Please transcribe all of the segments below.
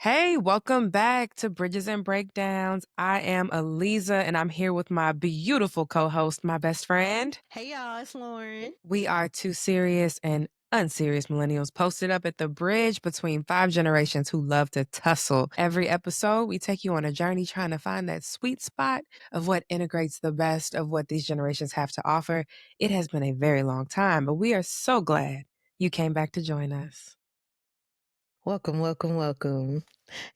Hey, welcome back to Bridges and Breakdowns. I am Alyzza, and I'm here with my beautiful co-host, my best friend. Hey y'all, it's Lauren. We are two serious and unserious millennials posted up at the bridge between 5 generations who love to tussle. Every episode, we take you on a journey trying to find that sweet spot of what integrates the best of what these generations have to offer. It has been a very long time, but we are so glad you came back to join us. Welcome, welcome, welcome.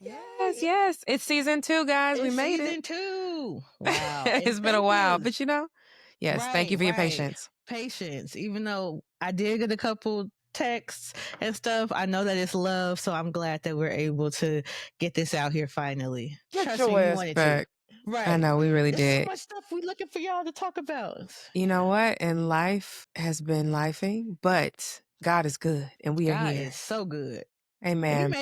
Yes, yes. It's season 2, guys. We It's made it. season 2. Wow. And It's been a thank while, you. but yes, thank you for your Right. patience. Patience. Even though I did get a couple texts and stuff, I know that it's love, so I'm glad that we're able to get this out here finally. Get Trust your me, we ass wanted to. back. I Right. know, we really There's so did. much stuff we're looking for y'all to talk about. You know what? And life has been lifing, but God is good, and we are God here. is so good. And Amen. we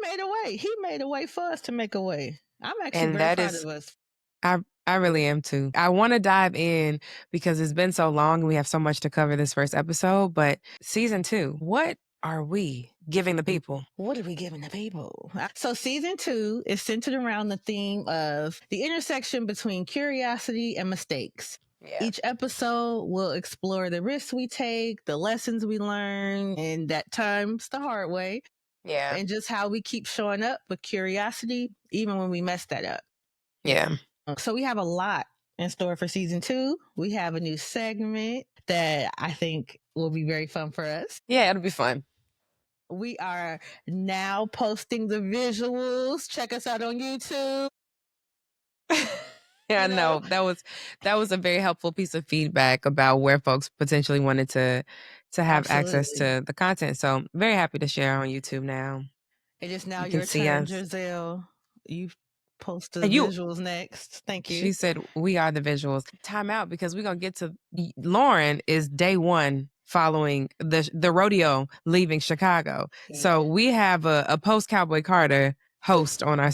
made a way. He made a way for us to make a way. I'm actually And very that proud is, of us. I really am too. I want to dive in because it's been so long and we have so much to cover this first episode, but season 2, what are we giving the people? What are we giving the people? So, season 2 is centered around the theme of the intersection between curiosity and mistakes. Yeah. Each episode will explore the risks we take, the lessons we learn, and at times the hard way, Yeah. and just how we keep showing up with curiosity, even when we mess that up. Yeah. So, we have a lot in store for season 2. We have a new segment that I think will be very fun for us. Yeah, it'll be fun. We are now posting the visuals. Check us out on YouTube. Yeah, You know? no, that was a very helpful piece of feedback about where folks potentially wanted to have access Absolutely. to the content. So very happy to share on YouTube now. It is now You can your see turn, us. Giselle. You post the And you, visuals next. Thank you. she said, we are the visuals. Time out because we're gonna get to Lauren is day 1 following the rodeo leaving Chicago. So we have a post Cowboy Carter host on our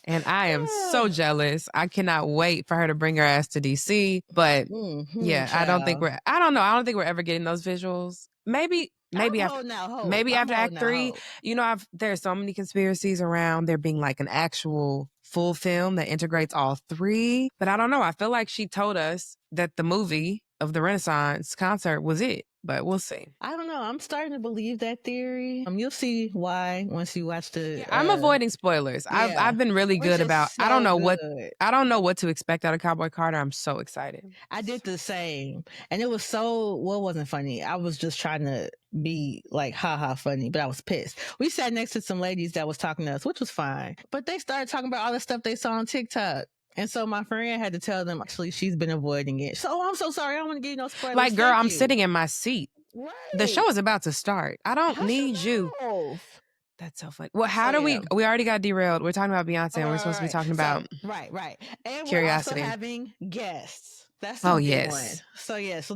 and I am so jealous. I cannot wait for her to bring her ass to DC. But yeah, I don't think child. I don't know. I don't think we're ever getting those visuals. Maybe I'm after holding out hope. maybe I'm after holding Act out 3. hope. You know, there's so many conspiracies around there being like an actual full film that integrates all 3. But I don't know. I feel like she told us that the movie of the Renaissance concert was it. But we'll see. I don't know. I'm starting to believe that theory. You'll see why once you watch the. Yeah, I'm avoiding spoilers. yeah, I've been really which good is about. I don't so know good. what to expect out of Cowboy Carter. I'm so excited. I did the same. And it was so, well, it wasn't funny. I was just trying to be like, haha, funny, but I was pissed. We sat next to some ladies that was talking to us, which was fine. But they started talking about all the stuff they saw on TikTok. And so my friend had to tell them, actually, she's been avoiding it. So, oh, I'm so sorry. I don't want to give you no spoilers. Like, girl, Thank I'm you. sitting in my seat. Right. The show is about to start. I don't Hush need your you. mouth. That's so funny. Well, how So, do yeah. we already got derailed. We're talking about Beyonce and we're supposed to be talking about right. And curiosity. we're also having guests. That's Oh, the big yes. one. So yeah, so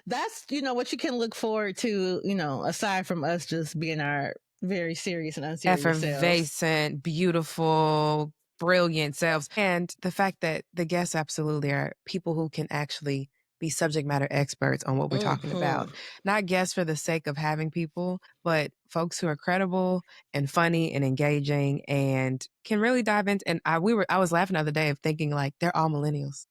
that's what you can look forward to, aside from us just being our very serious and unserious selves. Effervescent, beautiful, brilliant selves. And the fact that the guests absolutely are people who can actually be subject matter experts on what we're talking about. Not guests for the sake of having people, but folks who are credible and funny and engaging and can really dive into. And I was laughing the other day of thinking like they're all millennials.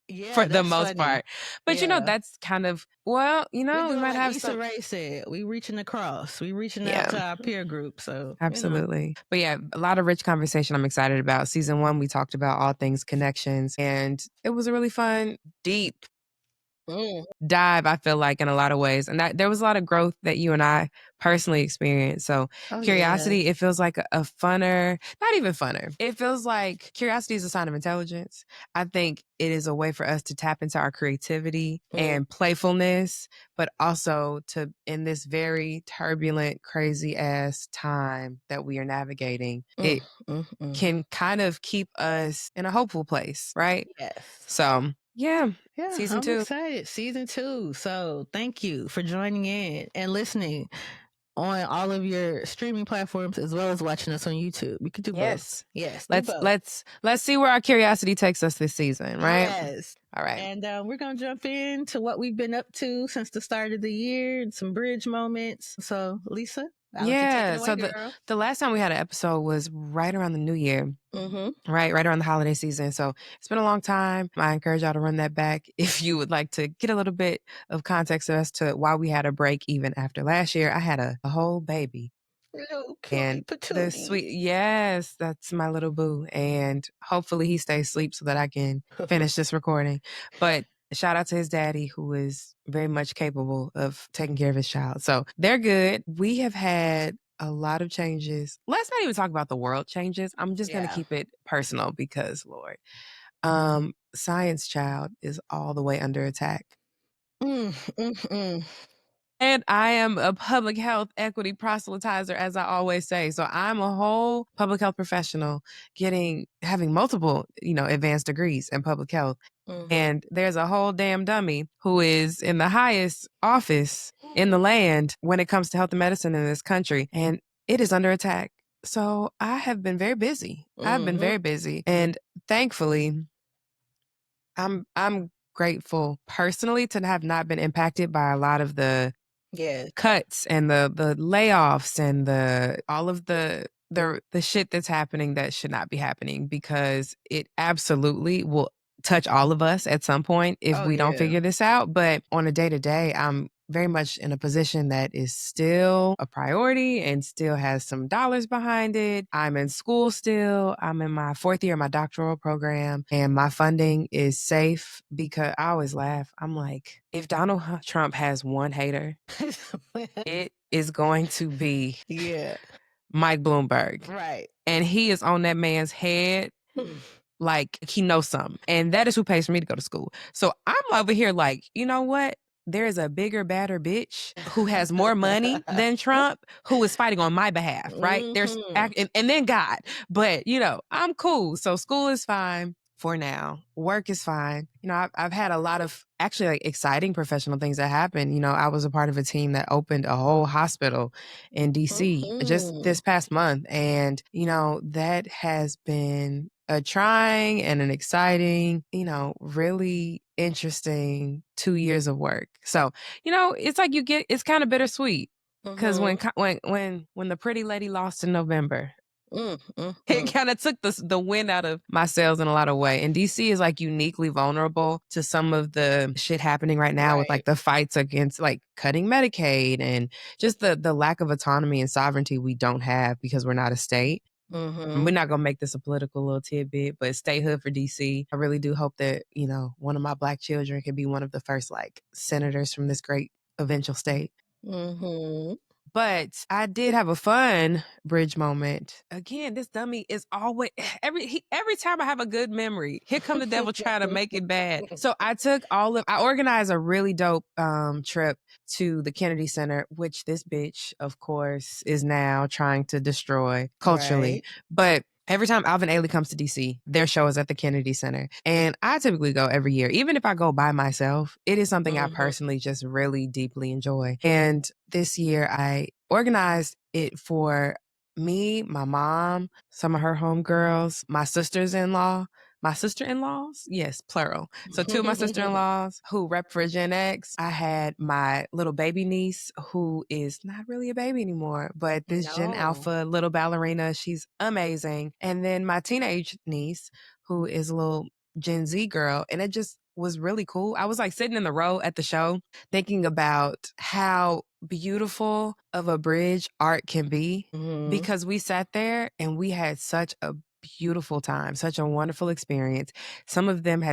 Yeah, For the that's most funny. part. But Yeah. that's kind of, well, we We're doing might like have Issa some. Rae said. We reaching across. We reaching Yeah. out to our peer group. So Absolutely. But yeah, a lot of rich conversation I'm excited about. Season 1, we talked about all things connections, and it was a really fun, deep dive, I feel like, in a lot of ways. And that there was a lot of growth that you and I personally experienced. So curiosity, it feels like a funner, not even funner. It feels like curiosity is a sign of intelligence. I think it is a way for us to tap into our creativity and playfulness, but also to, in this very turbulent, crazy ass time that we are navigating, it can kind of keep us in a hopeful place, right? Yes. So yeah, I'm excited. Season 2. So thank you for joining in and listening. on all of your streaming platforms as well as watching us on YouTube. We could do both. Yes, do both. Let's see where our curiosity takes us this season, right? Yes. All right. And we're going to jump into what we've been up to since the start of the year and some bridge moments. So, Lisa, I'll let you take it away, so girl. the last time we had an episode was right around the new year. Mm-hmm. Right around the holiday season. So it's been a long time. I encourage y'all to run that back if you would like to get a little bit of context as to why we had a break even after last year. I had a whole baby. Little And the sweet, yes, that's my little boo. And hopefully he stays asleep so that I can finish this recording. But shout out to his daddy, who is very much capable of taking care of his child. So they're good. We have had a lot of changes. Let's not even talk about the world changes. I'm just going to keep it personal because, Lord, Science Child is all the way under attack. And I am a public health equity proselytizer, as I always say. So I'm a whole public health professional having multiple, advanced degrees in public health. Mm-hmm. And there's a whole damn dummy who is in the highest office in the land when it comes to health and medicine in this country. And it is under attack. So I have been very busy. Mm-hmm. I've been very busy. And thankfully, I'm grateful personally to have not been impacted by a lot of the cuts and the layoffs and all of the shit that's happening that should not be happening, because it absolutely will touch all of us at some point if we don't figure this out. But on a day-to-day, I'm very much in a position that is still a priority and still has some dollars behind it. I'm in school still. I'm in my 4th year of my doctoral program, and my funding is safe because I always laugh. I'm like, if Donald Trump has one hater, it is going to be Mike Bloomberg. Right. And he is on that man's head like he knows something. And that is who pays for me to go to school. So I'm over here like, you know what? There is a bigger, badder bitch who has more money than Trump who is fighting on my behalf, right? Mm-hmm. And then God. But, I'm cool. So school is fine for now. Work is fine. I've had a lot of actually like exciting professional things that happened. I was a part of a team that opened a whole hospital in DC just this past month. And, that has been a trying and an exciting, really interesting 2 years of work. So, it's like it's kind of bittersweet because when the pretty lady lost in November, it kind of took the wind out of my sails in a lot of ways. And DC is like uniquely vulnerable to some of the shit happening right now with like the fights against like cutting Medicaid and just the lack of autonomy and sovereignty we don't have because we're not a state. Mm-hmm. We're not going to make this a political little tidbit, but statehood for DC. I really do hope that, one of my Black children can be one of the first like senators from this great eventual state. Mm-hmm. But I did have a fun bridge moment. Again, this dummy is always every time I have a good memory, here come the devil trying to make it bad. So I organized a really dope trip to the Kennedy Center, which this bitch, of course, is now trying to destroy culturally. Right. But every time Alvin Ailey comes to DC, their show is at the Kennedy Center. And I typically go every year. Even if I go by myself, it is something I personally just really deeply enjoy. And this year I organized it for me, my mom, some of her homegirls, my sister-in-laws? Yes, plural. So 2 of my sister-in-laws who rep for Gen X. I had my little baby niece who is not really a baby anymore, but this Gen Alpha little ballerina, she's amazing. And then my teenage niece who is a little Gen Z girl. And it just was really cool. I was like sitting in the row at the show thinking about how beautiful of a bridge art can be, because we sat there and we had such a beautiful time, such a wonderful experience. Some of them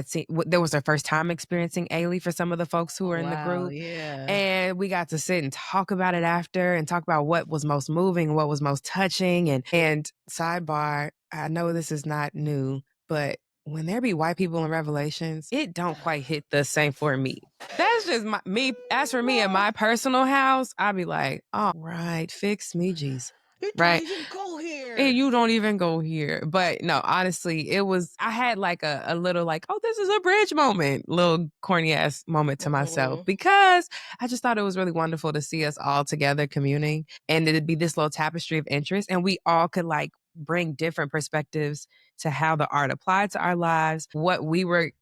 there was their first time experiencing Ailey for some of the folks who were in the group. Yeah. And we got to sit and talk about it after and talk about what was most moving, what was most touching. And sidebar, I know this is not new, but when there be white people in Revelations, it don't quite hit the same for me. That's just me. As for me in my personal house, I'd be like, all right, fix me, Jesus. It right? don't even go here. And you don't even go here. But no, honestly, I had like a little like, oh, this is a bridge moment, little corny ass moment to myself because I just thought it was really wonderful to see us all together communing and it'd be this little tapestry of interest and we all could like bring different perspectives to how the art applied to our lives, what we were,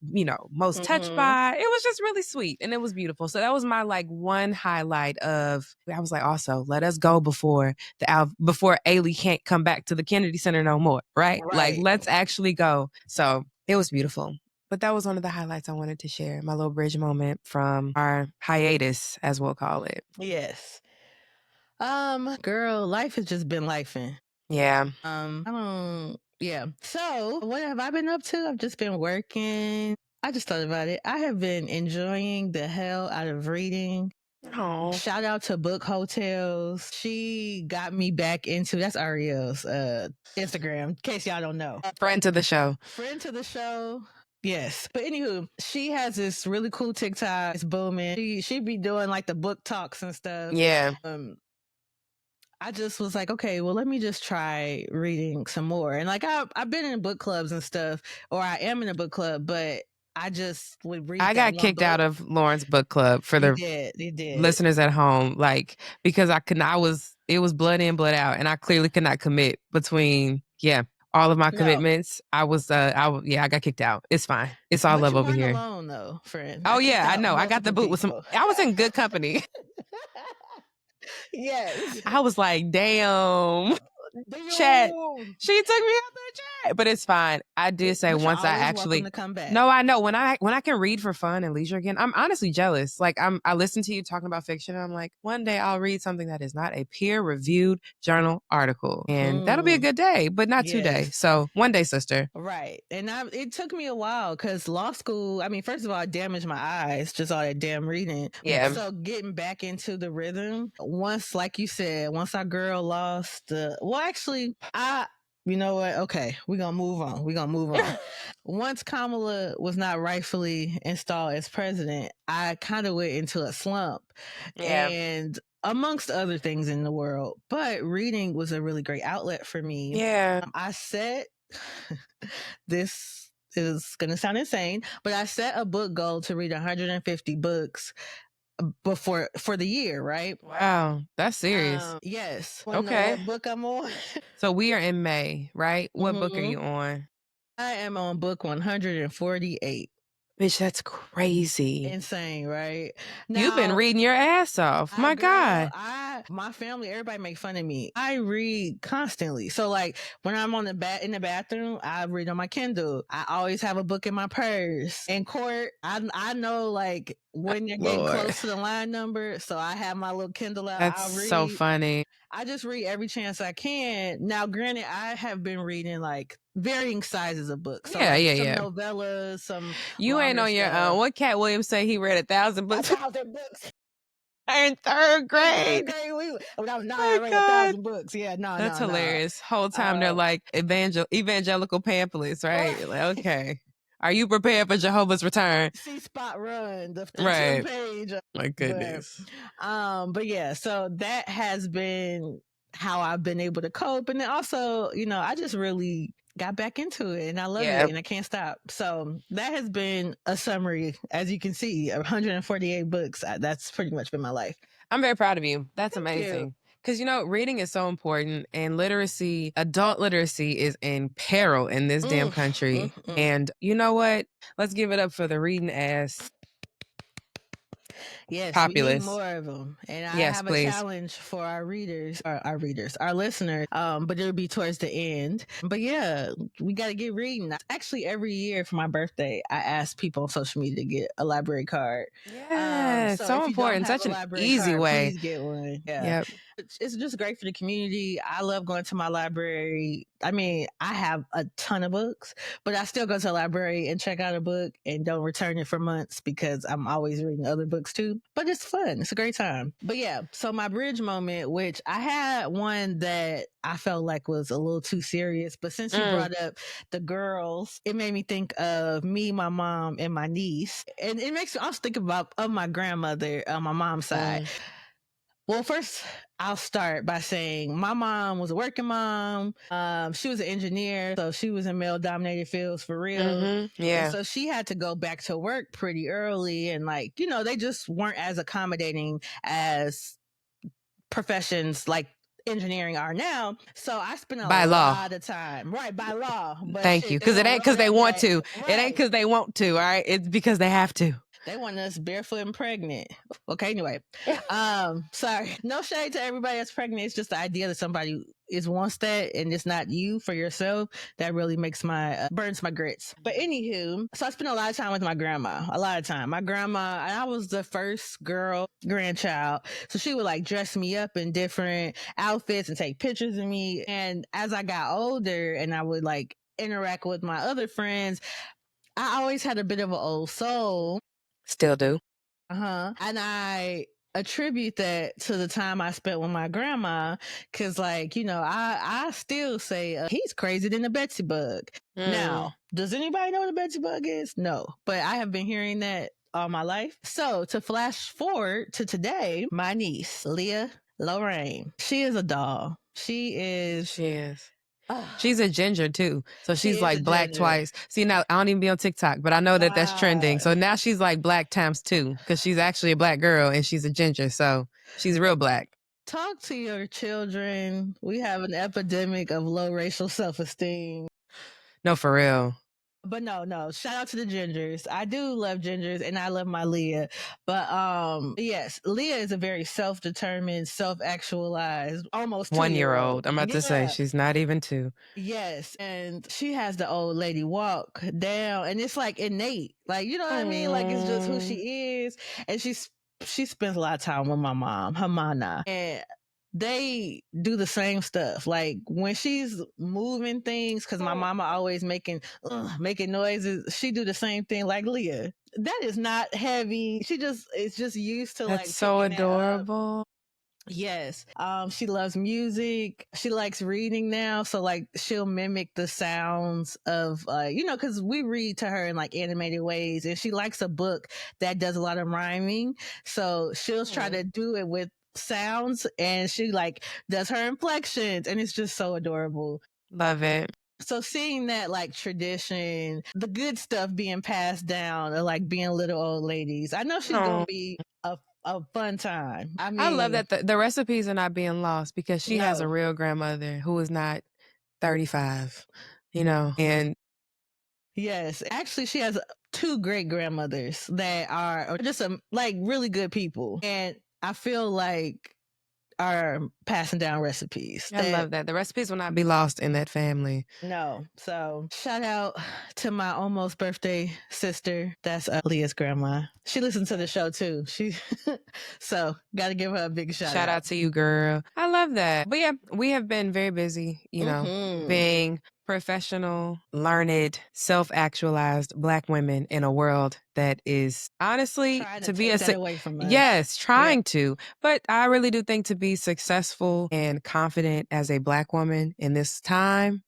most touched by. It was just really sweet and it was beautiful. So that was my like one highlight of, I was like, also let us go before before Ailey can't come back to the Kennedy Center no more, right? Like, let's actually go. So it was beautiful. But that was one of the highlights I wanted to share, my little bridge moment from our hiatus, as we'll call it. Yes. Girl, life has just been lifing. Yeah. Yeah. So what have I been up to? I've just been working. I just thought about it. I have been enjoying the hell out of reading. Oh. Shout out to Book Hotels. She got me back into that's Ariel's Instagram, in case y'all don't know. Friend to the show. Friend to the show. Yes. But anywho, she has this really cool TikTok. It's booming. She be doing like the book talks and stuff. Yeah. I just was like, okay, well, let me just try reading some more. And like I've been in book clubs and stuff, or I am in a book club, but I just would read. I got kicked out of Lauren's book club for You the did. listeners at home, like because it was blood in, blood out, and I clearly could not commit between all of my commitments. I got kicked out. It's fine. It's all love over here. Alone though, friend. Oh yeah, I know. I got the boot with some. I was in good company. Yes. I was like, damn. Chat. She took me out the chat, but it's fine. I did say But once I actually to come back. No, I know when I can read for fun and leisure again. I'm honestly jealous. Like I listen to you talking about fiction, and I'm like, one day I'll read something that is not a peer-reviewed journal article, and that'll be a good day, but not today. So one day, sister. Right, and it took me a while because law school. I mean, first of all, it damaged my eyes, just all that damn reading. Yeah. So getting back into the rhythm once, like you said, once our girl lost. Actually, you know what? Okay, we're gonna move on. Once Kamala was not rightfully installed as president, I kind of went into a slump. Yeah. And amongst other things in the world, but reading was a really great outlet for me. Yeah. I set this is going to sound insane, but I set a book goal to read 150 books for the year, right? Wow, that's serious. Yes. Okay. What book I'm on? So we are in May, right? What book are you on? I am on book 148. Bitch, that's crazy. Insane, right? Now, you've been reading your ass off. My God. My family, everybody make fun of me. I read constantly. So like when I'm in the bathroom, I read on my Kindle. I always have a book in my purse. In court, I know like when you're getting close to the line number. So I have my little Kindle out. That's I'll read. so funny. I just read every chance I can. Now, granted, I have been reading like varying sizes of books. So some novellas, some. You ain't on your own. What Cat Williams say he read 1,000 books? 1,000 books. In third grade. When I was 9, I read 1,000 books. Yeah, that's hilarious. Whole time they're like evangelical pamphlets, right? Like, okay. Are you prepared for Jehovah's return? See Spot Run, the right. page. My goodness. But yeah, so that has been how I've been able to cope. And then also, I just really got back into it and I love it and I can't stop. So that has been a summary, as you can see, 148 books. That's pretty much been my life. I'm very proud of you. That's amazing. Because, reading is so important and adult literacy is in peril in this damn country. And you know what? Let's give it up for the reading ass. Yes, populace. We need more of them. And I have a challenge for our listeners, but it'll be towards the end. But yeah, we got to get reading. Actually, every year for my birthday, I ask people on social media to get a library card. Yeah, so important. Such an easy way. Please get one. Yeah. Yep. It's just great for the community. I love going to my library. I mean, I have a ton of books, but I still go to the library and check out a book and don't return it for months because I'm always reading other books too. But it's fun. It's a great time. But yeah, so my bridge moment, which I had one that I felt like was a little too serious, but since you brought up the girls, it made me think of me, my mom, and my niece. And it makes me also think of my grandmother on my mom's side. Well, first, I'll start by saying my mom was a working mom. She was an engineer, so she was in male dominated fields for real. Mm-hmm. Yeah. And so she had to go back to work pretty early. And, like, you know, they just weren't as accommodating as professions like engineering are now. So I spent a By law. lot of time, right, by law. But Thank you. Because it ain't because they want to. Right. It ain't because they want to, all right? It's because they have to. They want us barefoot and pregnant. Okay, anyway. Sorry. No shade to everybody that's pregnant. It's just the idea that somebody wants that and it's not you for yourself. That really makes burns my grits. But anywho, so I spent a lot of time with my grandma. A lot of time. My grandma, and I was the first girl grandchild. So she would like dress me up in different outfits and take pictures of me. And as I got older and I would like interact with my other friends, I always had a bit of an old soul. Still do. And I attribute that to the time I spent with my grandma, because, like, you know, I still say he's crazier than the Betsy bug. Now, does anybody know what a Betsy bug is? No, but I have been hearing that all my life. So to flash forward to today, my niece Alyzza and Lorryn, she is a doll. She is. She's a ginger too. So she's like black twice. See, now I don't even be on TikTok, but I know that that's trending. So now she's like black times two because she's actually a black girl and she's a ginger. So she's real black. Talk to your children. We have an epidemic of low racial self-esteem. No, for real. But no. Shout out to the gingers. I do love gingers and I love my Leah. But yes, Leah is a very self-determined, self-actualized, almost 1-year-old. I'm about to say she's not even 2. Yes. And she has the old lady walk down and it's like innate. Like, you know what I mean? Like it's just who she is. And she spends a lot of time with my mom, her mana. And they do the same stuff. Like when she's moving things, because my mama always making noises, she do the same thing like Leah. That is not heavy. It's just used to That's like so adorable. Yes. She loves music. She likes reading now. So like she'll mimic the sounds of, you know, cause we read to her in like animated ways and she likes a book that does a lot of rhyming. So she'll try to do it with sounds and she like does her inflections and it's just so adorable. Love it. So seeing that like tradition, the good stuff being passed down or like being little old ladies, I know she's going to be a fun time. I mean, I love that the recipes are not being lost because she has a real grandmother who is not 35, you know, and yes, actually she has 2 great grandmothers that are just like really good people. And I feel like are passing down recipes. I love that. The recipes will not be lost in that family. No. So shout out to my almost birthday sister. That's Leah's grandma. She listens to the show too. So got to give her a big shout out to you, girl. I love that. But yeah, we have been very busy, you know, being professional, learned, self-actualized Black women in a world that is honestly trying to be that away from us. Yes, trying to. But I really do think to be successful and confident as a Black woman in this time,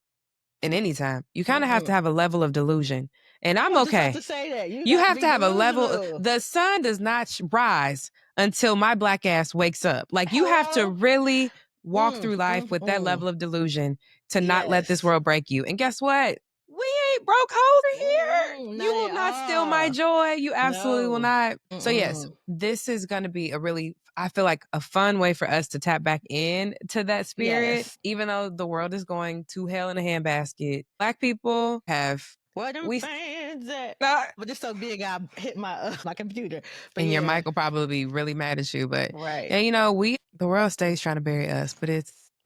in any time, you kind of have to have a level of delusion. And I'm okay. Just have to say that. You have to have a level. The sun does not rise until my Black ass wakes up. Like you have to really walk through life with that level of delusion to not let this world break you. And guess what? We ain't broke hoes here. You will not steal my joy. You absolutely will not. So yes, this is going to be a really, I feel like a fun way for us to tap back in to that spirit. Even though the world is going to hell in a handbasket, Black people have what them fans at? But it's so big, I hit my computer. But and your mic will probably be really mad at you. But yeah, you know, the world stays trying to bury us, but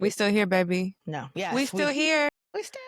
we still here, baby. No, yeah, we still here. We still.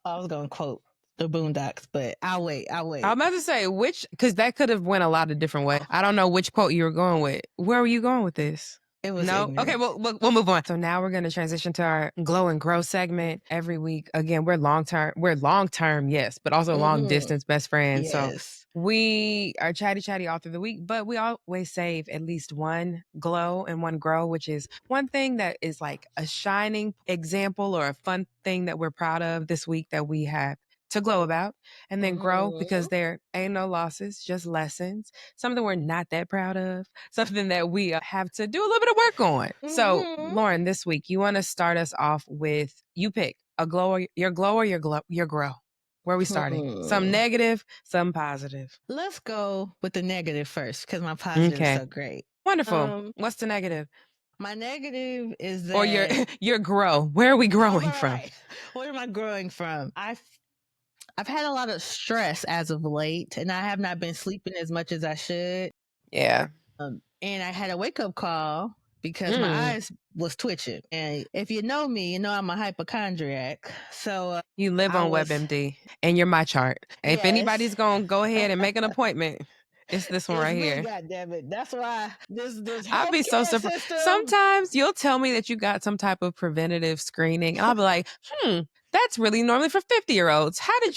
I was gonna quote the Boondocks, but I'll wait. I'm about to say because that could have went a lot of different ways. I don't know which quote you were going with. Where were you going with this? It was no. Okay, we'll move on. So now we're going to transition to our glow and grow segment every week. Again, we're long term, yes, but also long distance best friends. Yes. So we are chatty all through the week, but we always save at least one glow and one grow, which is one thing that is like a shining example or a fun thing that we're proud of this week that we have to glow about, and then grow because there ain't no losses, just lessons. Something we're not that proud of, something that we have to do a little bit of work on. So, Lorryn, this week, you want to start us off with, you pick a glow or your grow. Where are we starting? Some negative, some positive. Let's go with the negative first because my positive is so great. Wonderful. What's the negative? My negative is that... Or your grow. Where are we growing from? Where am I growing from? I've had a lot of stress as of late, and I have not been sleeping as much as I should. Yeah. And I had a wake-up call because my eyes was twitching. And if you know me, you know I'm a hypochondriac. So you live on WebMD, and you're my chart. Yes. If anybody's going to go ahead and make an appointment, it's this one right here. God damn it. That's why this I'd be so surprised. Sometimes you'll tell me that you got some type of preventative screening, and I'll be like, that's really normally for 50-year-olds. How did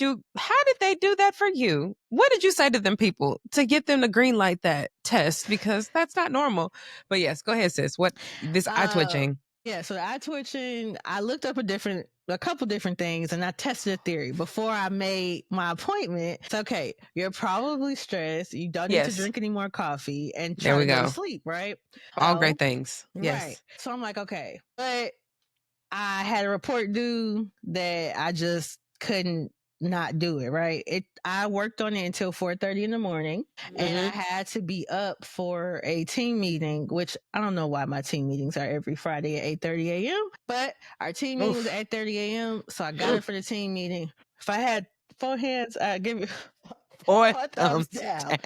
they do that for you? What did you say to them people to get them to green light that test? Because that's not normal. But yes, go ahead, sis. What this eye twitching? Yeah, so the eye twitching, I looked up a couple different things, and I tested a theory before I made my appointment. It's okay. You're probably stressed. You don't need to drink any more coffee and try to go to sleep, right? All great things. Yes. Right. So I'm like, okay. But I had a report due that I just couldn't not do it, right? I worked on it until 4:30 in the morning, and I had to be up for a team meeting, which I don't know why my team meetings are every Friday at 8:30 a.m., but our team meeting was at 8:30 a.m., so I got it for the team meeting. If I had 4 hands, I'd give you 4 thumbs down.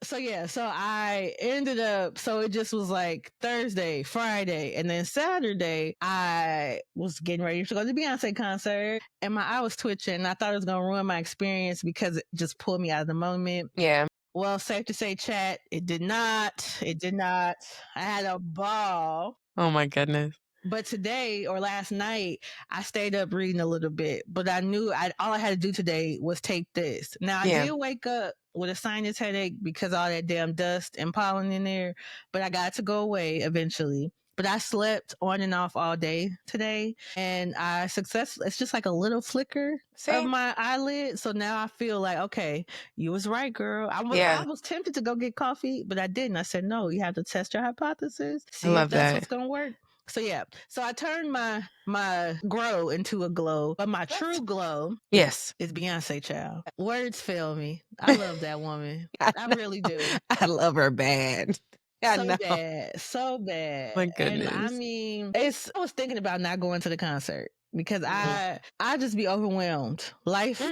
So yeah, so I ended up, so it just was like Thursday, Friday, and then Saturday, I was getting ready to go to the Beyonce concert, and my eye was twitching. I thought it was going to ruin my experience because it just pulled me out of the moment. Yeah. Well, safe to say, chat, it did not. It did not. I had a ball. Oh my goodness. But today or last night, I stayed up reading a little bit, but I knew all I had to do today was take this. Now, I did wake up with a sinus headache because all that damn dust and pollen in there, but I got to go away eventually. But I slept on and off all day today, and it's just like a little flicker of my eyelid. So now I feel like, okay, you was right, girl. I was tempted to go get coffee, but I didn't. I said, no, you have to test your hypothesis, see if that's what's going to work. So yeah, so I turned my grow into a glow, but my true glow is Beyonce, child. Words fail me. I love that woman. I really do. I love her bad. So bad. My goodness. And I mean, I was thinking about not going to the concert because I just be overwhelmed. Life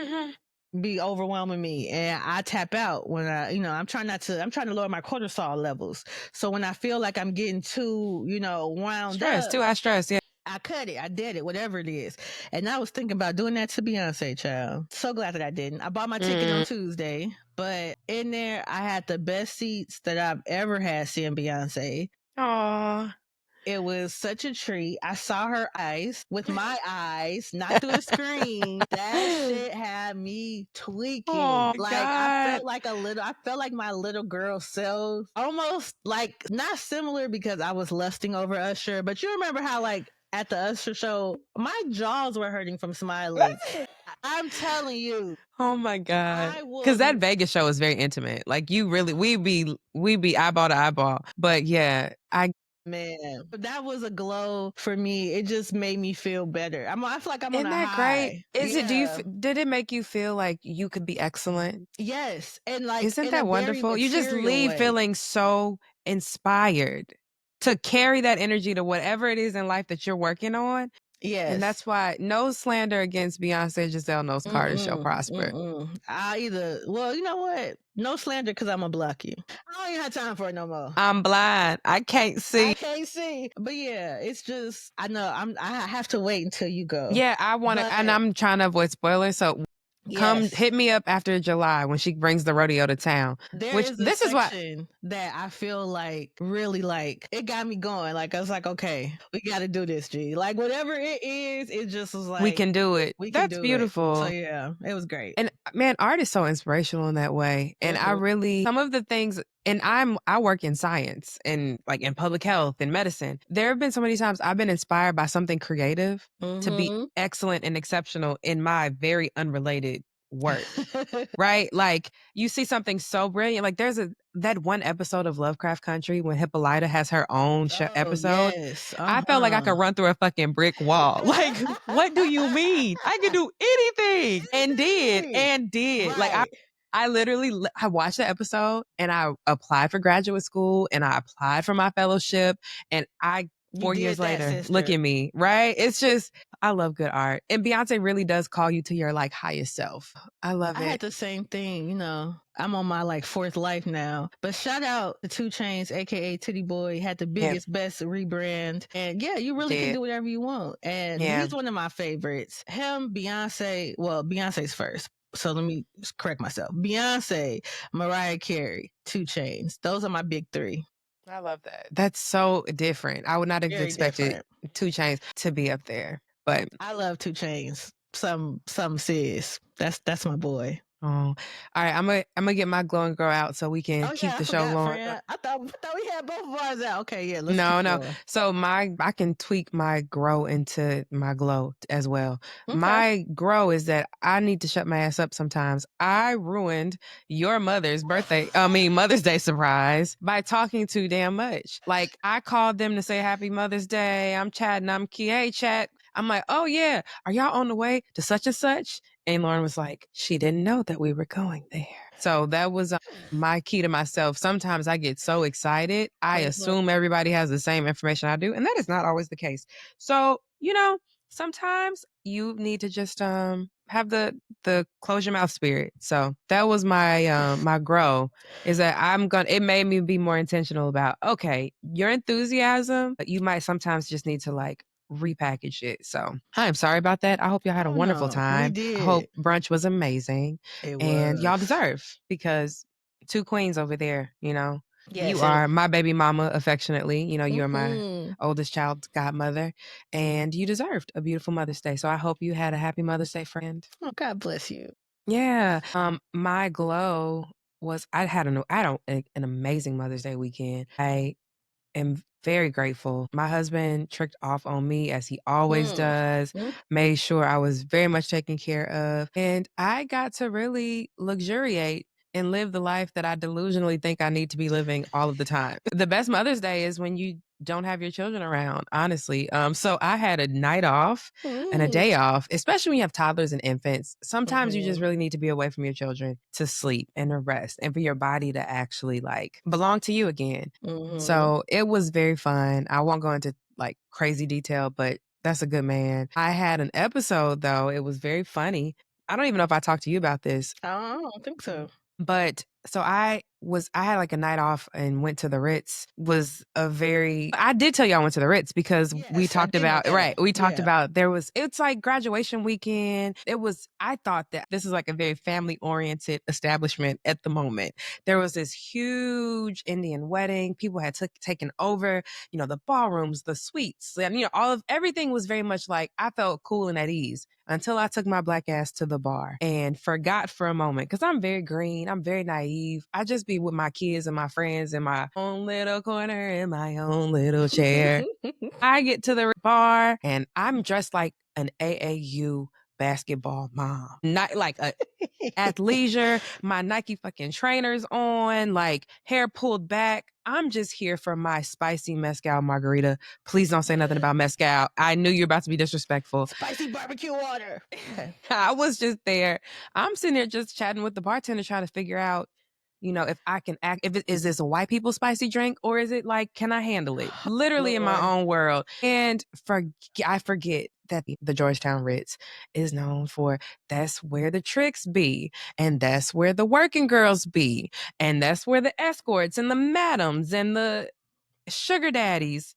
be overwhelming me, and I tap out when I'm trying to lower my cortisol levels. So when I feel like I'm getting too, wound up, too high stress, I cut it. I did it, whatever it is. And I was thinking about doing that to Beyonce, child. So glad that I didn't. I bought my ticket on Tuesday, but in there, I had the best seats that I've ever had seeing Beyonce. Aww. It was such a treat. I saw her eyes with my eyes, not through a screen. That shit had me tweaking. Oh, like God. I felt like my little girl self, almost like not similar because I was lusting over Usher, but you remember how like at the Usher show, my jaws were hurting from smiling. I'm telling you. Oh my God. Because that Vegas show is very intimate. Like we be eyeball to eyeball. But yeah, man, but that was a glow for me. It just made me feel better. I feel like I'm on a high. Isn't that great? Did it make you feel like you could be excellent? Yes. And like, isn't that wonderful? You just leave feeling so inspired to carry that energy to whatever it is in life that you're working on. Yes. And that's why no slander against Beyonce, Giselle Knowles Carter shall prosper. Well, you know what? No slander because I'm going to block you. I don't even have time for it no more. I'm blind. I can't see. But yeah, it's just, I know I have to wait until you go. Yeah, I want to, and I'm trying to avoid spoilers. So come hit me up after July when she brings the rodeo to town. This is what that I feel like really like it got me going. Like I was like, okay, we got to do this, G. Like whatever it is, it just was like we can do it. That's beautiful. So yeah, it was great. And man, art is so inspirational in that way. And I really some of the things and I work in science and like in public health and medicine. There have been so many times I've been inspired by something creative to be excellent and exceptional in my very unrelated work. Right? Like you see something so brilliant. Like there's that one episode of Lovecraft Country when Hippolyta has her own Oh, episode. yes. I felt like I could run through a fucking brick wall. Like, what do you mean? I could do anything and did. Like Right. I literally I watched the episode and I applied for graduate school and I applied for my fellowship and You 4 years did that, later, look sister. at me, right? It's just I love good art. And Beyonce really does call you to your like highest self. I love I had it. the same thing, you know. I'm on my like fourth life now. But shout out to 2 Chainz, aka Titty Boy, had the biggest, best rebrand. And yeah, you really can do whatever you want. And he's one of my favorites. Him, Beyonce, well, Beyonce's first. So let me correct myself. Beyonce, Mariah Carey, 2 Chainz. Those are my big three. I love that. That's so different. I would not have Very expected different. 2 Chainz to be up there. But I love 2 Chainz. Some sis. That's my boy. oh, all right. I'm gonna get my glowing girl out so we can keep the show going. I thought we had both of ours out. Okay, yeah, let's No, keep no. going. So I can tweak my grow into my glow as well. Okay. My grow is that I need to shut my ass up sometimes. I ruined your Mother's Day surprise by talking too damn much. Like I called them to say Happy Mother's Day. I'm chatting. I'm key. Hey, chat. I'm like, oh yeah, are y'all on the way to such and such? And Lorryn was like, she didn't know that we were going there. So that was my key to myself. Sometimes I get so excited, I assume everybody has the same information I do, and that is not always the case. So, sometimes you need to just have the close your mouth spirit. So that was my my grow is that it made me be more intentional about okay, your enthusiasm, but you might sometimes just need to like repackage it. So I am sorry about that. I hope y'all had a wonderful time. We did. I hope brunch was amazing. And y'all deserve because 2 queens over there, Yes, you are my baby mama affectionately. You are my oldest child's godmother and you deserved a beautiful Mother's Day. So I hope you had a happy Mother's Day, friend. Oh, God bless you. Yeah. My glow was I had an amazing Mother's Day weekend. I am very grateful. My husband tricked off on me as he always does, made sure I was very much taken care of. And I got to really luxuriate and live the life that I delusionally think I need to be living all of the time. The best Mother's Day is when you don't have your children around, honestly. So I had a night off and a day off, especially when you have toddlers and infants. Sometimes you just really need to be away from your children to sleep and to rest and for your body to actually like belong to you again. So it was very fun. I won't go into like crazy detail, but that's a good man. I had an episode though. It was very funny. I don't even know if I talked to you about this. I don't think so. But so I had like a night off and went to the Ritz. I did tell you I went to the Ritz because we talked about, right. We talked about it's like graduation weekend. I thought that this is like a very family oriented establishment at the moment. There was this huge Indian wedding. People had taken over, the ballrooms, the suites, and, everything was very much like I felt cool and at ease until I took my black ass to the bar and forgot for a moment because I'm very green. I'm very naive. I just be with my kids and my friends in my own little corner in my own little chair. I get to the bar and I'm dressed like an AAU basketball mom, not like a athleisure, my Nike fucking trainers on, like hair pulled back. I'm just here for my spicy mezcal margarita. Please don't say nothing about mezcal. I knew you were about to be disrespectful. Spicy barbecue water. I was just there. I'm sitting there just chatting with the bartender trying to figure out, if I can act, is this a white people spicy drink or is it like, can I handle it? Literally in my own world. And I forget that the Georgetown Ritz is known for that's where the tricks be. And that's where the working girls be. And that's where the escorts and the madams and the sugar daddies.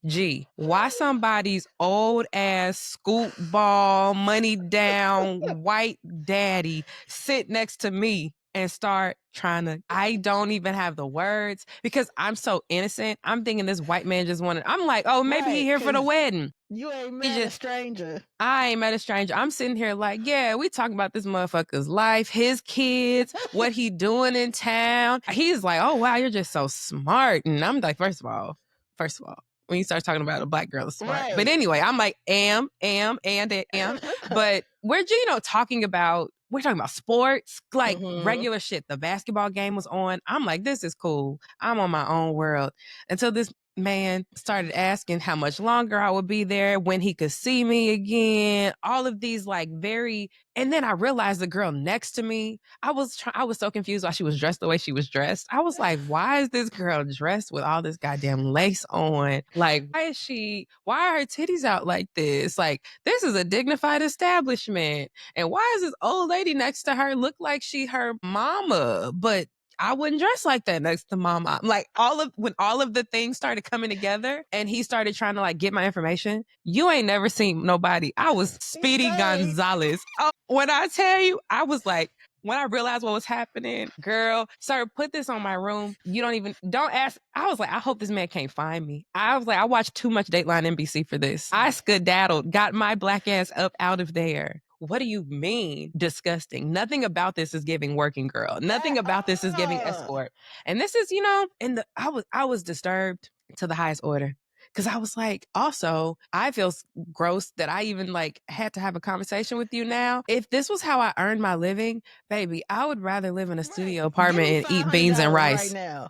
Gee, why somebody's old ass scoop ball, money down, white daddy sit next to me and start trying to, I don't even have the words because I'm so innocent. I'm thinking this white man just wanted, I'm like, oh, maybe he here for the wedding. You ain't met a stranger. I ain't met a stranger. I'm sitting here like, yeah, we talking about this motherfucker's life, his kids, what he doing in town. He's like, oh, wow, you're just so smart. And I'm like, first of all, when you start talking about a black girl is smart. Right. But anyway, I'm like, am. But we're, talking about, we're talking about sports, like regular shit. The basketball game was on. I'm like, this is cool. I'm on my own world. Until this man started asking how much longer I would be there, when he could see me again, all of these like very, and then I realized the girl next to me, I was so confused why she was dressed the way she was dressed. I was like, why is this girl dressed with all this goddamn lace on? Like, why are her titties out like this? Like, this is a dignified establishment. And why is this old lady next to her look like she her mama? But I wouldn't dress like that next to mama. Like when all of the things started coming together and he started trying to like get my information, you ain't never seen nobody. I was Speedy Gonzalez. Oh, when I tell you, I was like, when I realized what was happening, girl, sir, put this on my room. Don't ask. I was like, I hope this man can't find me. I was like, I watched too much Dateline NBC for this. I skedaddled, got my black ass up out of there. What do you mean? Disgusting. Nothing about this is giving working girl. Nothing about this is giving escort. And this is, I was disturbed to the highest order. Because I was like, also, I feel gross that I even like had to have a conversation with you now. If this was how I earned my living, baby, I would rather live in a studio apartment and eat beans and rice. Right now.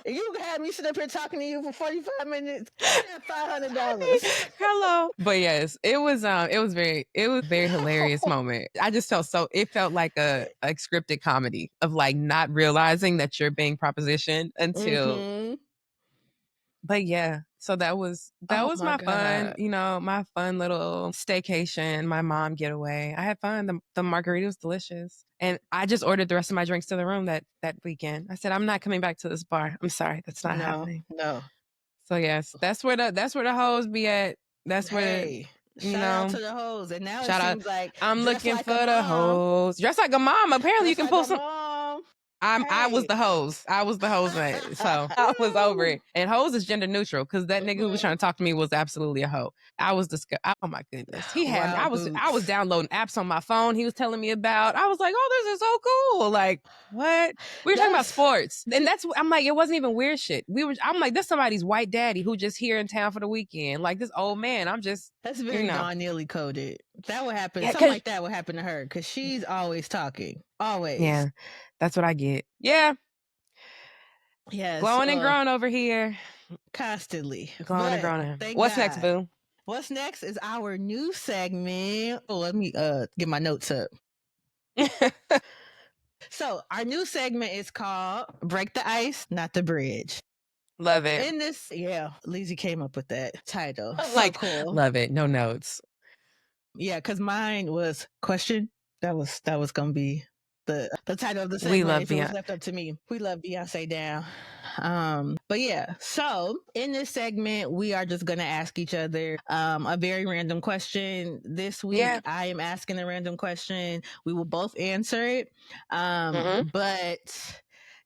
You had me sit up here talking to you for 45 minutes. $500. Hello. But yes, it was very hilarious moment. I just it felt like a scripted comedy of like not realizing that you're being propositioned until But yeah, so that was my fun, my fun little staycation, my mom getaway. I had fun. The margarita was delicious. And I just ordered the rest of my drinks to the room that weekend. I said, I'm not coming back to this bar. I'm sorry. That's not happening. No. So yes, that's where the hoes be at. That's where shout out to the hoes. And now it seems like I'm looking for the hoes. Dress like a mom. Apparently you can pull some. I was the hose. I was the hose man. So I was over it. And hose is gender neutral because that nigga who was trying to talk to me was absolutely a hoe. I was disgusted. Oh my goodness. He had I was downloading apps on my phone he was telling me about. I was like, oh, this is so cool. Like, what? We were talking about sports. And I'm like, it wasn't even weird shit. I'm like, this somebody's white daddy who just here in town for the weekend. Like this old man. That's very non-Neely coded. That would happen. Something like that would happen to her because she's always talking. Always. Yeah. That's what I get. Yeah. Yes. Glowing and growing over here. Constantly. Glowing and growing. What's next, boo? What's next is our new segment. Oh, let me get my notes up. So our new segment is called Break the Ice, Not the Bridge. Love it. In this, Alyzza came up with that title. Like, cool. Love it. No notes. Yeah, because mine was question. That was gonna be the title of the segment. We love if it was left up to me. We love Beyonce down. But yeah, so in this segment, we are just gonna ask each other a very random question. This week, I am asking a random question. We will both answer it. But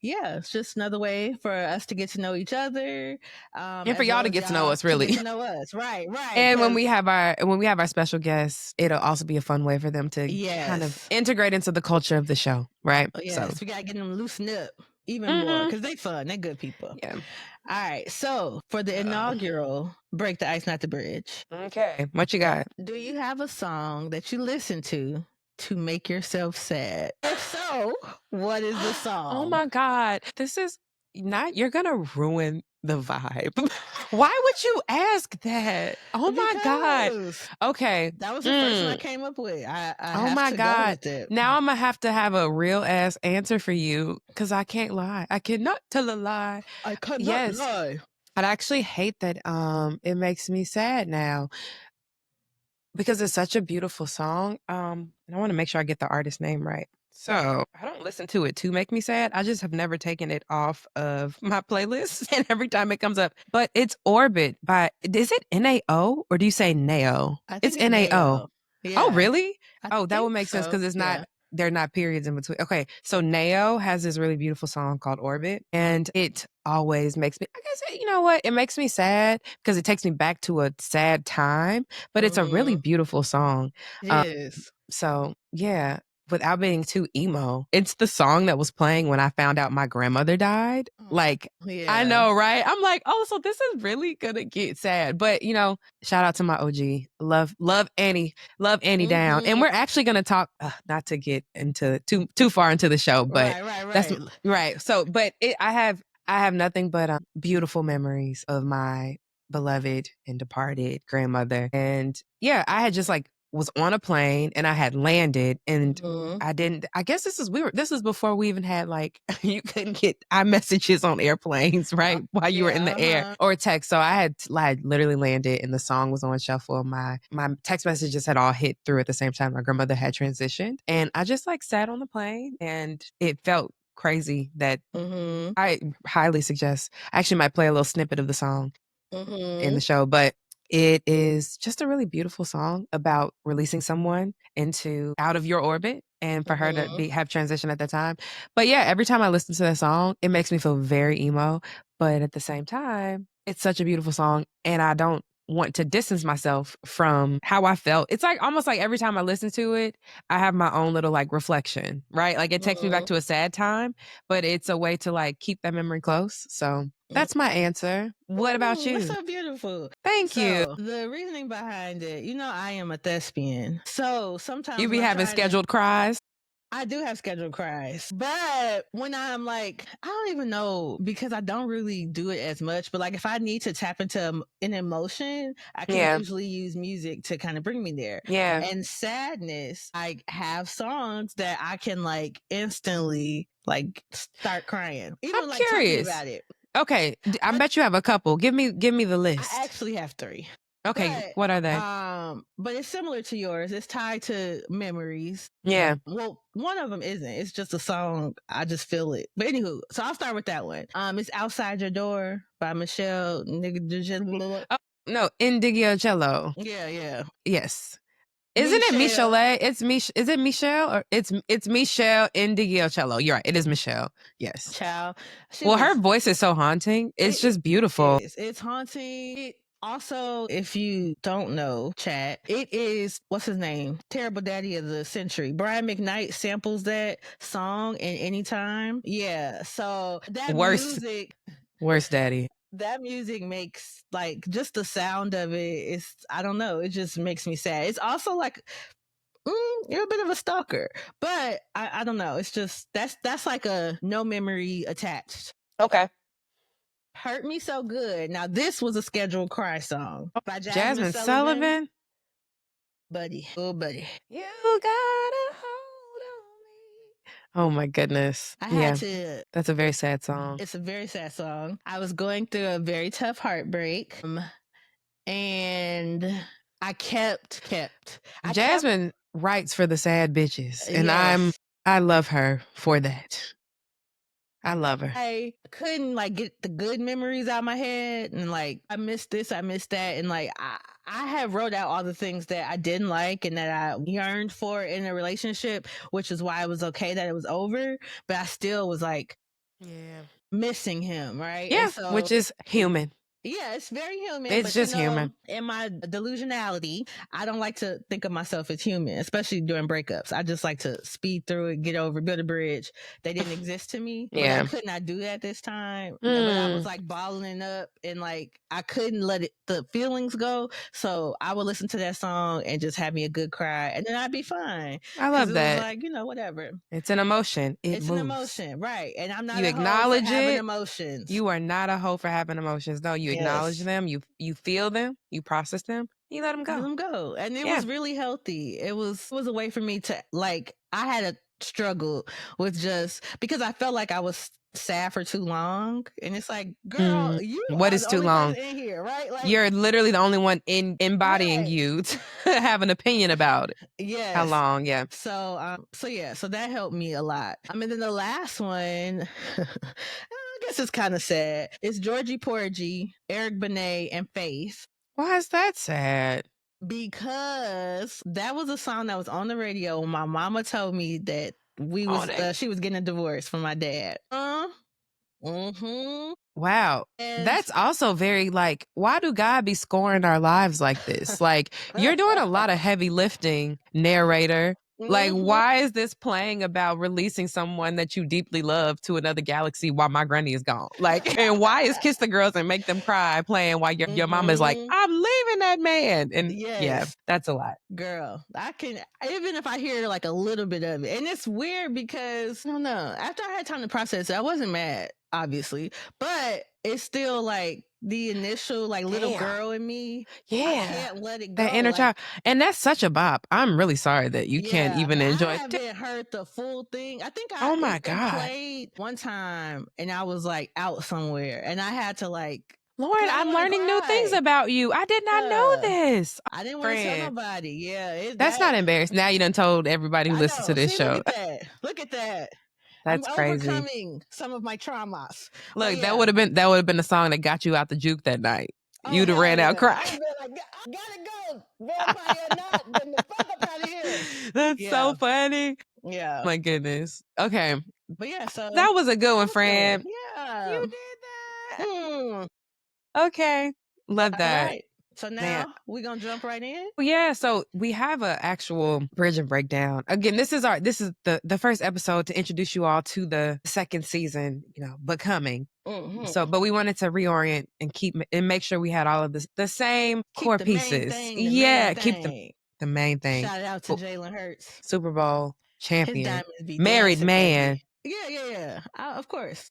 yeah, it's just another way for us to get to know each other, and for y'all to get to know us, really. To get to know us, right? And when we have our special guests, it'll also be a fun way for them to kind of integrate into the culture of the show, right? Yes, so we gotta get them loosened up even more because they fun, they good people. Yeah. All right, so for the inaugural Break the Ice, Not the Bridge. Okay, what you got? Do you have a song that you listen to make yourself sad? If so, what is the song? Oh my God. This is you're gonna ruin the vibe. Why would you ask that? Oh my God. Okay. That was the first one I came up with. I oh have my to God. go with it. Now I'm gonna have to have a real ass answer for you because I can't lie. I cannot tell a lie. I cannot lie. I actually hate that it makes me sad now. Because it's such a beautiful song. And I want to make sure I get the artist name right. So I don't listen to it to make me sad. I just have never taken it off of my playlist. And every time it comes up. But it's Orbit by, is it N-A-O or do you say Nao? It's N-A-O. Yeah. Oh, really? That would make sense because it's not they're not periods in between. Okay, so Nao has this really beautiful song called Orbit, and it always makes me, I guess, you know what? It makes me sad because it takes me back to a sad time, but it's a really beautiful song. Yes. So yeah, without being too emo, it's the song that was playing when I found out my grandmother died. Like, I know, right? I'm like, oh, so this is really gonna get sad. But you know, shout out to my OG. Love Annie. Love Annie down. And we're actually gonna talk, not to get into too far into the show, but that's right. So but I have nothing but beautiful memories of my beloved and departed grandmother. And yeah, I had just like was on a plane and I had landed and I guess this is before we even had like, you couldn't get iMessages on airplanes, right? While you were in the air or text. So I had literally landed and the song was on shuffle. My text messages had all hit through at the same time. My grandmother had transitioned and I just like sat on the plane and it felt crazy that I highly suggest, I actually might play a little snippet of the song in the show, but it is just a really beautiful song about releasing someone into out of your orbit and for her to have transition at that time. But yeah, every time I listen to that song, it makes me feel very emo. But at the same time, it's such a beautiful song and I don't want to distance myself from how I felt. It's like almost like every time I listen to it, I have my own little like reflection, right? Like it takes me back to a sad time, but it's a way to like keep that memory close. So that's my answer. What about you? That's so beautiful. Thank you. The reasoning behind it, you know, I am a thespian. So sometimes You be having scheduled cries? I do have scheduled cries, but when I'm like, I don't even know because I don't really do it as much. But like, if I need to tap into an emotion, I can usually use music to kind of bring me there. Yeah. And sadness, I have songs that I can like instantly like start crying. Even I'm like curious. talking about it. Okay, I bet you have a couple. Give me the list. I actually have 3. Okay, what are they? But it's similar to yours. It's tied to memories. Yeah. Well, one of them isn't. It's just a song. I just feel it. But anywho, so I'll start with that one. It's "Outside Your Door" by Michelle. Oh, no, Indigiocello. Yeah. Yes. Isn't it Michelle? It's Is it Michelle or it's Michelle Indigiocello? You're right. It is Michelle. Yes. Child. Well, her voice is so haunting. It's just beautiful. It's haunting. Also, if you don't know, chat, it is, what's his name? Terrible Daddy of the Century. Brian McKnight samples that song in Anytime. Yeah. So that music. Worst daddy. That music makes like just the sound of it is, I don't know, it just makes me sad. It's also like, you're a bit of a stalker, but I don't know. It's just, that's like a no memory attached. Okay. Hurt Me So Good. Now, this was a scheduled cry song by Jasmine Sullivan. Buddy. Oh, buddy. You gotta hold on me. Oh my goodness. That's a very sad song. It's a very sad song. I was going through a very tough heartbreak. And I kept. Jasmine writes for the sad bitches. And I love her for that. I love her. I couldn't like get the good memories out of my head and like I missed this, I missed that, and like I have wrote out all the things that I didn't like and that I yearned for in a relationship, which is why it was okay that it was over, but I still was like missing him, right? Yeah, which is human. Yeah, it's very human. It's just human. In my delusionality, I don't like to think of myself as human, especially during breakups. I just like to speed through it, get over, build a bridge. They didn't exist to me. Yeah. But I could not do that this time. But I was like balling up and like I couldn't let the feelings go. So I would listen to that song and just have me a good cry and then I'd be fine. I love that. Like, whatever. It's an emotion. It's moves. an emotion, right? And I'm not you a acknowledge hoe for having it. emotions. You are not a hoe for having emotions. No, you acknowledge them. You feel them. You process them. You let them go. Let them go. And it was really healthy. It was a way for me to like, I had a struggle with just because I felt like I was sad for too long. And it's like, girl, what is too long in here, right? Like, you're literally the only one embodying you to have an opinion about it. Yes. How long? Yeah. So that helped me a lot. I mean, then the last one, I guess it's kind of sad. It's Georgie Porgy, Eric Benet, and Faith. Why is that sad? Because that was a song that was on the radio when my mama told me that she was getting a divorce from my dad. Mm-hmm. Wow. And That's also very like, why do God be scoring our lives like this? Like, you're doing a lot of heavy lifting, narrator. Like, why is this playing about releasing someone that you deeply love to another galaxy while my granny is gone? Like, and why is Kiss the Girls and Make Them Cry playing while your mama is like, I'm leaving that man? And yeah, that's a lot. Girl, I can, even if I hear like a little bit of it. And it's weird because, I don't know, after I had time to process it, I wasn't mad, obviously, but it's still like the initial like little girl in me. Yeah. I can't let it go. That inner child. And that's such a bop. I'm really sorry that you can't even enjoy I haven't heard the full thing. I think Oh my God. played one time and I was like out somewhere and I had to like, Lauren, I'm learning new things about you. I did not know this. I didn't want to tell nobody. Yeah. That's not embarrassing. Now you done told everybody who listens to this show. Look at that. That's I'm crazy. Overcoming some of my traumas. Look, that would have been the song that got you out the juke that night. You'd have ran out crying. I'd be like, I gotta go. Vampire not, then the fuck up out of here. That's so funny. Yeah. My goodness. Okay. But yeah, so that was a good one, friend. Yeah. You did that. Okay. Love that. All right. So now we're gonna jump right in. Yeah, so we have an actual bridge and breakdown. Again, this is the first episode to introduce you all to the second season, Becoming. So, but we wanted to reorient and make sure we had all of the same core pieces. Keep the main thing. Shout out to Jalen Hurts, Super Bowl champion, married man. Yeah. Of course.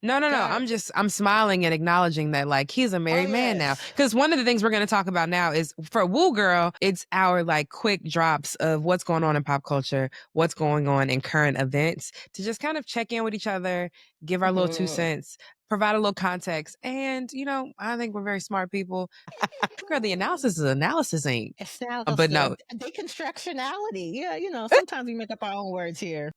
No. I'm smiling and acknowledging that like he's a married man now. Because one of the things we're going to talk about now is for Woo Girl, it's our like quick drops of what's going on in pop culture, what's going on in current events to just kind of check in with each other, give our little 2 cents, provide a little context. And, I think we're very smart people. Girl, the analysis is analysis ain't. But no. Deconstructionality. Yeah, sometimes we make up our own words here.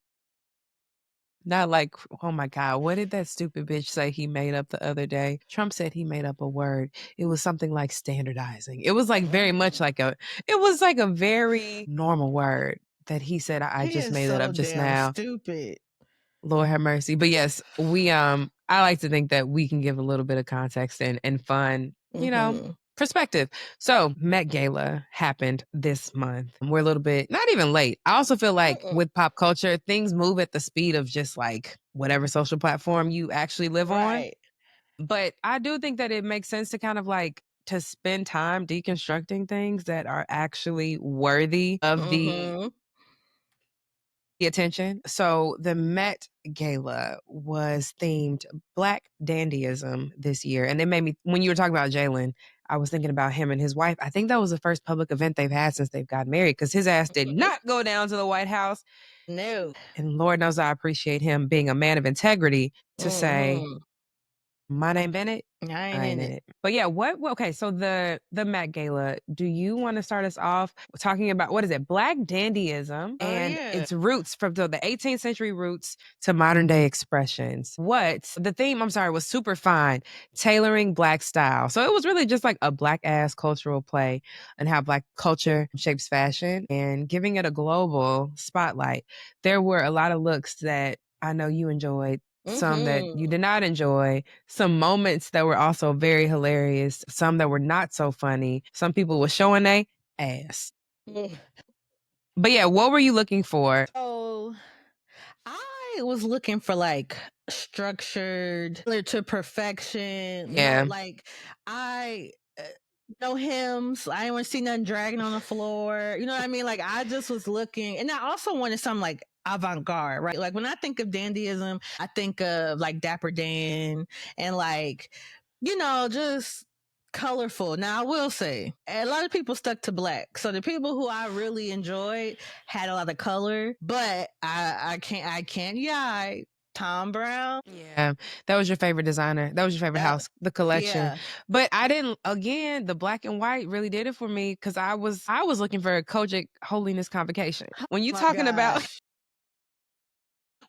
Not like, oh my God, what did that stupid bitch say he made up the other day? Trump said he made up a word. It was something like standardizing. It was like very much like it was like a very normal word that he said, I just made it up just now. Stupid. Lord have mercy. But yes, I like to think that we can give a little bit of context and fun, perspective. So Met Gala happened this month. We're a little bit, not even late. I also feel like with pop culture, things move at the speed of just like whatever social platform you actually live on. But I do think that it makes sense to kind of like to spend time deconstructing things that are actually worthy of the attention. So the Met Gala was themed Black dandyism this year. And it made me, when you were talking about Jalen, I was thinking about him and his wife. I think that was the first public event they've had since they've gotten married because his ass did not go down to the White House. No. And Lord knows I appreciate him being a man of integrity to say, my name Bennett. I ain't in it. But yeah, okay, so the Met Gala, do you want to start us off talking about, what is it, Black dandyism and its roots from the 18th century roots to modern day expressions. The theme, was super fine, tailoring Black style. So it was really just like a Black ass cultural play and how Black culture shapes fashion and giving it a global spotlight. There were a lot of looks that I know you enjoyed. Some that you did not enjoy, some moments that were also very hilarious, some that were not so funny. Some people were showing their ass. But yeah, what were you looking for? Oh, I was looking for like structured to perfection. Yeah. No hymns. I didn't want to see nothing dragging on the floor. You know what I mean? Like I just was looking, and I also wanted something like avant-garde, right? Like when I think of dandyism, I think of like Dapper Dan and like, just colorful. Now I will say a lot of people stuck to Black. So the people who I really enjoyed had a lot of color, but I can't Tom Brown. Yeah, that was your favorite designer. That was your favorite house, the collection. Yeah. But I didn't, again, the Black and white really did it for me because I was looking for a Kojic holiness convocation. When you're talking about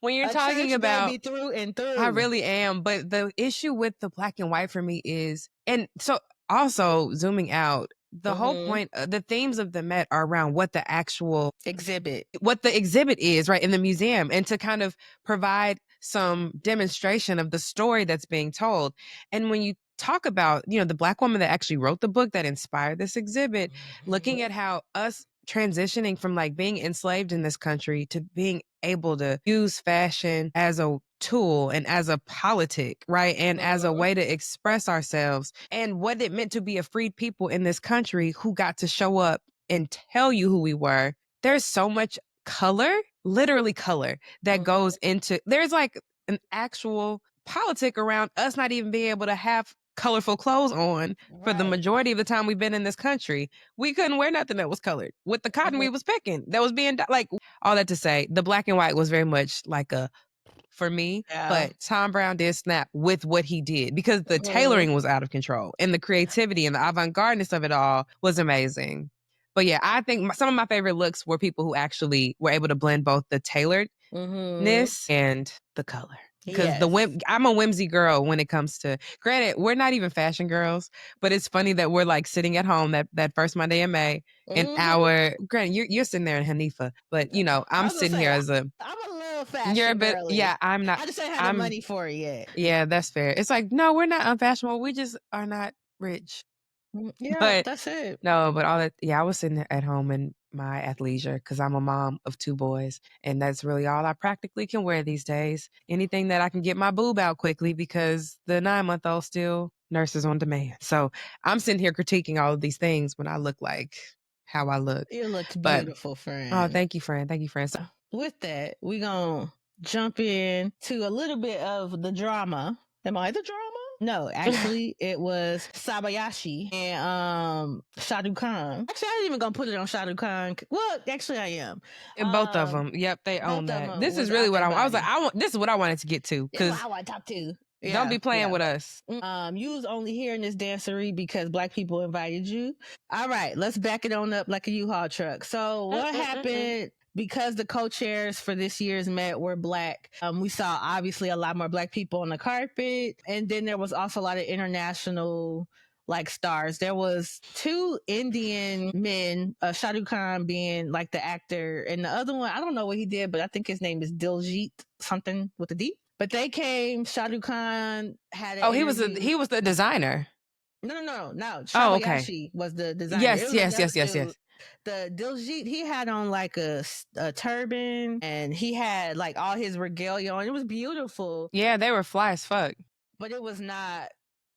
when you're talking about through and through. I really am. But the issue with the Black and white for me is, and so also zooming out, the whole point, the themes of the Met are around what the actual exhibit is, right, in the museum, and to kind of provide some demonstration of the story that's being told. And when you talk about, the Black woman that actually wrote the book that inspired this exhibit, looking at how us transitioning from like being enslaved in this country to being able to use fashion as a tool and as a politic, right? And as a way to express ourselves, and what it meant to be a freed people in this country who got to show up and tell you who we were. There's so much color, literally color, that goes into, there's like an actual politic around us not even being able to have colorful clothes on for the majority of the time we've been in this country. We couldn't wear nothing that was colored with the cotton we was picking that was being like, all that to say, the black and white was very much like a, for me, but Tom Brown did snap with what he did because the tailoring was out of control and the creativity and the avant-gardeness of it all was amazing. But yeah, I think some of my favorite looks were people who actually were able to blend both the tailoredness and the color. Because I'm a whimsy girl when it comes to, granted, we're not even fashion girls, but it's funny that we're like sitting at home that first Monday in May, and granted, you're sitting there in Hanifa, but I'm sitting here as a, I'm a little fashion you're a bit, girly. yeah, I'm not. I just ain't had the money for it yet. Yeah, that's fair. It's like, no, we're not unfashionable. We just are not rich. Yeah, but that's it. No, but all that, yeah, I was sitting at home in my athleisure because I'm a mom of 2 boys, and that's really all I practically can wear these days. Anything that I can get my boob out quickly because the 9-month-old still nurses on demand. So I'm sitting here critiquing all of these things when I look like how I look. You looked beautiful, friend. Oh, thank you, friend. Thank you, friend. So, with that, we gonna jump in to a little bit of the drama. Am I the drama? No, actually, it was Sabayashi and Shah Rukh Khan. Actually, I ain't even gonna put it on Shah Rukh Khan. Well, actually, I am. And both of them, yep, they own that. This is really what I was like. This is what I wanted to get to because I want to talk to. Don't be playing with us. You was only here in this dancery because black people invited you. All right, let's back it on up like a U-Haul truck. So what happened? Because the co-chairs for this year's Met were black, we saw obviously a lot more black people on the carpet. And then there was also a lot of international like stars. There was 2 Indian men, Shah Rukh Khan being like the actor, and the other one, I don't know what he did, but I think his name is Diljit, something with a D. But they came, Shah Rukh Khan had an interview. He was the designer. No. Sabayashi was the designer. Yes. The Diljit, he had on like a turban, and he had like all his regalia on. It was beautiful. Yeah, they were fly as fuck. But it was not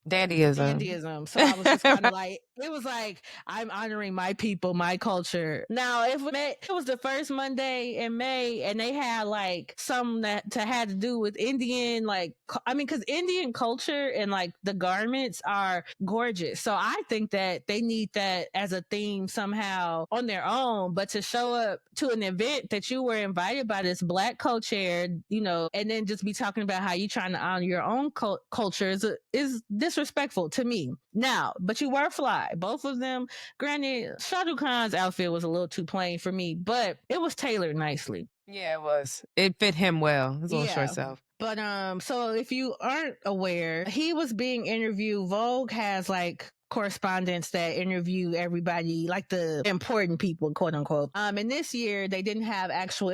dandyism. So I was just kind of like, it was like, I'm honoring my people, my culture. Now, if it was the first Monday in May and they had like some that had to do with Indian, like, I mean, because Indian culture and like the garments are gorgeous. So I think that they need that as a theme somehow on their own. But to show up to an event that you were invited by this black co-chair, and then just be talking about how you trying to honor your own culture is disrespectful to me. Now, but you were fly. Both of them. Granted, Shah Rukh Khan's outfit was a little too plain for me, but it was tailored nicely. Yeah, it was. It fit him well. His little short self. But so if you aren't aware, he was being interviewed. Vogue has like correspondents that interview everybody, like the important people, quote unquote. And this year they didn't have actual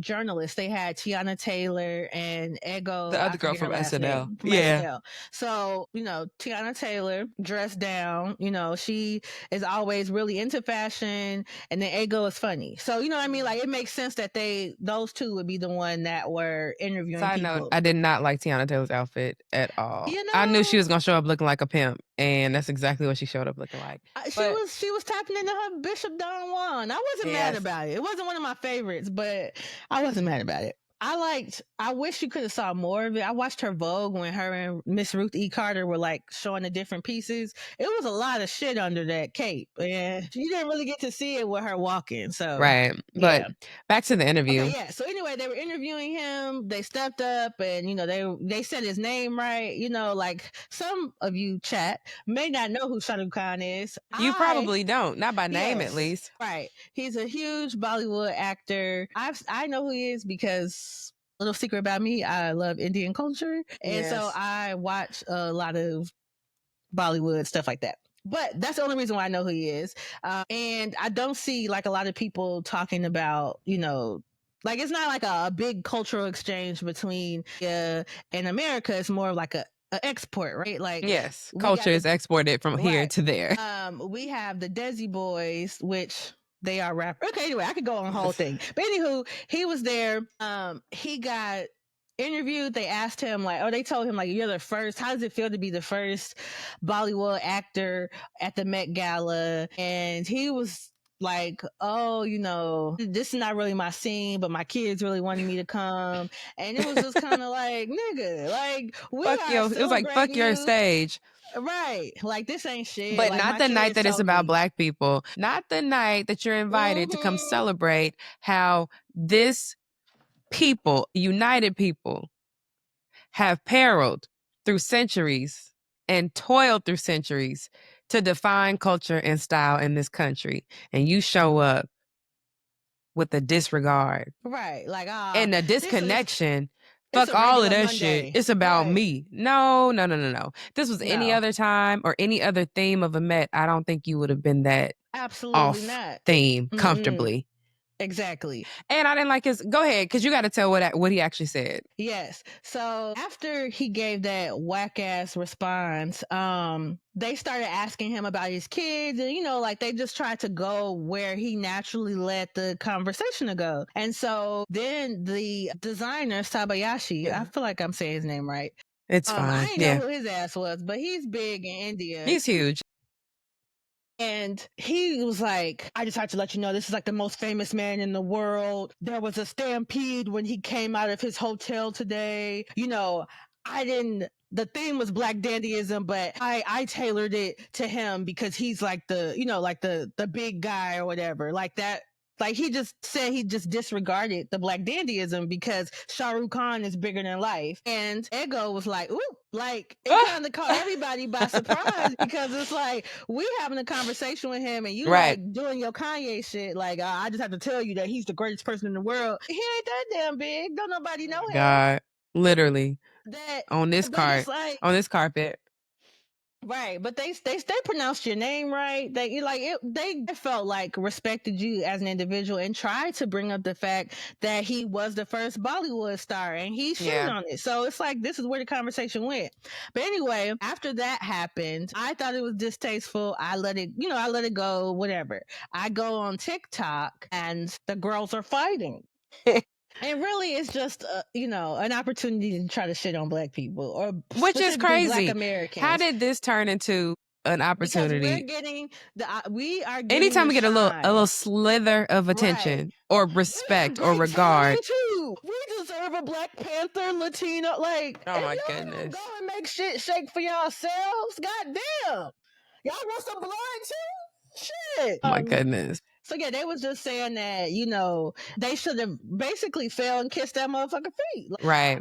journalists. They had Tiana Taylor and Ego, the other girl from SNL. Yeah. So, Tiana Taylor dressed down, she is always really into fashion, and then Ego is funny. So, what I mean? Like, it makes sense that those two would be the one that were interviewing Side people. note, I did not like Tiana Taylor's outfit at all. I knew she was going to show up looking like a pimp, and that's exactly what she showed up looking like. She was tapping into her Bishop Don Juan. I wasn't mad about it. It wasn't one of my favorites, but I wasn't mad about it. I wish you could have saw more of it. I watched her Vogue when her and Miss Ruth E. Carter were like showing the different pieces. It was a lot of shit under that cape, and you didn't really get to see it with her walking. So right, but back to the interview. Okay, so anyway, they were interviewing him. They stepped up, and they said his name right. Like some of you chat may not know who Shah Rukh Khan is. You probably don't, not by name at least. Right, he's a huge Bollywood actor. I know who he is because. Little secret about me, I love Indian culture. And so I watch a lot of Bollywood stuff like that. But that's the only reason why I know who he is. And I don't see like a lot of people talking about, like it's not like a big cultural exchange between and America. It's more like a export, right? Like yes, culture is exported from here to there. We have the Desi Boys, which they are rappers. Okay, anyway, I could go on the whole thing. But anywho, he was there. He got interviewed. They asked him they told him you're the first. How does it feel to be the first Bollywood actor at the Met Gala? And he was like, oh, this is not really my scene, but my kids really wanted me to come. And it was just kind of like, nigga, like we fuck are yo. It was like, fuck your stage. Right. Like this ain't shit. But like, not the night that it's about Black people. Not the night that you're invited to come celebrate how this people, united people, have periled through centuries and toiled through centuries to define culture and style in this country. And you show up with a disregard. Right. Like, and a disconnection. Fuck all of that Monday. Shit. It's about me. No. This was any other time or any other theme of a Met. I don't think you would have been that absolutely off not theme comfortably. Exactly. And I didn't like his. Go ahead, because you got to tell what he actually said. Yes. So after he gave that whack ass response, they started asking him about his kids, and they just tried to go where he naturally let the conversation to go. And so then the designer Sabayashi, I feel like I'm saying his name right. It's fine. I didn't know who his ass was, but he's big in India. He's huge. And he was like, I just have to let you know, this is like the most famous man in the world. There was a stampede when he came out of his hotel today. The theme was Black dandyism, but I tailored it to him because he's like the big guy or whatever. Like that. Like he just said he just disregarded the Black dandyism because Shah Rukh Khan is bigger than life. And Ego was like, ooh, like it kind of caught everybody by surprise because it's like we having a conversation with him and you like doing your Kanye shit. Like I just have to tell you that he's the greatest person in the world. He ain't that damn big. Don't nobody know him. God, literally. That on this carpet. Right, but they pronounced your name right. They felt like respected you as an individual and tried to bring up the fact that he was the first Bollywood star and he's shitting on it. So it's like this is where the conversation went. But anyway, after that happened, I thought it was distasteful. I let it go, whatever. I go on TikTok and the girls are fighting. And really, it's just an opportunity to try to shit on Black people, or which is crazy. Black Americans. How did this turn into an opportunity? Because we are getting. Anytime we get a little slither of attention or respect or regard, we deserve a Black Panther, Latino. Like, oh my goodness, go and make shit shake for yourselves. Goddamn, y'all want some blood too? Shit. Oh my goodness. So yeah, they was just saying that, they should have basically fell and kissed that motherfucker feet. Right.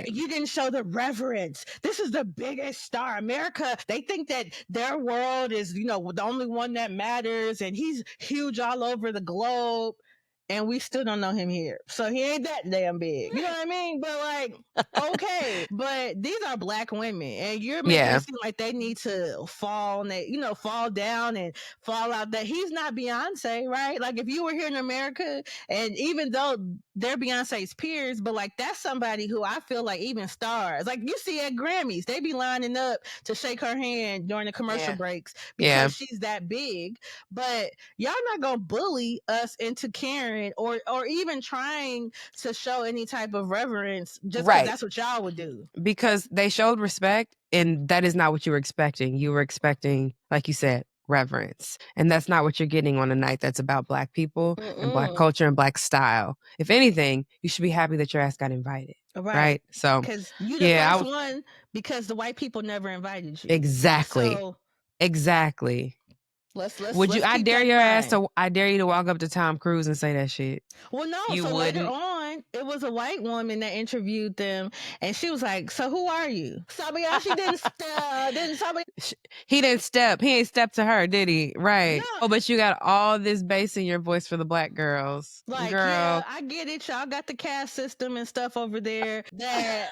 You didn't show the reverence. This is the biggest star. America, they think that their world is, the only one that matters and he's huge all over the globe. And we still don't know him here. So he ain't that damn big. You know what I mean? But like, okay. But these are Black women. And you're making it seem like they need to fall down and fall out. That he's not Beyonce, right? Like if you were here in America, and even though they're Beyonce's peers, but like that's somebody who I feel like even stars. Like you see at Grammys, they be lining up to shake her hand during the commercial breaks because she's that big. But y'all not gonna bully us into caring or even trying to show any type of reverence just because that's what y'all would do. Because they showed respect, and that is not what you were expecting. You were expecting, like you said, reverence. And that's not what you're getting on a night that's about Black people and Black culture and Black style. If anything, you should be happy that your ass got invited. Right? So, because you the first one because the white people never invited you. Exactly. So, exactly. Would you? I dare you to walk up to Tom Cruise and say that shit. Well, no. You so wouldn't. one, it was a white woman that interviewed them, and she was like, "So who are you?" Sabayashi He didn't step. He ain't stepped to her, did he? Right. No. Oh, but you got all this bass in your voice for the black girls. Like, Girl. yeah, I get it. Y'all got the caste system and stuff over there that,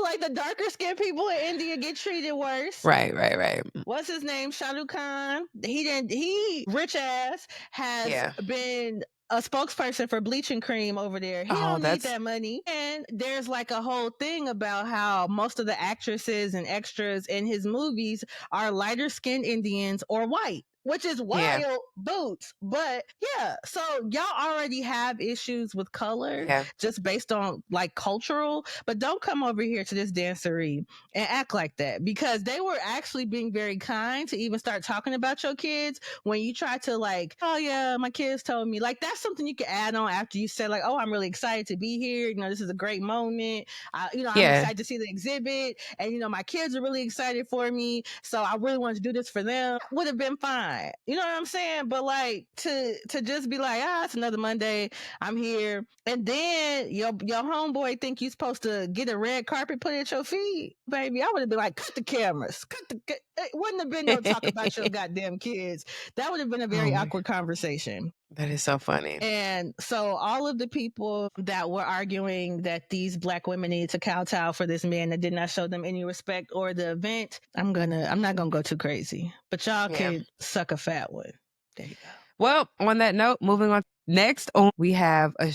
like the darker skinned people in India get treated worse. Right. What's his name? Shah Rukh Khan. He rich ass has been a spokesperson for bleaching cream over there. He don't need that money. And there's like a whole thing about how most of the actresses and extras in his movies are lighter skinned Indians or white, which is wild boots. But yeah, so y'all already have issues with color just based on like cultural, but don't come over here to this dancery and act like that, because they were actually being very kind to even start talking about your kids when you try to like, oh yeah, my kids told me. Like, that's something you can add on after you say like, oh, I'm really excited to be here. This is a great moment. I'm excited to see the exhibit, and my kids are really excited for me. So I really want to do this for them. Would have been fine. You know what I'm saying? But like to just be like, it's another Monday. I'm here, and then your homeboy think you supposed to get a red carpet put at your feet, baby. I would have been like, cut the cameras. It wouldn't have been no talk about your goddamn kids. That would have been a very awkward conversation. That is so funny. And so all of the people that were arguing that these black women need to kowtow for this man that did not show them any respect or the event, I'm not gonna go too crazy, but y'all could suck a fat one. There you go. Well, on that note, moving on. Next, we have a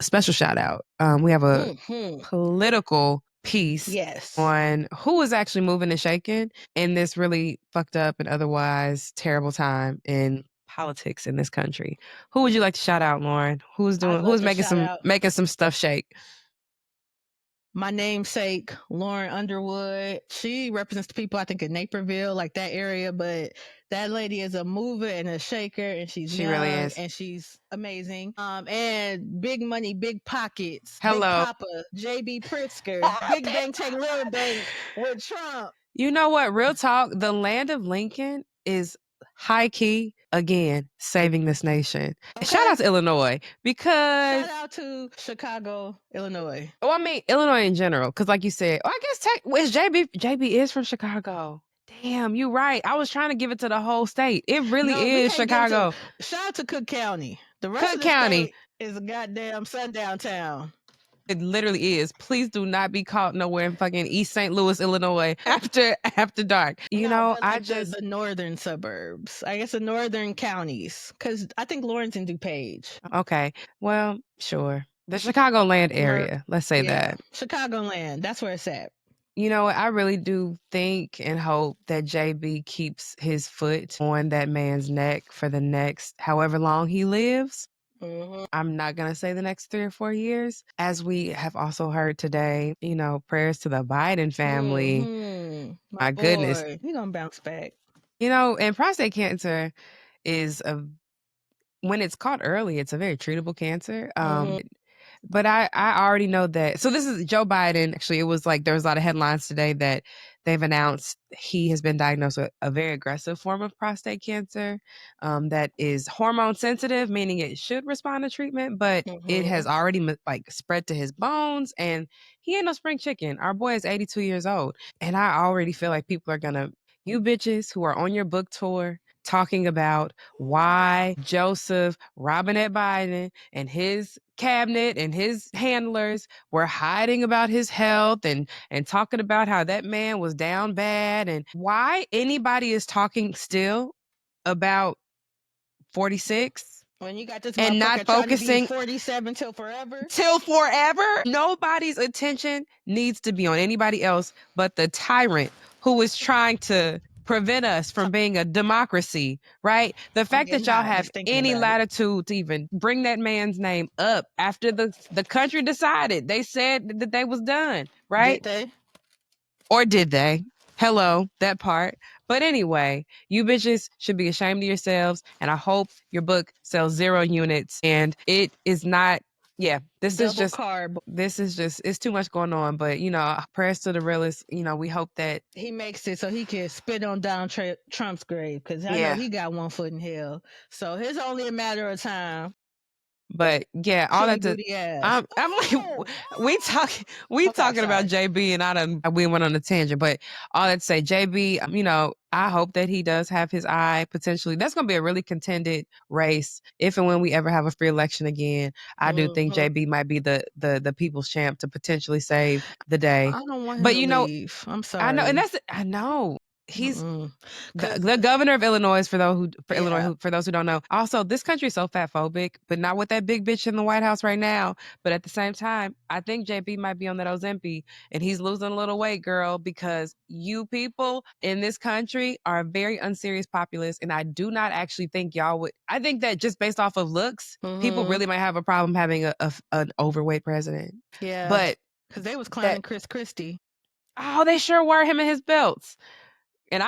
special shout out. We have a political piece on who is actually moving and shaking in this really fucked up and otherwise terrible time in politics in this country. Who would you like to shout out, Lorryn? Who's making some stuff shake? My namesake, Lorryn Underwood. She represents the people, I think, in Naperville, like that area, but that lady is a mover and a shaker, and she young, really is, and she's amazing. And big money, big pockets. Hello. Big Papa, JB Pritzker, Big Bank take Little Bank with Trump. You know what? Real talk, the land of Lincoln is high key, again, saving this nation. Okay. Shout out to Illinois, because... Shout out to Chicago, Illinois. Oh, I mean, Illinois in general, because like you said, I guess JB is from Chicago. Damn, you're right. I was trying to give it to the whole state. It really is Chicago. Shout out to Cook County. The rest of the state is a goddamn sundown town. It literally is. Please do not be caught nowhere in fucking East St. Louis, Illinois after dark. The northern suburbs. I guess the northern counties, because I think Lawrence and DuPage. Okay, well, sure. The Chicagoland area. Let's say that. Chicagoland. That's where it's at. You know, I really do think and hope that JB keeps his foot on that man's neck for the next however long he lives. Mm-hmm. I'm not going to say the next 3 or 4 years. As we have also heard today, prayers to the Biden family. Mm-hmm. My goodness. He's going to bounce back. And prostate cancer is when it's caught early, it's a very treatable cancer. But I already know that. So this is Joe Biden. Actually, it was like there was a lot of headlines today that they've announced he has been diagnosed with a very aggressive form of prostate cancer that is hormone sensitive, meaning it should respond to treatment, but it has already spread to his bones, and he ain't no spring chicken. Our boy is 82 years old. And I already feel like people are you bitches who are on your book tour talking about why Joseph Robinette Biden and his cabinet and his handlers were hiding about his health and talking about how that man was down bad, and why anybody is talking still about 46 when you got this and not focusing 47 till forever. Nobody's attention needs to be on anybody else but the tyrant who is trying to prevent us from being a democracy, right? The fact that y'all have any latitude to even bring that man's name up after the country decided, they said that they was done, right? Did they? Or did they? Hello, that part. But anyway, you bitches should be ashamed of yourselves, and I hope your book sells 0 units, and it is not... Yeah, this is just it's too much going on, but prayers to the realest. We hope that he makes it so he can spit on Donald Trump's grave, because I know he got one foot in hell, so it's only a matter of time. But yeah, all Chili that to booty ass. I'm like, Oh! we Okay, talking about sorry. JB, and we went on a tangent, but all that to say, JB, you know, I hope that he does have his eye potentially. That's gonna be a really contended race if and when we ever have a free election again. I do think Mhm. JB might be the people's champ to potentially save the day. I don't want him But to you know, leave. I'm I know, and sorry. that's I know. He's Mm-mm. the 'Cause the governor of Illinois, yeah. for those who don't know. Also, this country is so fat phobic, but not with that big bitch in the White House right now. But at the same time, I think JB might be on that Ozempic, and he's losing a little weight, girl, because you people in this country are a very unserious populace, and I do not actually think y'all would. I think that just based off of looks, people Mhm. really might have a problem having an overweight president. Yeah. But 'Cause they was that clowning Chris Christie. oh, they sure were him and his belts. And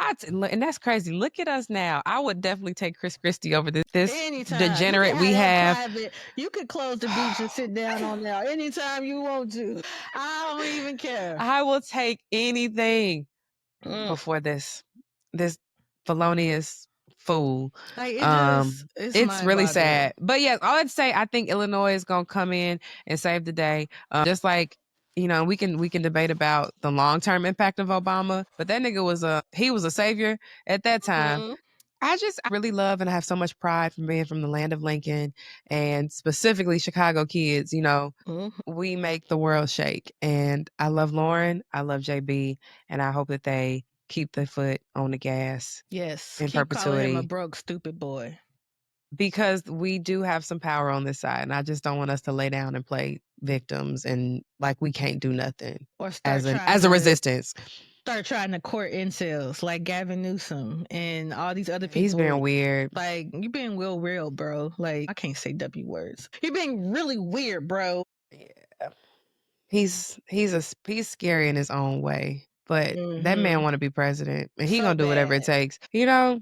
that's crazy. Look at us now. I would definitely take Chris Christie over this Anytime. You degenerate can have we that have. private. You could close the beach and sit down on there anytime you want to. I don't even care. I will take anything Mm. before this felonious fool. Like it just it's It's mind really boggling. sad. But yes, all I'd say, I think Illinois is gonna come in and save the day. Just like, you know, we can debate about the long term impact of Obama, but that nigga was he was a savior at that time. Mhm. I really love and I have so much pride from being from the land of Lincoln and specifically Chicago kids. You know, Mhm. we make the world shake. And I love Lauren. I love JB. And I hope that they keep their foot on the gas Yes. in Keep calling him a perpetuity broke, stupid boy. because we do have some power on this side. And I just don't want us to lay down and play victims and like we can't do nothing Or as a resistance. start trying to court incels like Gavin Newsom and all these other He's being people. weird. Like you being real, bro. Like I can't say W words. You're being really weird, bro. Yeah. He's scary in his own way, but that man Mhm. want to be president, and he So gonna do whatever it bad. takes. You know,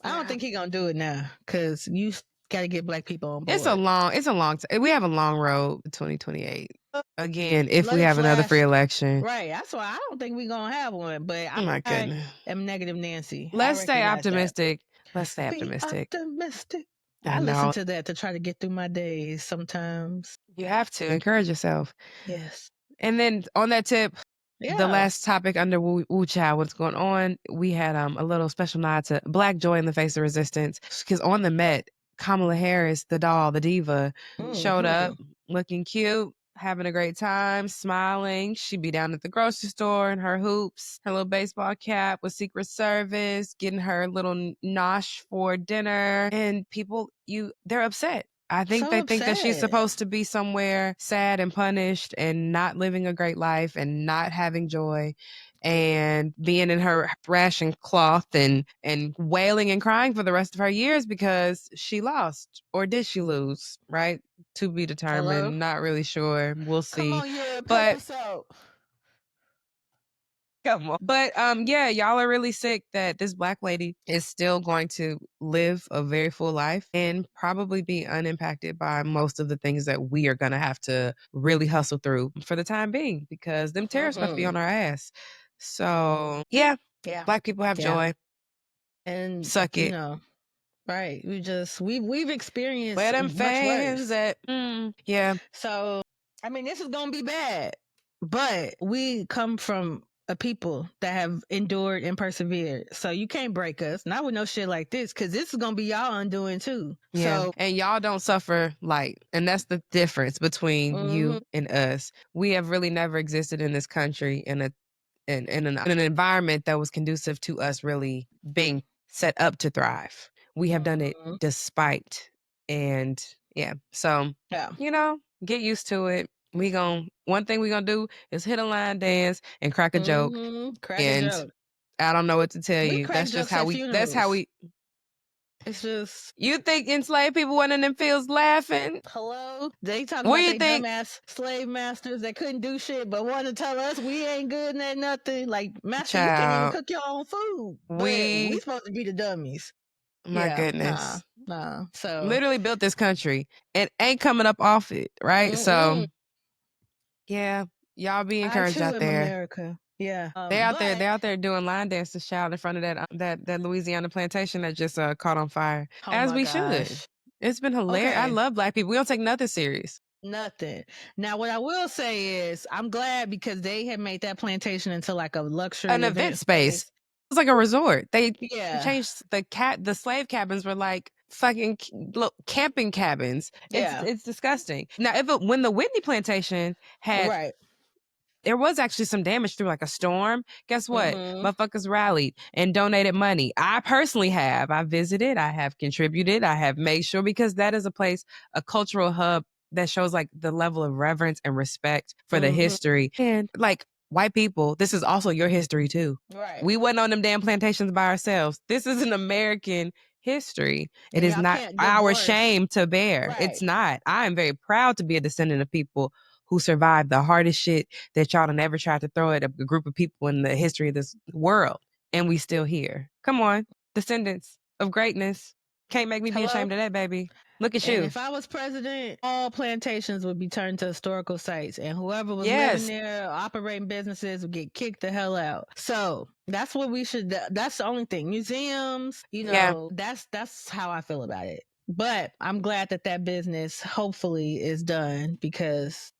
I don't think he gonna do it now because you got to get black people on it's board. a long. We have a long road to 2028. Again, if Let we it have another free flash. election. Right. That's why I don't think we're gonna have one. But Oh my I goodness. am negative Nancy. I Let's stay recognize that. optimistic. Let's stay Be optimistic. optimistic. I I listen know to that to try to get through my days sometimes. you have to encourage yourself. Yes. And then on that tip, the Yeah. last topic under Wu Chow, what's going on? We had a little special nod to Black joy in the face of resistance because on the Met, Kamala Harris, the doll, the diva, showed up Mhm. looking cute, having a great time, smiling. She'd be down at the grocery store in her hoops, her little baseball cap with Secret Service, getting her little nosh for dinner, and people, they're upset. I think So they think that she's upset. supposed to be somewhere sad and punished and not living a great life and not having joy and being in her ration cloth and wailing and crying for the rest of her years because she lost. Or did she lose? Right? To be Hello? determined. Not really sure. We'll Come see. on, Europe, help But us out. come on. But yeah, y'all are really sick that this Black lady is still going to live a very full life and probably be unimpacted by most of the things that we are gonna have to really hustle through for the time being because them tariffs about to be Mhm. on our ass. So yeah, Yeah. Black people have Yeah. joy. And Suck you it. know, right. We've Where experienced them much fans worse. at? Yeah. So I mean this is gonna be bad. But we come from a people that have endured and persevered. So you can't break us. Not with no shit like this, because this is gonna be y'all undoing too. Yeah. So And y'all don't suffer light. And that's the difference between you mhm. and us. We have really never existed in this country in an environment that was conducive to us really being set up to thrive. We have done it Mhm. despite. And yeah. So, Yeah. you know, get used to it. One thing we gonna do is hit a line dance and crack a joke. Crack a And joke. I don't know what to tell We you. crack jokes at That's how funerals. we It's just you think enslaved people went in them fields laughing? hello. They talking What do about you they think? dumbass slave masters that couldn't do shit but want to tell us we ain't good at nothing. Like, master, you can't even Child, cook your own food. But we we supposed to be the dummies. my Yeah, nah, goodness. nah. So Literally built this country and ain't coming up off it, right? So, mm-mm. yeah, y'all be I encouraged too out am there. America. Yeah. They But out there doing line dances, child, in front of that Louisiana plantation that just caught on fire. oh As my we should. gosh. It's been hilarious. I Okay. love Black people. We don't take nothing serious. Nothing. Now, what I will say is, I'm glad because they had made that plantation into like a luxury An event event space. space. It was like a resort. They Yeah. changed the slave cabins were like fucking camping cabins. Yeah. It's disgusting. Now, when the Whitney plantation had Right. there was actually some damage through like a storm. Guess what? Mhm. Motherfuckers rallied and donated money. I personally have. I visited. I have contributed. I have made sure because that is a place, a cultural hub that shows like the level of reverence and respect for the Mhm. history. And like white people, this is also your history too. Right. We went on them damn plantations by ourselves. This is an American history. It And is y'all not can't our divorce. shame to bear. Right. It's not. I am very proud to be a descendant of people who survived the hardest shit that y'all done ever tried to throw at a group of people in the history of this world. And we still here. Come on. Descendants of greatness. Can't make me be Hello? ashamed of that, baby. Look at And you. if I was president, all plantations would be turned to historical sites, and whoever was Yes. living there, operating businesses, would get kicked the hell out. So that's what we should. That's the only thing. Museums, you Yeah. know, that's how I feel about it. But I'm glad that that business hopefully is done because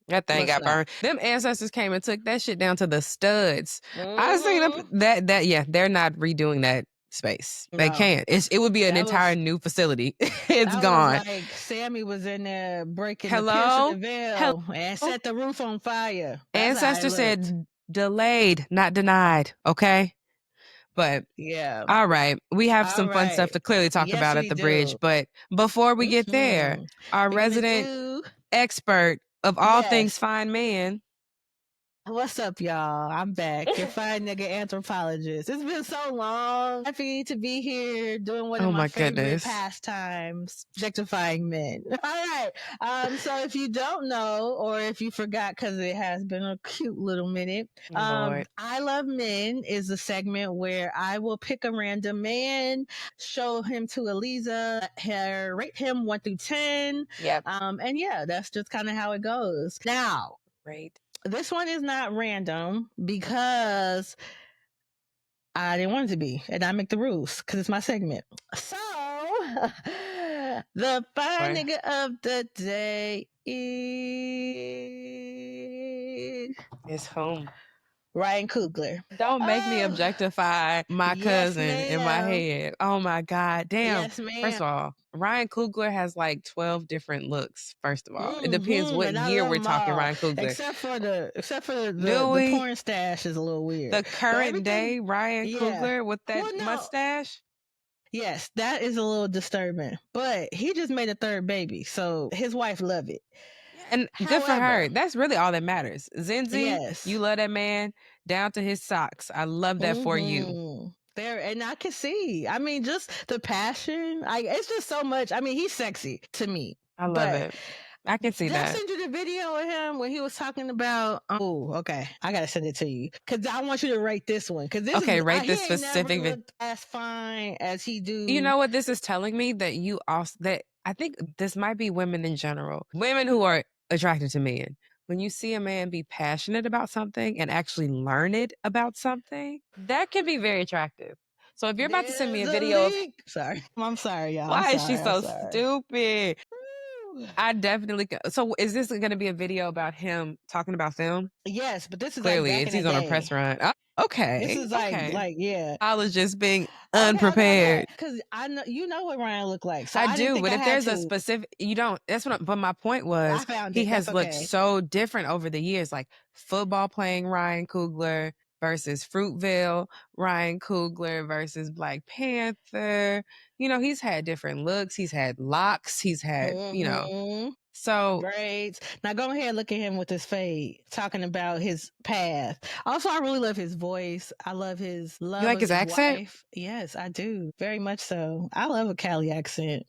That thing let's got not. burned. Them ancestors came and took that shit down to the studs. I seen Mhm. them yeah, they're not redoing that space. They No, can't. It would be an that entire was new facility. It's that was gone. like Sammy was in there breaking the piercing Hello? the veil and set the roof on fire. That's how it Ancestor looked. said delayed, not denied. Okay. But Yeah. all right, we have All some fun stuff right. to clearly talk Yes, about at we the bridge. do. But before we get there, Mhm. our We're gonna resident do expert of all things yes. fine man. What's up, y'all? I'm back. Your fine nigga anthropologist. It's been so long. Happy to be here doing one of Oh my my favorite goodness. pastimes, objectifying men. All right. So if you don't know, or if you forgot because it has been a cute little minute, Lord. I Love Men is a segment where I will pick a random man, show him to Alyzza, rate him 1 through 10. Yep. And yeah, that's just kind of how it goes. Now, Great. this one is not random because I didn't want it to be, and I make the rules because it's my segment. So, the fine nigga of the day is It's home. Ryan Coogler. Don't make me objectify my Yes, cousin in my ma'am. head. Oh my God. Damn. Yes, First ma'am. of all, Ryan Coogler has like 12 different looks, first of all. It depends what And I year love we're 'em talking all, Ryan Coogler. except for the Do we? porn stash is a little weird. The But current everything, day Ryan yeah. Coogler with that Well, no. mustache? Yes, that is a little disturbing. But he just made a third baby, so his wife loved it. And good for her. However, That's really all that matters. Zenzi, yes. you love that man down to his socks. I love that for you. Mhm. There, and I can see. I mean, just the passion. It's just so much. I mean, he's sexy to me. I love But it. I can see did I that. send you the video of him when he was talking about? Oh, okay. I gotta send it to you because I want you to rate this one because this Okay, is rate this he ain't specific never looked as fine as he do. You know what this is telling me? That you also that I think this might be women in general. Women who are attracted to men. When you see a man be passionate about something and actually learned about something, that can be very attractive. So if you're about to send me a There's video of sorry, I'm sorry, y'all. why I'm is she sorry. so stupid? I definitely so is this going to be a video about him talking about film? Yes, but this is Clearly, like back it's in the he's on a day. press run. Oh, okay. This is like yeah. I was just being Okay, unprepared. because I know you know what Ryan looked like, so I I didn't do, think but I if had there's a to. specific, you don't. That's what. But my point I was, found he it. has That's looked okay. so different over the years, like football playing Ryan Coogler versus Fruitvale Ryan Coogler versus Black Panther. You know, he's had different looks. He's had locks. He's had, Mhm. so Braids. Now go ahead and look at him with his fade, talking about his path. Also, I really love his voice. I love his love you like of his his accent? wife. Yes, I do. Very much so. I love a Cali accent.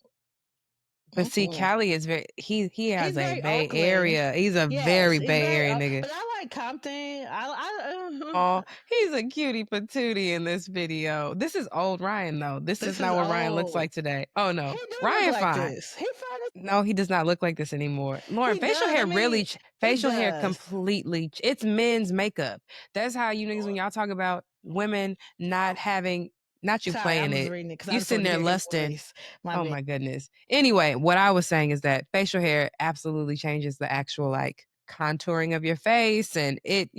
But see, Mhm. Cali is very he has He's a very Bay Oakland. Area. He's a Yes, very he's Bay very. Area nigga. But I like Compton. Oh, he's a cutie patootie in this video. This is old Ryan though. This is not what Ryan looks like today. Oh no, He do Ryan look like fine. this. He fine as No, he does not look like this anymore. Lauren, he facial does. hair I really, mean, facial hair does. completely. It's men's makeup. That's how you niggas when y'all talk about women not having Not you Sorry, I playing was it. reading it because I You just sitting wanted to there hear his lusting. voice. My Oh bad. my goodness. Anyway, what I was saying is that facial hair absolutely changes the actual like contouring of your face, and it,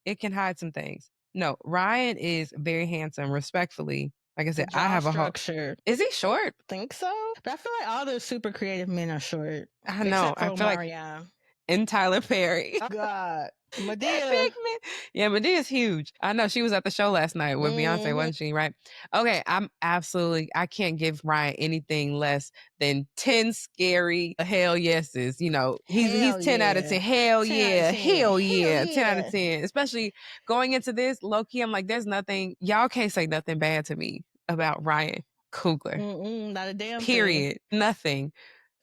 it can hide some things. No, Ryan is very handsome, respectfully. Like I The said, I jaw have a whole. structure. Is he short? Think so? But I feel like all the super creative men are short. I know. Except for I feel like Omarion. and Tyler Perry. God. That Medea. big man. Yeah, Medea's huge. I know she was at the show last night with Beyonce, Mhm. wasn't she? Right? Okay, I can't give Ryan anything less than 10 scary hell yeses. He's Hell 10 out of 10. Hell 10 out of yeah. 10. Hell Hell yeah. 10 out of yeah. 10. Especially going into this, low key, I'm like, there's nothing, y'all can't say nothing bad to me about Ryan Coogler. Not a damn thing. Period. Nothing.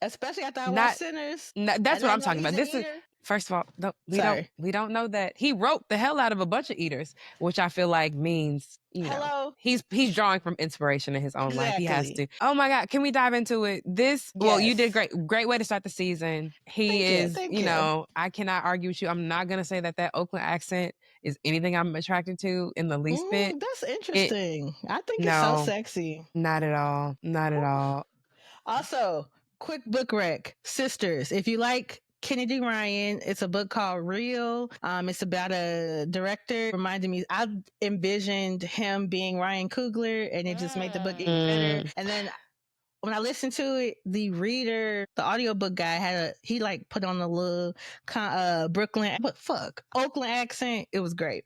Especially after I watched Not Sinners. that's what I I'm know talking he's about. an This is eater. first of all, Sorry. we don't know that he wrote the hell out of a bunch of eaters, which I feel like means Hello. he's drawing from inspiration in his own life. He has Exactly. to. Oh my God, can we dive into it? Well, you did Yes. great way to start the season. He is, Thank you. I cannot argue with you. I'm not gonna say that Oakland accent is anything I'm attracted to in the least bit. That's interesting. I think it's so No, sexy. not at all. Not at all. Also, quick book rec. Sisters, if you like Kennedy Ryan, it's a book called Real. It's about a director. Reminded me, I envisioned him being Ryan Coogler, and it just made the book even better. And then when I listened to it, the audiobook guy he like put on a little Oakland accent. It was great.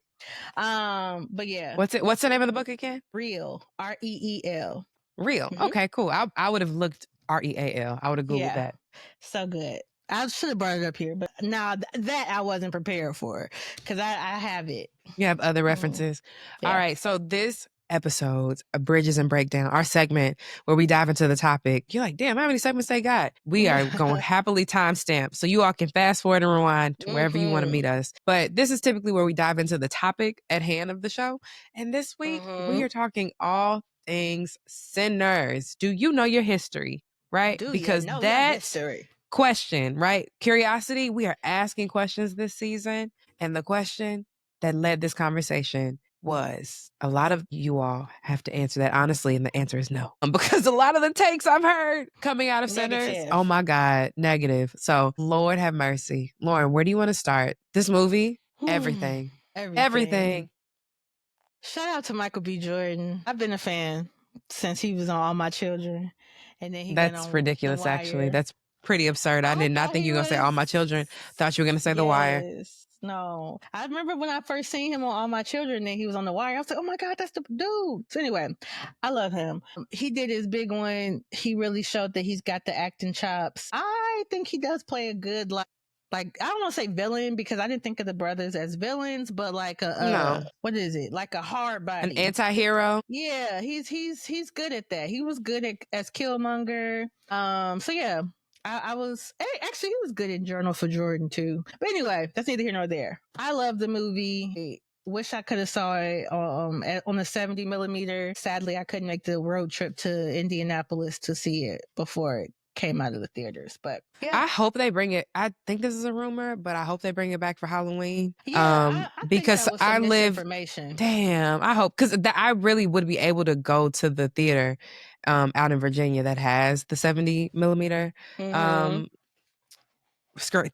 But yeah. What's the name of the book again? Real. REEL. Real. Okay, cool. I would have looked REAL. I would have Googled that. So good. I should have brought it up here, but now that I wasn't prepared for because I have it. You have other references. Yeah. All right. So this episode's Bridges and Breakdown, our segment where we dive into the topic. You're like, damn, how many segments they got? We are going happily timestamp. So you all can fast forward and rewind to wherever you want to meet us. But this is typically where we dive into the topic at hand of the show. And this week we are talking all things sinners. Do you know your history? Right? Because your that's history? Question, right? Curiosity. We are asking questions this season. And the question that led this conversation was a lot of you all have to answer that honestly, and the answer is no. Because a lot of the takes I've heard coming out of Sinners, oh my God, negative. So Lord have mercy. Lauren, where do you want to start? This movie, everything. Everything. Shout out to Michael B. Jordan. I've been a fan since he was on All My Children. And then That's ridiculous, actually. That's pretty absurd. I did not think you were going to say All My Children. Thought you were going to say The Wire. No. I remember when I first seen him on All My Children and he was on The Wire. I was like, oh my God, that's the dude. So anyway, I love him. He did his big one. He really showed that he's got the acting chops. I think he does play a good, like I don't want to say villain because I didn't think of the brothers as villains, but like what is it? Like a hard body. An anti-hero. Yeah, he's good at that. He was good as Killmonger. So yeah. I was actually he was good in Journal for Jordan too. But anyway, that's neither here nor there. I love the movie. Wish I could have saw it on a 70 millimeter. Sadly, I couldn't make the road trip to Indianapolis to see it before it came out of the theaters. But yeah. I hope they bring it. I think this is a rumor, but I hope they bring it back for Halloween. Yeah, I because think that was I some live. misinformation. Damn, I hope because I really would be able to go to the theater out in Virginia that has the 70 millimeter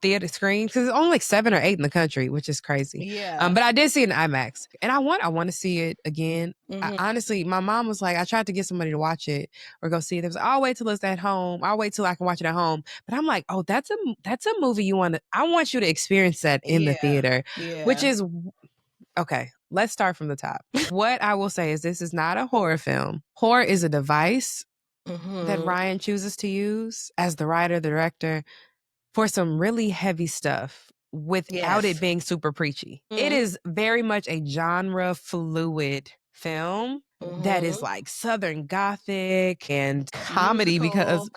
theater screens because it's only like 7 or 8 in the country, which is crazy. Yeah. But I did see it in IMAX, and I want to see it again. Honestly, my mom was like, I tried to get somebody to watch it or go see it. They was like, I'll wait till it's at home. I'll wait till I can watch it at home. But I'm like, oh, that's a movie I want you to experience that in the theater, which is okay. Let's start from the top. What I will say is this is not a horror film. Horror is a device that Ryan chooses to use as the writer, the director, for some really heavy stuff without it being super preachy. It is very much a genre fluid film that is like Southern Gothic and comedy because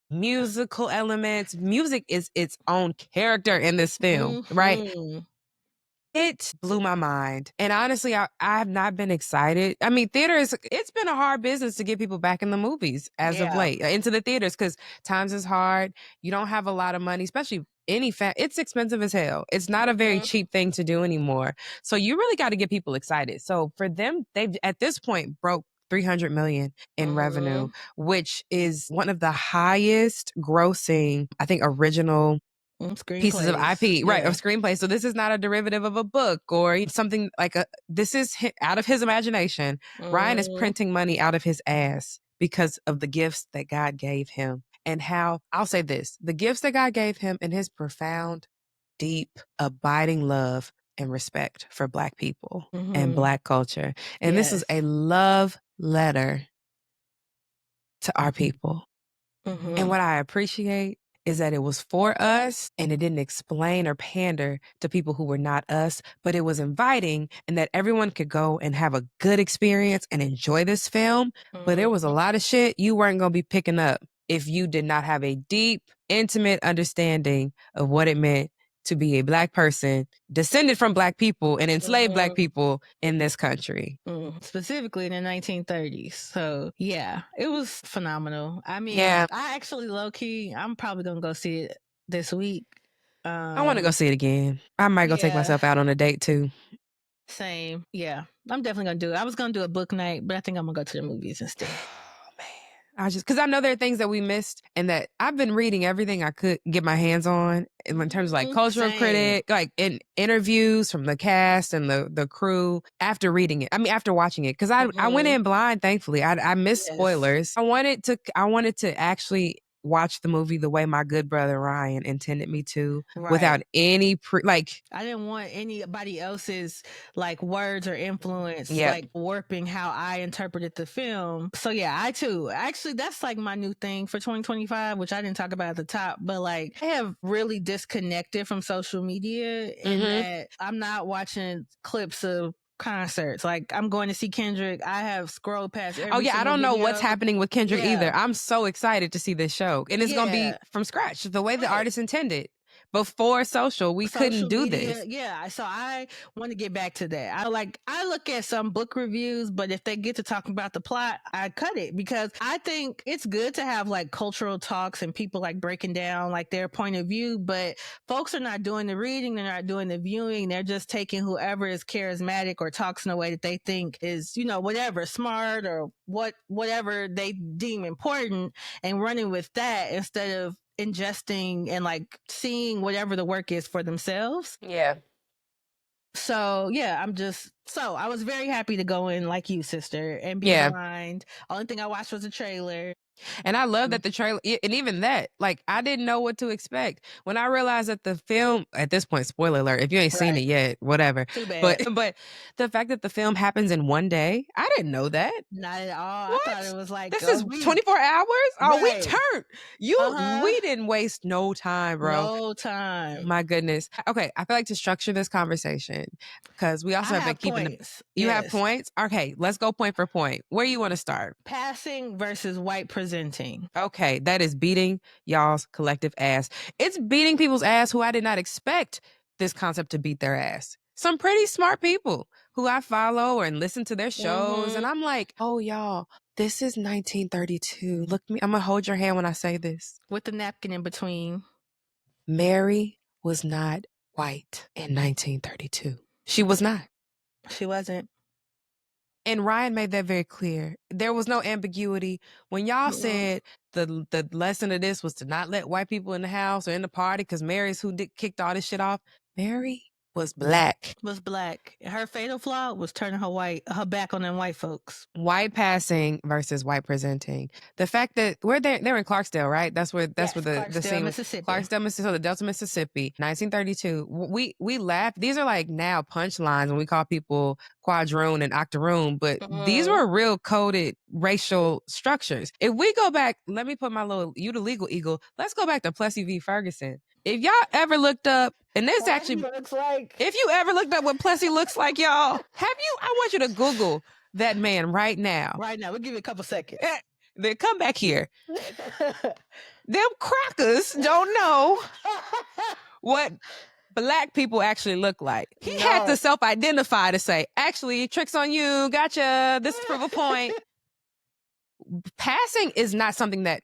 musical elements. Music is its own character in this film, right? It blew my mind. And honestly, I have not been excited. I mean, it's been a hard business to get people back in the movies as of late, into the theaters, because times is hard. You don't have a lot of money, especially it's expensive as hell. It's not a very cheap thing to do anymore. So you really got to get people excited. So for them, they've at this point broke 300 million in revenue, which is one of the highest grossing, I think, original pieces of IP, right, of screenplay. So this is not a derivative of a book or something like this is out of his imagination. Ryan is printing money out of his ass because of the gifts that God gave him. And how, I'll say this, the gifts that God gave him and his profound, deep, abiding love and respect for Black people and Black culture. And this is a love letter to our people. And what I appreciate is that it was for us and it didn't explain or pander to people who were not us, but it was inviting and that everyone could go and have a good experience and enjoy this film. But there was a lot of shit you weren't going to be picking up if you did not have a deep, intimate understanding of what it meant to be a Black person, descended from Black people and enslaved Black people in this country. Specifically in the 1930s. So yeah, it was phenomenal. I mean, I actually low-key, I'm probably going to go see it this week. I want to go see it again. I might go take myself out on a date too. Same. Yeah, I'm definitely going to do it. I was going to do a book night, but I think I'm going to go to the movies instead. Because I know there are things that we missed and that I've been reading everything I could get my hands on in terms of like cultural critic, like in interviews from the cast and the crew after reading it. I mean, after watching it, because I went in blind, thankfully. I missed spoilers. I wanted to actually watch the movie the way my good brother Ryan intended me to, without any I didn't want anybody else's like words or influence like warping how I interpreted the film. So yeah, I too actually, that's like my new thing for 2025, which I didn't talk about at the top, but like I have really disconnected from social media in that I'm not watching clips of concerts. Like I'm going to see Kendrick. I have scrolled past every I don't know video. what's happening with Kendrick either. I'm so excited to see this show. And it's going to be from scratch, the way the artist intended. Before social couldn't do media, this. Yeah, so I want to get back to that. I look at some book reviews, but if they get to talking about the plot, I cut it because I think it's good to have like cultural talks and people like breaking down like their point of view, but folks are not doing the reading, they're not doing the viewing, they're just taking whoever is charismatic or talks in a way that they think is, whatever, smart or whatever they deem important and running with that instead of ingesting and like seeing whatever the work is for themselves. Yeah. So yeah, I was very happy to go in like you, sister, and be blind. Only thing I watched was a trailer. And I love that the trailer, and even that, like, I didn't know what to expect. When I realized that the film, at this point, spoiler alert, if you ain't seen it yet, whatever. Too bad. But the fact that the film happens in one day, I didn't know that. Not at all. What? I thought it was like this is 24 hours? Oh, we turned. We didn't waste no time, bro. No time. My goodness. Okay, I feel like to structure this conversation, because we also have been keeping points. You have points? Okay, let's go point for point. Where you want to start? Passing versus white presenting. Okay, that is beating y'all's collective ass. It's beating people's ass who I did not expect this concept to beat their ass. Some pretty smart people who I follow and listen to their shows. And I'm like, oh, y'all, this is 1932. Look me, I'm going to hold your hand when I say this. With the napkin in between. Mary was not white in 1932. She was not. She wasn't. And Ryan made that very clear. There was no ambiguity. When y'all said the lesson of this was to not let white people in the house or in the party because Mary's who kicked all this shit off. Mary was black. Her fatal flaw was turning her back on them white folks. White passing versus white presenting. The fact that they're in Clarksdale, right? That's where the scene was. Clarksdale, Mississippi, the Delta, Mississippi, 1932. We laugh. These are like now punchlines when we call people quadroon and octoroon, but these were real coded racial structures. If we go back, let me put my the legal eagle. Let's go back to Plessy v. Ferguson. If y'all ever looked up, and this actually, if you ever looked up what Plessy looks like, y'all, I want you to Google that man right now. Right now, we'll give you a couple seconds. Then come back here. Them crackers don't know what black people actually look like. He had to self-identify to say, actually, tricks on you, gotcha, this is proof of point. Passing is not something that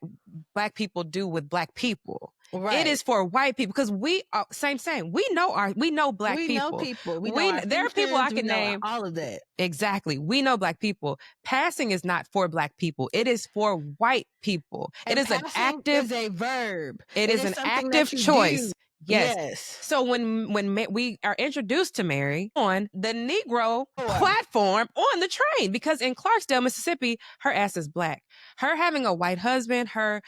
black people do with black people. It is for white people because we are same. We know black people. We know people. We know our there are people I can name all of that. Exactly. We know black people. Passing is not for black people. It is for white people. And it is an active. Is a verb. It is an active choice. Do. Yes. So when we are introduced to Mary on the Negro platform on the train, because in Clarksdale, Mississippi, her ass is black. Her having a white husband, her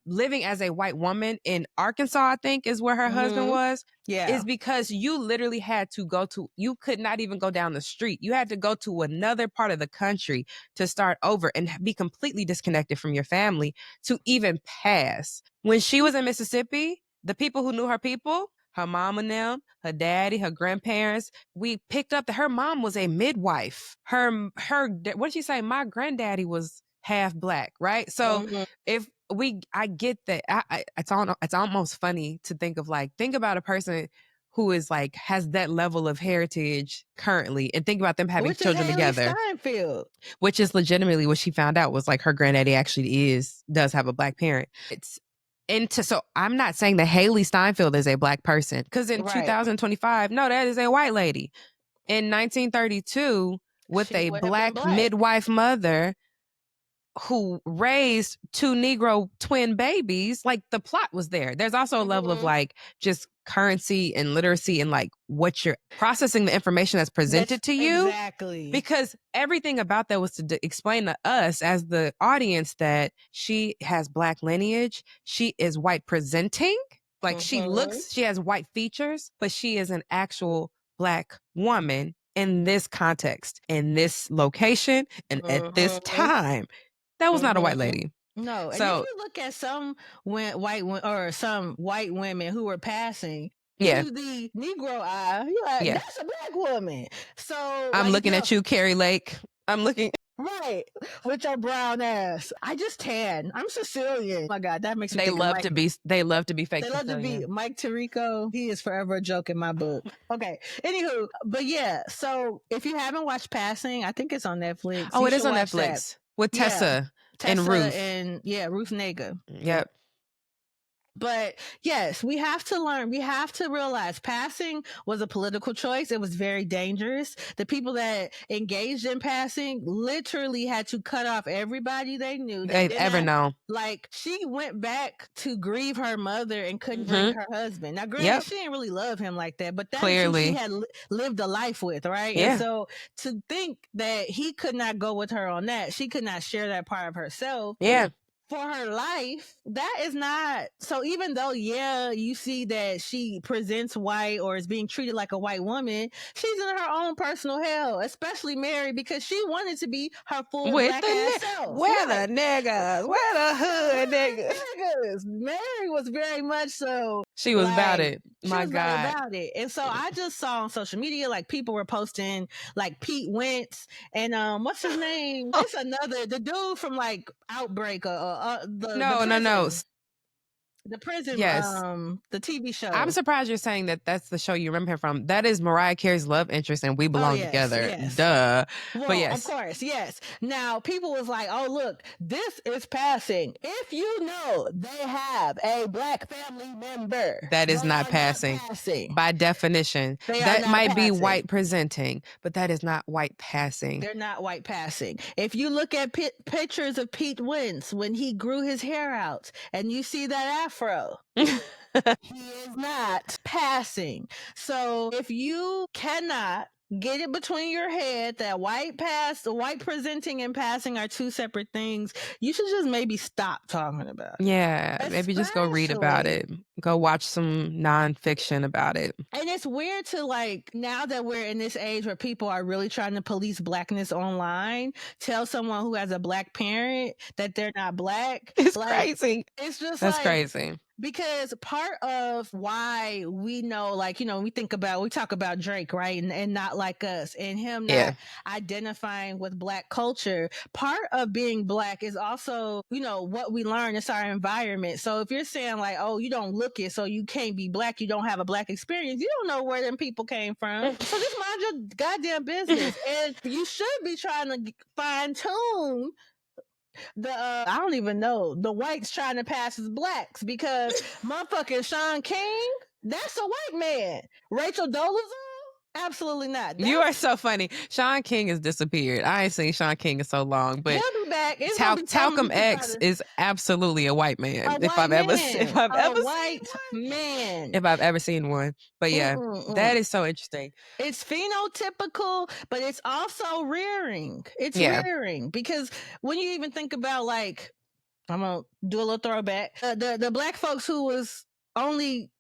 living as a white woman in Arkansas, I think is where her husband was. Yeah. Is because you literally had to you could not even go down the street. You had to go to another part of the country to start over and be completely disconnected from your family to even pass. When she was in Mississippi, the people who knew her people, her mom and them, her daddy, her grandparents, we picked up that her mom was a midwife. What did she say? My granddaddy was half black, right? So I get that. It's almost funny to think about a person who is has that level of heritage currently, and think about them having children together. Steinfeld. Which is legitimately what she found out was her granddaddy actually does have a black parent. So I'm not saying that Haley Steinfeld is a black person, because in 2025, no, that is a white lady. In 1932, with a black midwife mother who raised 2 Negro twin babies, the plot was there. There's also a level of just currency and literacy and what you're processing the information that's presented to you. Exactly. Because everything about that was to explain to us as the audience that she has black lineage. She is white presenting. She has white features, but she is an actual black woman in this context, in this location, and at this time. That was not a white lady. No. And if you look at some white women who were passing, use the Negro eye, you're like, that's a black woman. So I'm looking at you, Carrie Lake. I'm looking. Right. With your brown ass. I just tan. I'm Sicilian. Oh my God, that makes me They love to be fake. They love to be Mike Tirico. He is forever a joke in my book. Okay. Anywho, but yeah, so if you haven't watched Passing, I think it's on Netflix. Oh, it is on Netflix. With Tessa and Ruth. Ruth Negga. Yep. But yes, we have to learn. We have to realize passing was a political choice. It was very dangerous. The people that engaged in passing literally had to cut off everybody they knew. They'd ever know. She went back to grieve her mother and couldn't bring her husband. Now, granted, she didn't really love him like that, but that's who she had lived a life with, right? Yeah. And so to think that he could not go with her on that, she could not share that part of herself. Yeah. For her life, that is not. So even though, you see that she presents white or is being treated like a white woman, she's in her own personal hell, especially Mary, because she wanted to be her full black ass self. Where the niggas? Where the hood niggas? Mary was very much so. She was about it. My God. About it. And so I just saw on social media, people were posting Pete Wentz and what's his name? It's the dude from Outbreak the prison, the TV show. I'm surprised you're saying that that's the show you remember him from. That is Mariah Carey's love interest and We Belong Together. Yes. Duh. Well, but yes. Of course, yes. Now, people was like, oh, look, this is passing. If you know they have a black family member. That is not passing. By definition. That might be white presenting, but that is not white passing. They're not white passing. If you look at pictures of Pete Wentz when he grew his hair out and you see that afro, he is not passing. So if you cannot get it between your head that white presenting and passing are two separate things, you should just maybe stop talking about it. Yeah, maybe just go read about it. Go watch some nonfiction about it. And it's weird to now that we're in this age where people are really trying to police blackness online, tell someone who has a black parent that they're not black. It's crazy. It's just that's crazy. Because part of why we know, we talk about Drake, right? And not like us, and him not identifying with black culture. Part of being black is also, what we learn. It's our environment. So if you're saying oh, you don't look it, so you can't be black, you don't have a black experience, you don't know where them people came from. So just mind your goddamn business. And you should be trying to fine tune I don't even know, the whites trying to pass as blacks because motherfucking Sean King, that's a white man. Rachel Dolezal, absolutely not. You are so funny. Sean King has disappeared. I ain't seen Sean King in so long, but he'll be back. It's gonna be Talcum X is absolutely a white man. a white man. If I've ever seen one. But yeah, that is so interesting. It's phenotypical, but it's also rearing. It's rearing because when you even think about, like, I'm gonna do a little throwback. The black folks who was only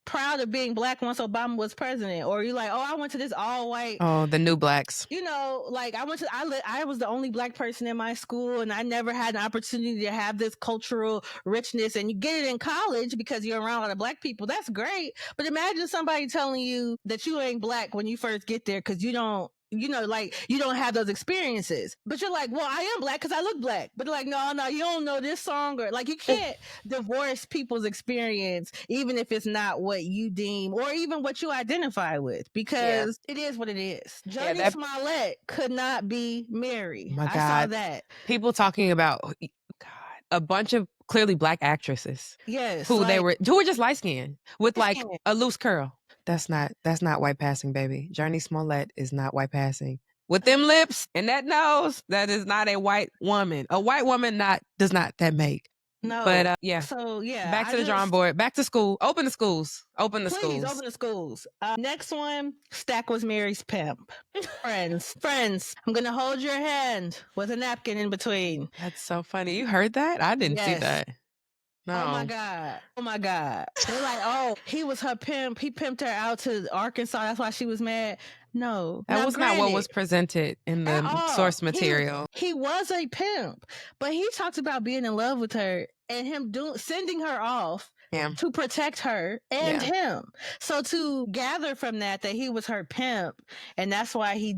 proud of being black once Obama was president, or you like, oh, I went to this all white. Oh, the new blacks. You know, like I was the only black person in my school, and I never had an opportunity to have this cultural richness. And you get it in college because you're around a lot of black people. That's great. But imagine somebody telling you that you ain't black when you first get there because you don't. You know, like you don't have those experiences, but you're like, well, I am black because I look black. But like, no, you don't know this song, or like you can't divorce people's experience, even if it's not what you deem or even what you identify with, because it is what it is. Jody Smollett could not be Mary. My God. I saw that. People talking about a bunch of clearly black actresses. Yes, who were just light skinned with like a loose curl. That's not white passing, baby. Journey Smollett is not white passing. With them lips and that nose, that is not a white woman. A white woman does not that make. No. But So back to the drawing board. Back to school. Open the schools. Please open the schools. Next one, Stack was Mary's pimp. Friends. I'm gonna hold your hand with a napkin in between. That's so funny. You heard that? I didn't see that. No. Oh my God. They're like, oh, he was her pimp. He pimped her out to Arkansas. That's why she was mad. No. That was not what was presented in the source material. He was a pimp, but he talked about being in love with her and him sending her off to protect her and him. So to gather from that he was her pimp, and that's why he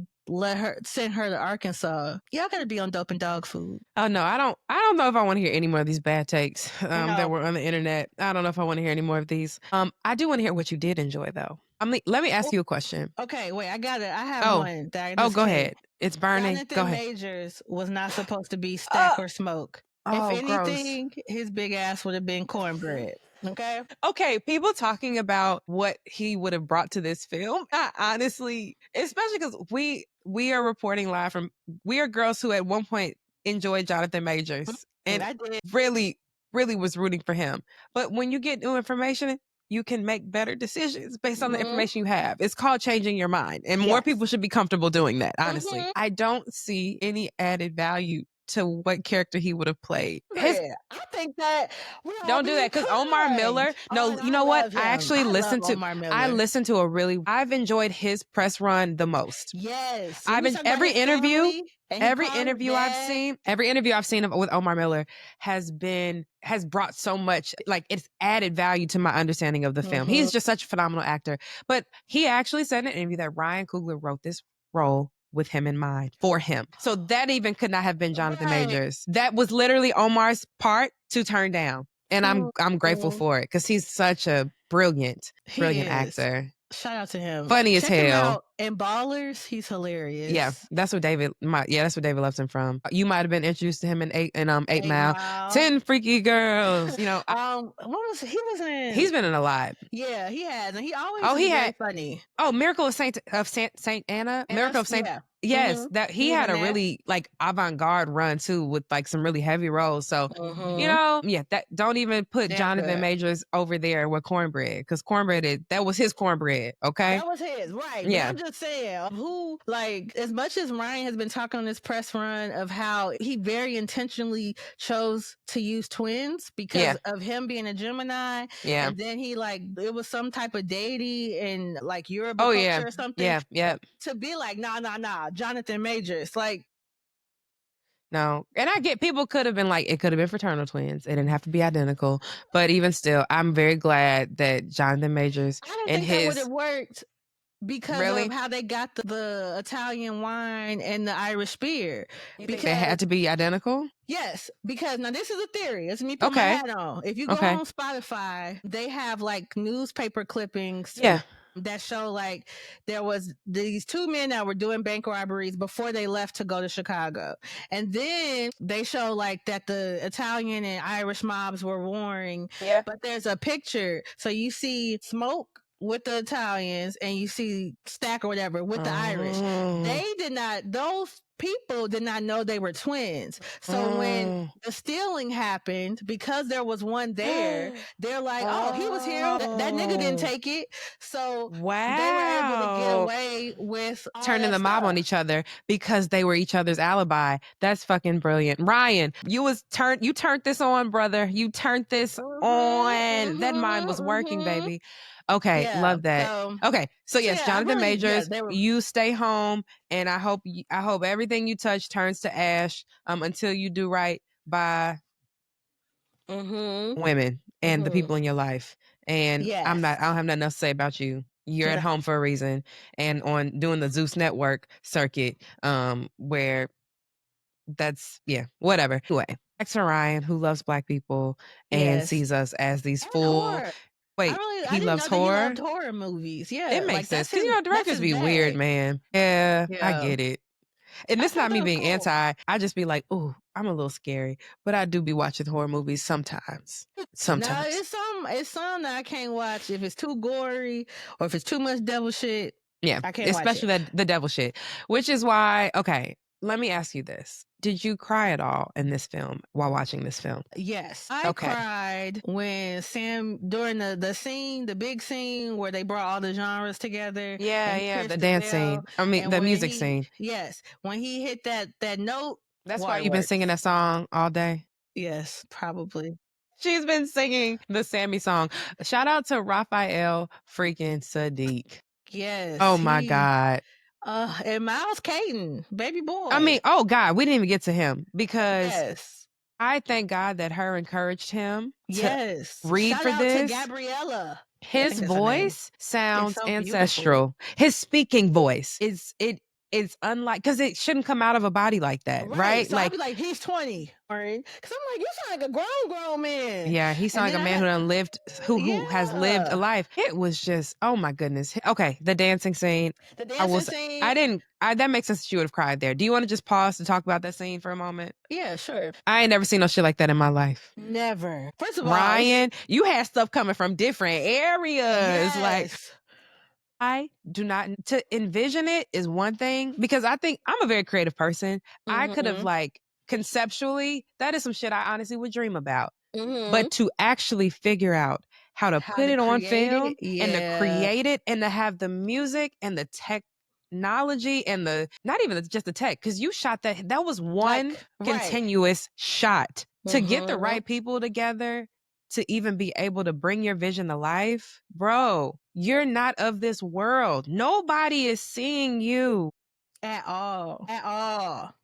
sent her to Arkansas. Y'all gotta be on dope and dog food. Oh no, I don't know if I want to hear any more of these bad takes that were on the internet. I don't know if I want to hear any more of these. I do want to hear what you did enjoy though. Let me ask you a question. Okay, wait, I got it. I have one. Go ahead. It's burning. Jonathan Go ahead. Majors was not supposed to be Stack or Smoke. If anything, his big ass would have been cornbread. Okay, people talking about what he would have brought to this film. I honestly, especially because we are reporting live from, we are girls who at one point enjoyed Jonathan Majors and I did. really was rooting for him. But when you get new information, you can make better decisions based on the information you have. It's called changing your mind, and more people should be comfortable doing that. Honestly, I don't see any added value to what character he would have played. I think that don't do that because Omar Miller. No, you know what? I actually listened to. I listened to I've enjoyed his press run the most. Yes, I've been every interview I've seen with Omar Miller has brought so much, like it's added value to my understanding of the film. He's just such a phenomenal actor. But he actually said in an interview that Ryan Coogler wrote this role with him in mind, for him. So that even could not have been Jonathan Majors. That was literally Omar's part to turn down. And I'm grateful for it because he's such a brilliant actor. Shout out to him. Funny as hell. In Ballers, he's hilarious. Yeah, that's what David loves him from. You might have been introduced to him in 8 Mile. 10 Freaky Girls. You know, what was he was in? He's been in a lot. Yeah, he has, and he always very funny. Oh, Miracle of Saint Anna. Miracle of Saint. Yes, that he had a really like avant-garde run too, with like some really heavy roles. So you know, that don't even put Jonathan Majors over there with Cornbread, because Cornbread that was his cornbread. Okay, that was his, right? Yeah, I'm just saying, who, like, as much as Ryan has been talking on this press run of how he very intentionally chose to use twins because of him being a Gemini, and then he it was some type of deity in like Europe culture or something. To be like, nah. Jonathan Majors, like, no. And I get people could have been like, it could have been fraternal twins. It didn't have to be identical. But even still, I'm very glad that Jonathan Majors that would have worked because of how they got the Italian wine and the Irish beer. Because they had to be identical? Yes, because now this is a theory. It's me putting my hat on. If you go on Spotify, they have like newspaper clippings. that show like there was these two men that were doing bank robberies before they left to go to Chicago. And then they show like that the Italian and Irish mobs were warring. Yeah. But there's a picture. So you see Smoke with the Italians and you see Stack or whatever with the Irish. They did not, those people did not know they were twins. So when the stealing happened, because there was one there, they're like, oh, he was here. That nigga didn't take it. So they were able to get away with turning the mob on each other because they were each other's alibi. That's fucking brilliant. Ryan, you turned this on, brother. You turned this on. That mind was working, baby. Okay, Yeah, love that. so- Okay, so yes, yeah, I Jonathan really- Majors, yeah, they were- you stay home, and I hope everything you touch turns to ash until you do right by women and the people in your life. And Yes. I don't have nothing else to say about you. You're at home for a reason, and on doing the Zeus Network circuit, where that's whatever. Anyway, back to Ryan, who loves Black people and Yes. sees us as these And full. horror. Wait, I he didn't loves know that horror. He loved horror movies. Yeah, It makes sense because directors be weird, man. Yeah, I get it. And this is not me being anti. I just be like, oh, I'm a little scary, but I do be watching horror movies sometimes. No, it's some that I can't watch if it's too gory or if it's too much devil shit. Yeah, I can't especially watch it. the devil shit, which is why. Okay, let me ask you this: did you cry at all in this film while watching this film? Yes, I cried when Sam during the scene, the big scene where they brought all the genres together. Yeah, the dance scene. I mean, the music scene. Yes, when he hit that note. That's why you've been singing that song all day. Yes, probably. She's been singing the Sammy song. Shout out to Raphael freaking Sadiq. Yes. Oh my God. And Miles Caton, baby boy. I mean, oh God, we didn't even get to him because I thank God that her encouraged him to read for this. Shout out to Gabriella. His voice sounds ancestral. His speaking voice is unlike, because it shouldn't come out of a body like that, right? So I'd be like, he's 20, right? Because I'm like, you sound like a grown man. Yeah, he sounds like a man who done lived, who has lived a life. It was just, oh my goodness. Okay, the dancing scene. The dancing scene. That makes sense that you would have cried there. Do you want to just pause to talk about that scene for a moment? Yeah, sure. I ain't never seen no shit like that in my life. Never. First of all, Ryan, you had stuff coming from different areas. Yes. Like, I do not, to envision it is one thing, because I think I'm a very creative person. I could have conceptually, that is some shit I honestly would dream about. But to actually figure out how to put it on film and to create it and to have the music and the technology and not even just the tech, because you shot that was one continuous shot to get the right people together to even be able to bring your vision to life. Bro, you're not of this world. Nobody is seeing you. At all.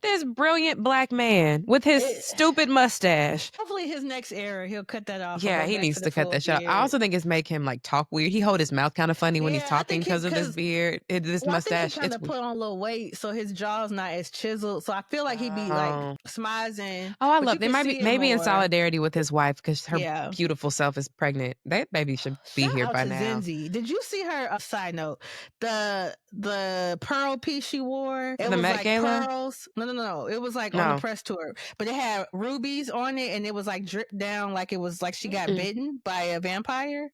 This brilliant Black man with his stupid mustache. Hopefully his next era, he'll cut that off. Yeah, he needs to cut that shit off. I also think it's make him like talk weird. He hold his mouth kind of funny when he's talking because of this beard, this mustache. I think he's trying to put on a little weight so his jaw's not as chiseled. So I feel like he'd be like smizing. Oh, I love. They might be maybe in solidarity with his wife because her beautiful self is pregnant. That baby should be here by now. Zenzi. Did you see her? Side note: the pearl piece she wore. It the was Met like Gala? pearls. No. It was like on the press tour, but it had rubies on it, and it was like dripped down like it was like she got bitten by a vampire.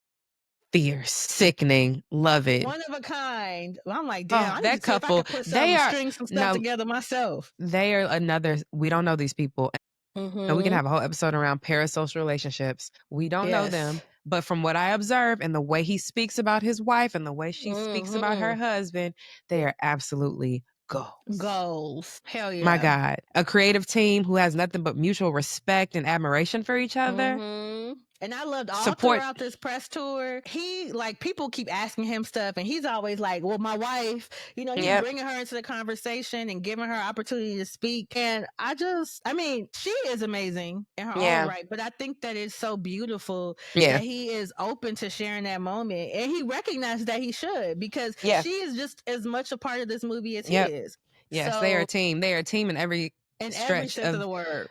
Fierce, sickening, love it. One of a kind. I'm like, damn, that couple. They are string some stuff together myself. They are another. We don't know these people. And we can have a whole episode around parasocial relationships. We don't know them. But from what I observe and the way he speaks about his wife and the way she speaks about her husband, they are absolutely goals. Hell yeah. My God. A creative team who has nothing but mutual respect and admiration for each other. And I loved all throughout this press tour. He, like, people keep asking him stuff, and he's always like, well, my wife, he's bringing her into the conversation and giving her opportunity to speak. And I mean, she is amazing in her own right, but I think that it's so beautiful that he is open to sharing that moment. And he recognizes that he should, because she is just as much a part of this movie as he is. Yes, so, they are a team. They are a team in every stretch of the word.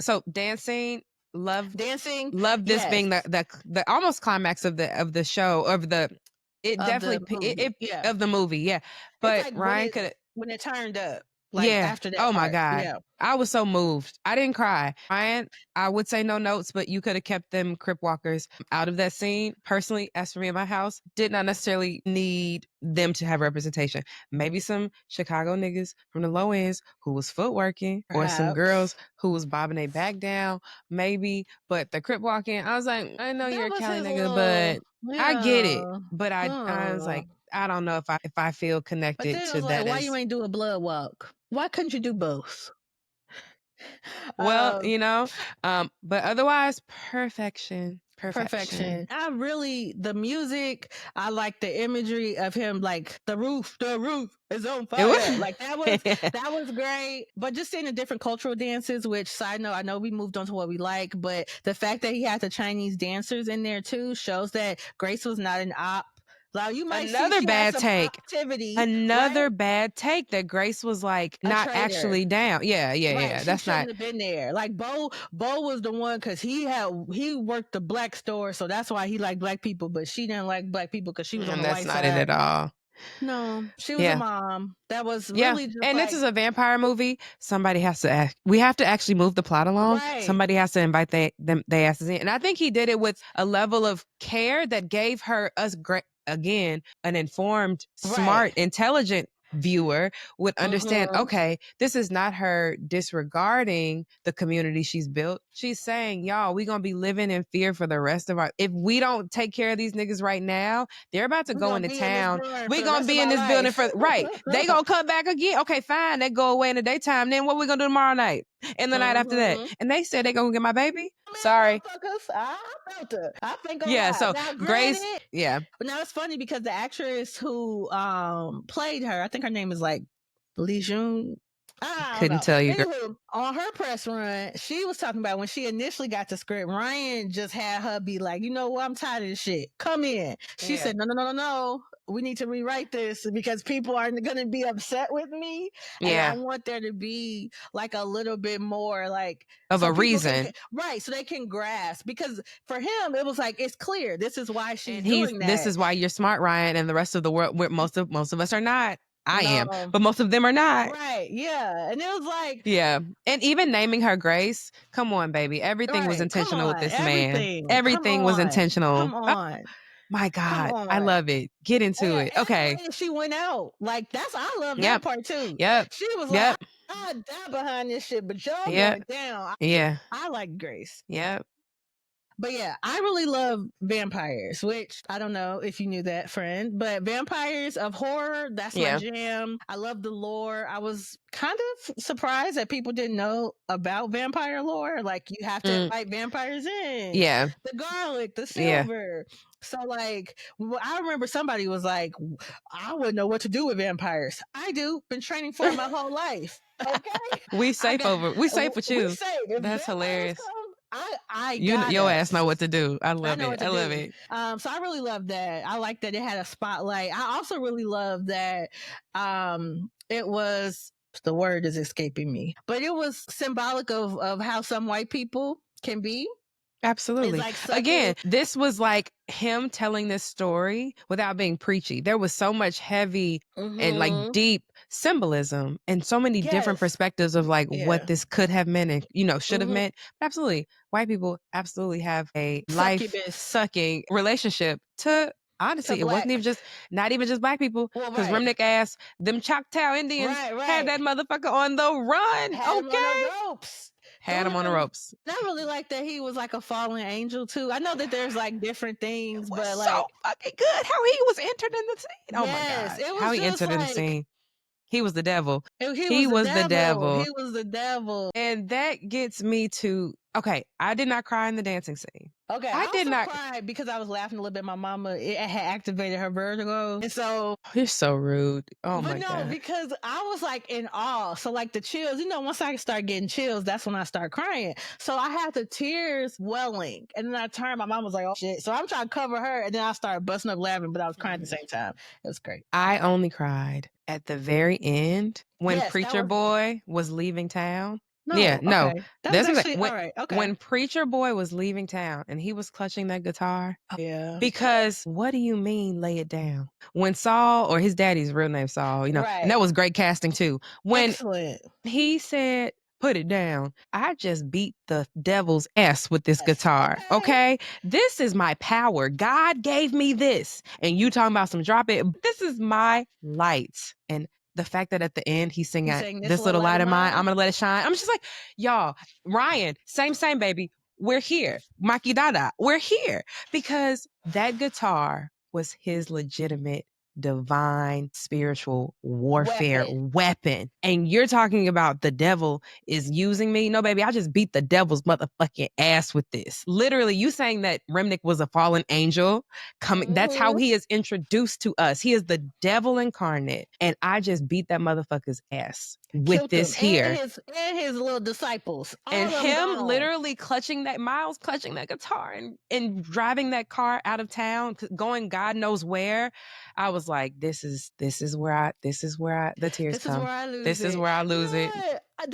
So dancing. Love this being the almost climax of the show, of the It of the definitely movie. Yeah. of the movie, yeah. It's But like Ryan could when it turned up, like yeah. after that Oh my part. God. Yeah. I was so moved. I didn't cry. Ryan, I would say no notes, but you could have kept them Crip Walkers out of that scene. Personally, as for me in my house, did not necessarily need them to have representation. Maybe some Chicago niggas from the low ends who was footworking, or some girls Perhaps. who was bobbing their back down, maybe. But the Crip walking, I was like, I know you're That a was Cali his nigga, little, but I get it. yeah. But I was like, I don't know if I feel But connected then it to was like, that why you as ain't do a blood walk? Why couldn't you do both? well, Um, but otherwise, perfection. Perfection. Perfection. The music, I like the imagery of him, like the roof is on It fire. was Like that was great. But just seeing the different cultural dances, which side note, I know we moved on to what we like, but the fact that he had the Chinese dancers in there too shows that Grace was not an op. Like you might see another she had bad some take. activity, right? Another bad take that Grace was like A not traitor. actually down. Right, Yeah. she That's not shouldn't have been there. Like Bo was the one because he worked the black store, so that's why he liked black people. But she didn't like black people because she was on and the that's white not it side. at all. No, she was a Yeah. mom. That was Yeah. really just And this like is a vampire movie. Somebody has to act. We have to actually move the plot along. right, Somebody has to invite they asses in. And I think he did it with a level of care that gave her us great again, an informed, right. smart, intelligent viewer would understand, Mm-hmm. okay, this is not her disregarding the community she's built. She's saying, y'all, we gonna be living in fear for the rest of our if we don't take care of these niggas right now, they're about to We're go gonna into be in this town. building We for the gonna rest of be in our this building life. for right. They gonna come back again. Okay, fine. They go away in the daytime. Then what we gonna do tomorrow night? And the night after that. Mm-hmm. And they said they gonna get my baby. Man, Sorry. motherfuckers, I felt her. I think gonna Yeah, lie. so Now, Grace, granted, yeah, but now it's funny because the actress who played her, I think her name is like Lee Jun. I don't couldn't know. tell you, girl. Anywho, on her press run, she was talking about when she initially got the script, Ryan just had her be like, you know what, I'm tired of this shit. Come in. She Yeah. said, no. We need to rewrite this because people are going to be upset with me. And I Yeah. want there to be like a little bit more like, Of so a people reason. can, right, so they can grasp. Because for him, it was like, it's clear. This is why she's And doing this that. is why you're smart, Ryan, and the rest of the world, most of us are not. I am, No. but most of them are not. Right. Yeah. And it was like, Yeah. And even naming her Grace, come on, baby. Everything was right. Come intentional with on. this man. Everything. Come Everything was on. intentional. Come Oh on. my Come God. I on. love it. Get into it. And the Okay. way she went out, like I love that Yep. part too. Yep. She was like, Yep. I die behind this shit, but y'all Yep. going down. Yeah. I like Grace. Yep. But yeah, I really love vampires, which I don't know if you knew that, friend, but vampires of horror, that's my Yeah. jam. I love the lore. I was kind of surprised that people didn't know about vampire lore. Like, you have to invite vampires in. Yeah. The garlic, the Yeah. silver. So, like, I remember somebody was like, I wouldn't know what to do with vampires. I do. Been training for it my whole life. Okay. We safe with We you. safe. If That's vampires hilarious. come, I You got your us. ass know what to do. I I love know it. what to I love do. it. So I really love that. I like that it had a spotlight. I also really love that it was, the word is escaping me, but it was symbolic of how some white people can be. Absolutely. Like Again, this was like him telling this story without being preachy. There was so much heavy and like deep symbolism and so many different perspectives of like what this could have meant and should have meant. But absolutely, white people absolutely have a life sucking relationship to honestly, it wasn't even just not even just black people. Because Remnick ass, them Choctaw Indians had that motherfucker on the run. Had him on the ropes. Had him on the ropes. I really like that he was like a fallen angel too. I know that there's like different things, but like so fucking good how he was entered in the scene. Oh my God. it was how he just entered in the like, scene. He was the devil. he was the devil. He was the devil. And that gets me to, okay, I did not cry in the dancing scene. Okay, I did not cry because I was laughing a little bit. My mama, it had activated her vertigo, and so you're so rude. Oh my God! But no, because I was like in awe. So like the chills, once I start getting chills, that's when I start crying. So I had the tears welling, and then I turned. My mom was like, "Oh shit!" So I'm trying to cover her, and then I started busting up laughing, but I was crying at the same time. It was great. I only cried at the very end when Preacher Boy was leaving town. Yeah, No, no. okay. That was This was actually when alright, okay. when Preacher Boy was leaving town and he was clutching that guitar, Yeah. because what do you mean lay it down? When Saul, or his daddy's real name Saul, and Right. that was great casting too. When Excellent. he said, "Put it down," I just beat the devil's ass with this Yes. guitar, Okay. okay? This is my power. God gave me this. And you talking about some drop it. This is my light. And the fact that at the end he's He singing sang this little light of mine, I'm gonna let it shine. I'm just like, y'all, Ryan, same, baby. We're here. Maki Dada, we're here. Because that guitar was his legitimate divine spiritual warfare weapon. And you're talking about the devil is using me. No, baby, I just beat the devil's motherfucking ass with this. Literally, you saying that Remnick was a fallen angel coming. That's how he is introduced to us. He is the devil incarnate. And I just beat that motherfucker's ass with Killed this him here. and his little disciples. All And of them him gone. literally Miles clutching that guitar and driving that car out of town, going God knows where. I was like, this is where the tears This is come. where I lose This it. is where I lose it.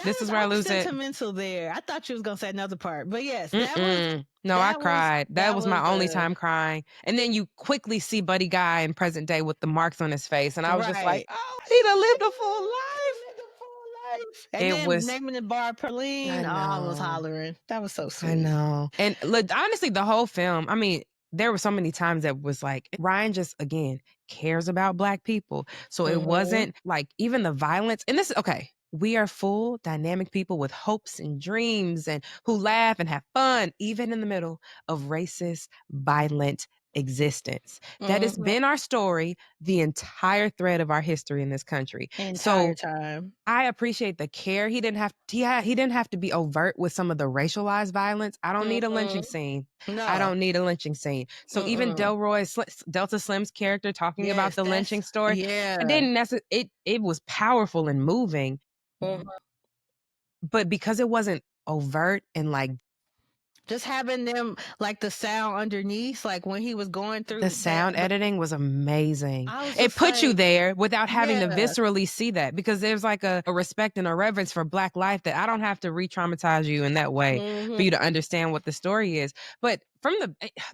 This is where I lose it. Sentimental there. I thought you was gonna say another part, but yes, that was. No, I that was- cried. That was my only the- time crying. And then you quickly see Buddy Guy in present day with the marks on his face. And I was just like, Right. oh, he done lived a full life. And It then was- naming the bar Perline. I was know. hollering. That was so sweet. I know. And look, honestly, the whole film, I mean, there were so many times that was like, Ryan just, again, cares about Black people. So it wasn't like even the violence. And this is okay. We are full, dynamic people with hopes and dreams and who laugh and have fun, even in the middle of racist, violent existence. That has been our story, the entire thread of our history in this country. Entire time. I appreciate the care. He didn't have to be overt with some of the racialized violence. I don't need a lynching scene. No. I don't need a lynching scene. So even Delta Slim's character talking about the lynching story, Yeah. I didn't necessarily. It was powerful and moving, but because it wasn't overt and like just having them like the sound underneath, like when he was going through the sound editing was amazing. It put like, you there without having to yeah. viscerally see that, because there's like a respect and a reverence for Black life that I don't have to re-traumatize you in that way for you to understand what the story is. But from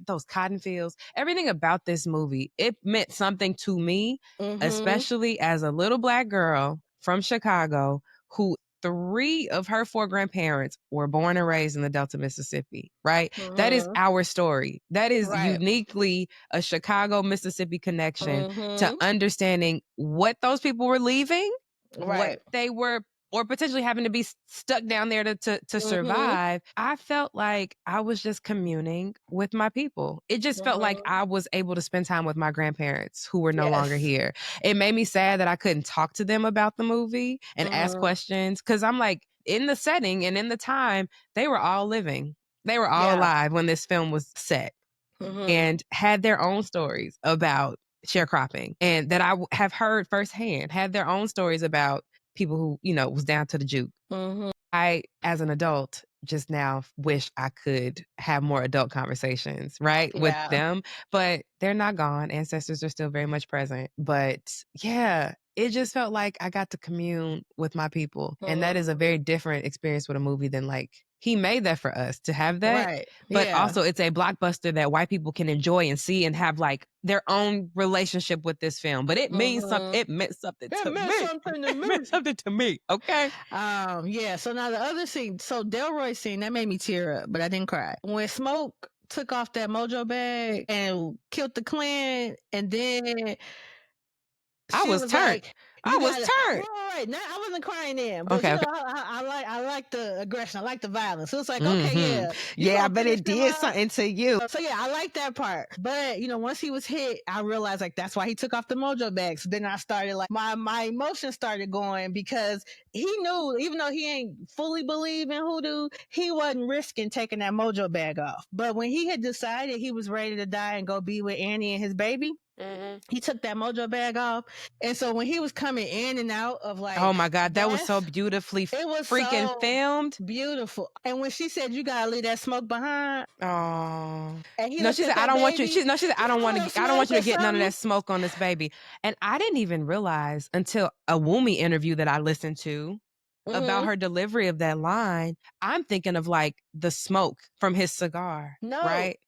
those cotton fields, everything about this movie, it meant something to me, especially as a little Black girl from Chicago who 3 of her 4 grandparents were born and raised in the Delta, Mississippi, right? That is our story. That is uniquely a Chicago, Mississippi connection to understanding what those people were leaving, what they were, or potentially having to be stuck down there to survive. I felt like I was just communing with my people. It just felt like I was able to spend time with my grandparents who were no longer here. It made me sad that I couldn't talk to them about the movie and ask questions, because I'm like, in the setting and in the time, they were all living. They were all alive when this film was set and had their own stories about sharecropping, and that I have heard firsthand, had their own stories about people who, was down to the juke. I, as an adult, just now wish I could have more adult conversations, right, with them, but they're not gone. Ancestors are still very much present. But yeah, it just felt like I got to commune with my people. And that is a very different experience with a movie than like, he made that for us to have that. But also it's a blockbuster that white people can enjoy and see and have like their own relationship with this film. But it means something. It meant something to me. It meant something to me. Okay. Yeah. So now the other scene, so Delroy scene, that made me tear up, but I didn't cry. When Smoke took off that mojo bag and killed the Klan, and then I was turned. Like, I was turned. Right. Now I wasn't crying then, but okay. I like the aggression. I like the violence. So it's like, yeah, I bet it did something to you. So yeah, I like that part. But once he was hit, I realized like that's why he took off the mojo bag. So then I started like my emotions started going, because he knew, even though he ain't fully believe in hoodoo, he wasn't risking taking that mojo bag off. But when he had decided he was ready to die and go be with Annie and his baby, he took that mojo bag off. And so when he was coming in and out of like, oh my God, that was so beautifully freaking filmed. Beautiful. And when she said, you gotta leave that smoke behind. Oh. And he no, she said, I don't want you. She said, I don't want you to get none of that something. smoke on this baby. And I didn't even realize until a Woomy interview that I listened to about Mhm. her delivery of that line, I'm thinking of like the smoke from his cigar, No. right?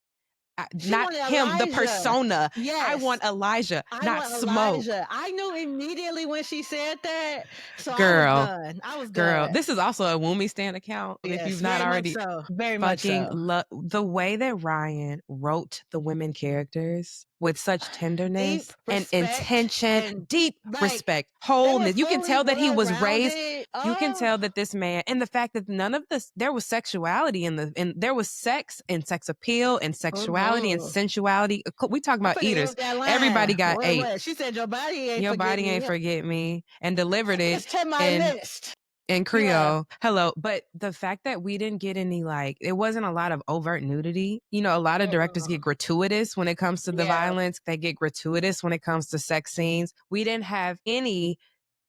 She Not wanted him, the Elijah. persona. I Yes. want Elijah, I not want smoke. Elijah. I knew immediately when she said that, so I was Girl, done. I was girl, done. this is also a Woomy Stan account. If Yes, you've not very much already so. Very much fucking so. the way that Ryan wrote the women characters with such tenderness Deep and respect intention, and deep like respect, they were wholeness. You can fully tell that he was raised. well-rounded. You can Oh. tell that this man, and the fact that none of this, there was sexuality and there was sex and sex appeal and sexuality and Mhm. sensuality. We talking I'm about finna eaters. use that line. Everybody got ate. What? She said your body ain't Your forget body ain't me. forget me, and delivered Add it this to my in list. Creole. Hello. But the fact that we didn't get any, like, it wasn't a lot of overt nudity. You know, a lot of directors get gratuitous when it comes to the violence. They get gratuitous when it comes to sex scenes. We didn't have any,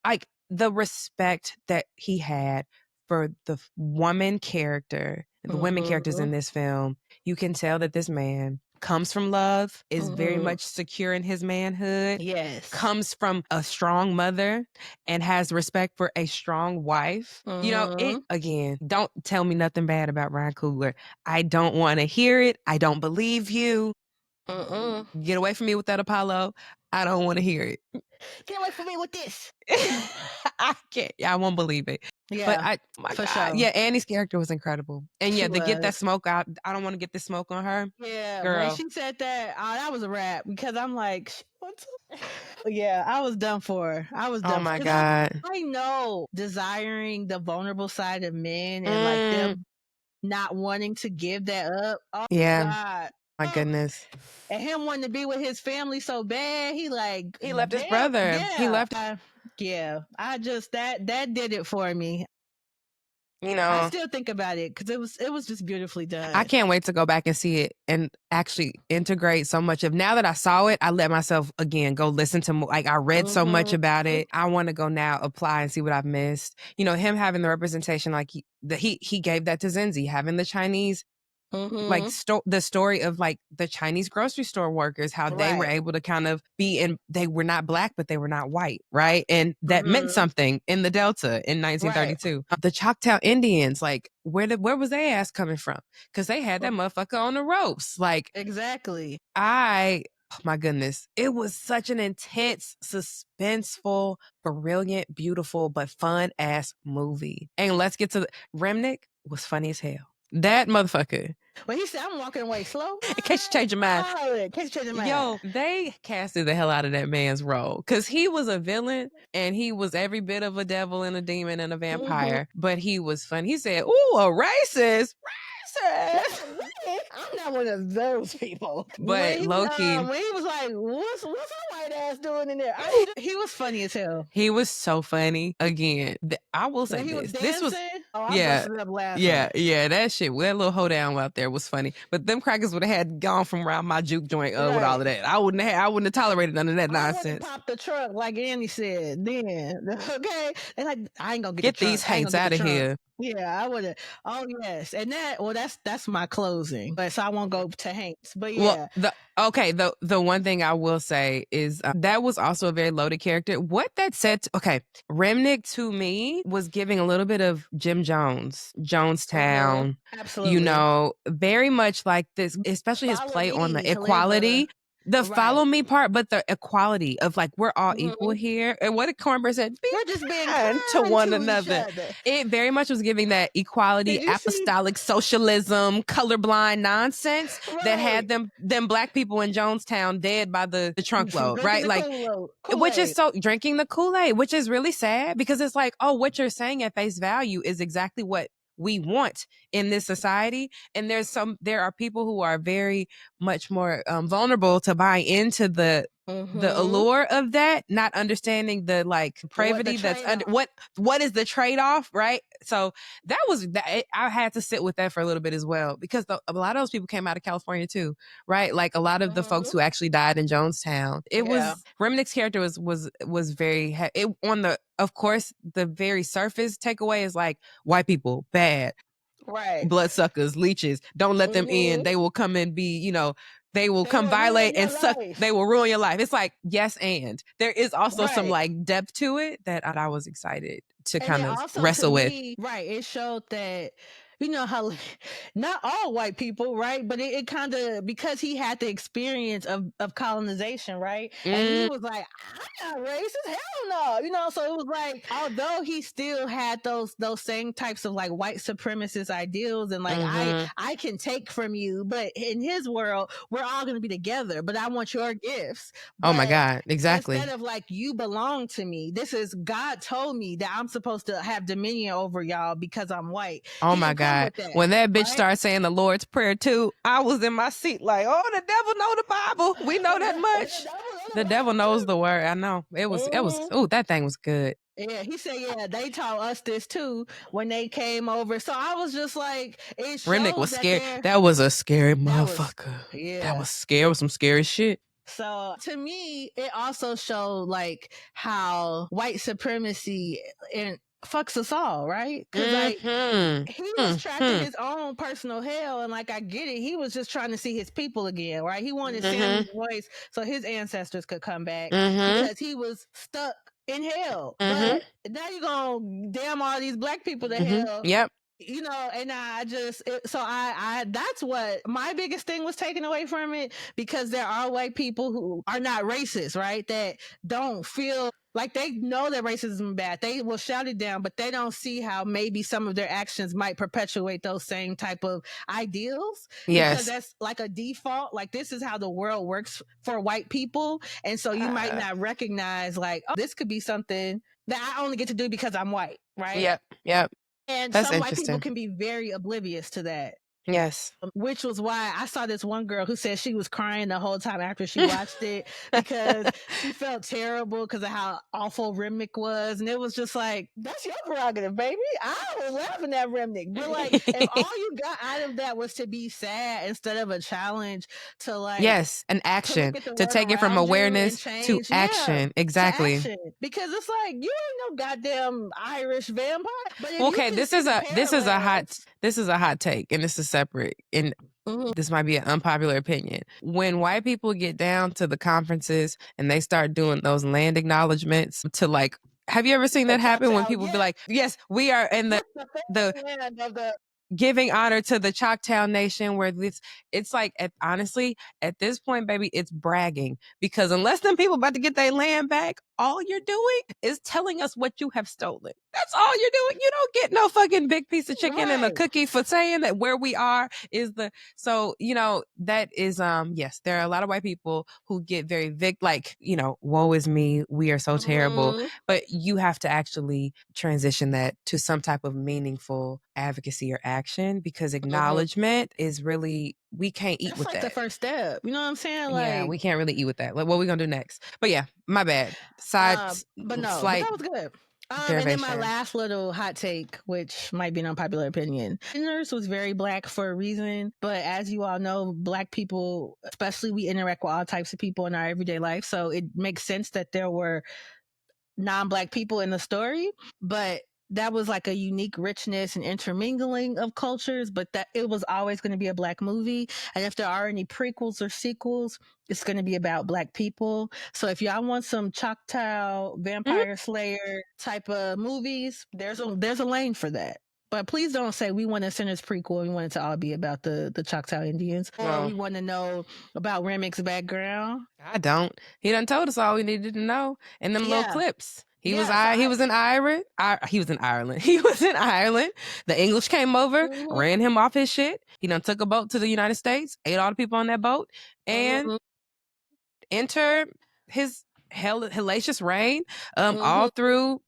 like, the respect that he had for the woman character, the women characters in this film. You can tell that this man comes from love, is very much secure in his manhood, Yes. comes from a strong mother, and has respect for a strong wife. You know, it again, don't tell me nothing bad about Ryan Coogler. I don't want to hear it. I don't believe you. Get away from me with that, Apollo. I don't want to hear it. Get away from me with this. I can't. I won't believe it. Yeah, But my for God. sure. Yeah, Annie's character was incredible. And yeah, She to get that was. smoke out, I don't want to get the smoke on her. Yeah, when Girl. she said that, that was a wrap because I'm like, what's up? Yeah, I was done for her. I was Oh done for my her. God. I know desiring the vulnerable side of men and like them not wanting to give that up. Oh Yeah. God. My goodness. And him wanting to be with his family so bad, he left his brother. Yeah, He left. yeah, I just that did it for me. You know, I still think about it because it was just beautifully done. I can't wait to go back and see it and actually integrate so much of. Now that I saw it, I let myself again go listen to more. Like, I read so much about it. I want to go now apply and see what I've missed. You know, him having the representation, like he gave that to Zenzi, having the Chinese. Like the story of like the Chinese grocery store workers, how they were able to kind of be in, they were not black, but they were not white, right? And that meant something in the Delta in 1932. The Choctaw Indians, like where was their ass coming from? Because they had that motherfucker on the ropes. Like, exactly. oh my goodness. It was such an intense, suspenseful, brilliant, beautiful, but fun ass movie. And let's get to Remnick was funny as hell. That motherfucker. Well, he said, I'm walking away slow. In case you change your mind. In case you change your mind. Yo, they casted the hell out of that man's role because he was a villain and he was every bit of a devil and a demon and a vampire, but he was fun. He said, ooh, a racist. I'm not one of those people. But low-key, when he was like, what's her white ass doing in there? He was funny as hell. He was so funny. Again, I will say this was busted up laughing. Yeah, that shit. That little hoedown out there was funny. But them crackers would have had gone from around my juke joint with all of that. I wouldn't have tolerated none of that nonsense. Pop the truck like Annie said. Then okay, and like I ain't gonna get these haints out of here. Yeah, I would have. Oh yes, and that's my closing. But so I won't go to Hanks. But yeah. Well, the one thing I will say is that was also a very loaded character. What that said, Remnick to me was giving a little bit of Jim Jones, Jonestown. Absolutely. You know, very much like this, especially his play on the equality. The follow me part, but the equality of like, we're all equal here. And what did Cornbread said? We're just being kind to one another. It very much was giving that equality, apostolic socialism, colorblind nonsense that had them black people in Jonestown dead by the trunk load, right? Like, which is so drinking the Kool-Aid, which is really sad because it's like, oh, what you're saying at face value is exactly what we want in this society. And there are people who are very much more vulnerable to buy into the allure of that, not understanding the like depravity that's under what is the trade-off, right? So that was that. I had to sit with that for a little bit as well because a lot of those people came out of California too, right? Like a lot of the folks who actually died in Jonestown. It was Remnick's character was very on the, of course, the very surface takeaway is like white people bad, right? Bloodsuckers, leeches. Don't let them in. They will come and be, they will come violate and suck. They will ruin your life. It's like, yes, and there is also some like depth to it that I was excited to kind of wrestle with. Right. It showed that, you know, how not all white people, right? But it kind of, because he had the experience of colonization, right? And he was like, I'm not racist. Hell no. You know, so it was like, although he still had those same types of like white supremacist ideals and like, I can take from you, but in his world, we're all going to be together, but I want your gifts. Oh my God. Exactly. Instead of like, you belong to me. This is, God told me that I'm supposed to have dominion over y'all because I'm white. Oh my God. When that bitch started saying the Lord's Prayer too, I was in my seat like, oh, the devil know the Bible. We know that much. The devil knows the word. I know. It was, oh, that thing was good. Yeah, he said, yeah, they taught us this too when they came over. So I was just like, it shows Remnick was scared. That was a scary motherfucker. That was scary. It was some scary shit. So to me, it also showed like how white supremacy and fucks us all, right? Because like he was trapped in his own personal hell, and like I get it, he was just trying to see his people again, right? He wanted Sammy's voice so his ancestors could come back because he was stuck in hell. But now you're gonna damn all these black people to hell. Yep. You know, and I just, I that's what my biggest thing was taken away from it, because there are white people who are not racist, right? That don't feel like, they know that racism is bad. They will shout it down, but they don't see how maybe some of their actions might perpetuate those same type of ideals. Yes. Because that's like a default. Like, this is how the world works for white people. And so you might not recognize like, oh, this could be something that I only get to do because I'm white, right? Yep. And that's some white people can be very oblivious to that. Yes. Which was why I saw this one girl who said she was crying the whole time after she watched it because she felt terrible because of how awful Remnick was. And it was just like, that's your prerogative, baby. I was laughing at Remnick. But like, if all you got out of that was to be sad instead of a challenge to like... Yes, an action. To take it from awareness to action. Exactly. To action. Because it's like, you ain't no goddamn Irish vampire. But okay, this is a hot take, and this is separate, and this might be an unpopular opinion. When white people get down to the conferences and they start doing those land acknowledgments to like, have you ever seen that happen when people be like, yes, we are in the giving honor to the Choctaw Nation, where it's like, honestly, at this point, baby, it's bragging, because unless them people about to get their land back, all you're doing is telling us what you have stolen. That's all you're doing. You don't get no fucking big piece of chicken and a cookie for saying that where we are is so, you know, that is, yes, there are a lot of white people who get very like, you know, woe is me, we are so terrible, but you have to actually transition that to some type of meaningful advocacy or action, because acknowledgement is really, we can't eat with like that. The first step. You know what I'm saying? Like, yeah, we can't really eat with that. Like, what are we gonna do next? But yeah, my bad. But that was good. And then my last little hot take, which might be an unpopular opinion. Nurse was very black for a reason, but as you all know, black people, especially, we interact with all types of people in our everyday life. So it makes sense that there were non-black people in the story, but that was like a unique richness and intermingling of cultures, but that it was always going to be a black movie. And if there are any prequels or sequels, it's going to be about black people. So if y'all want some Choctaw vampire slayer type of movies, there's a lane for that. But please don't say we want a Sinners prequel. We want it to all be about the Choctaw Indians. Or we want to know about Remnick's background. I don't. He done told us all we needed to know in them little clips. He was in Ireland. He was in Ireland. He was in Ireland. The English came over, ran him off his shit. He done took a boat to the United States, ate all the people on that boat, and entered his hellacious reign all through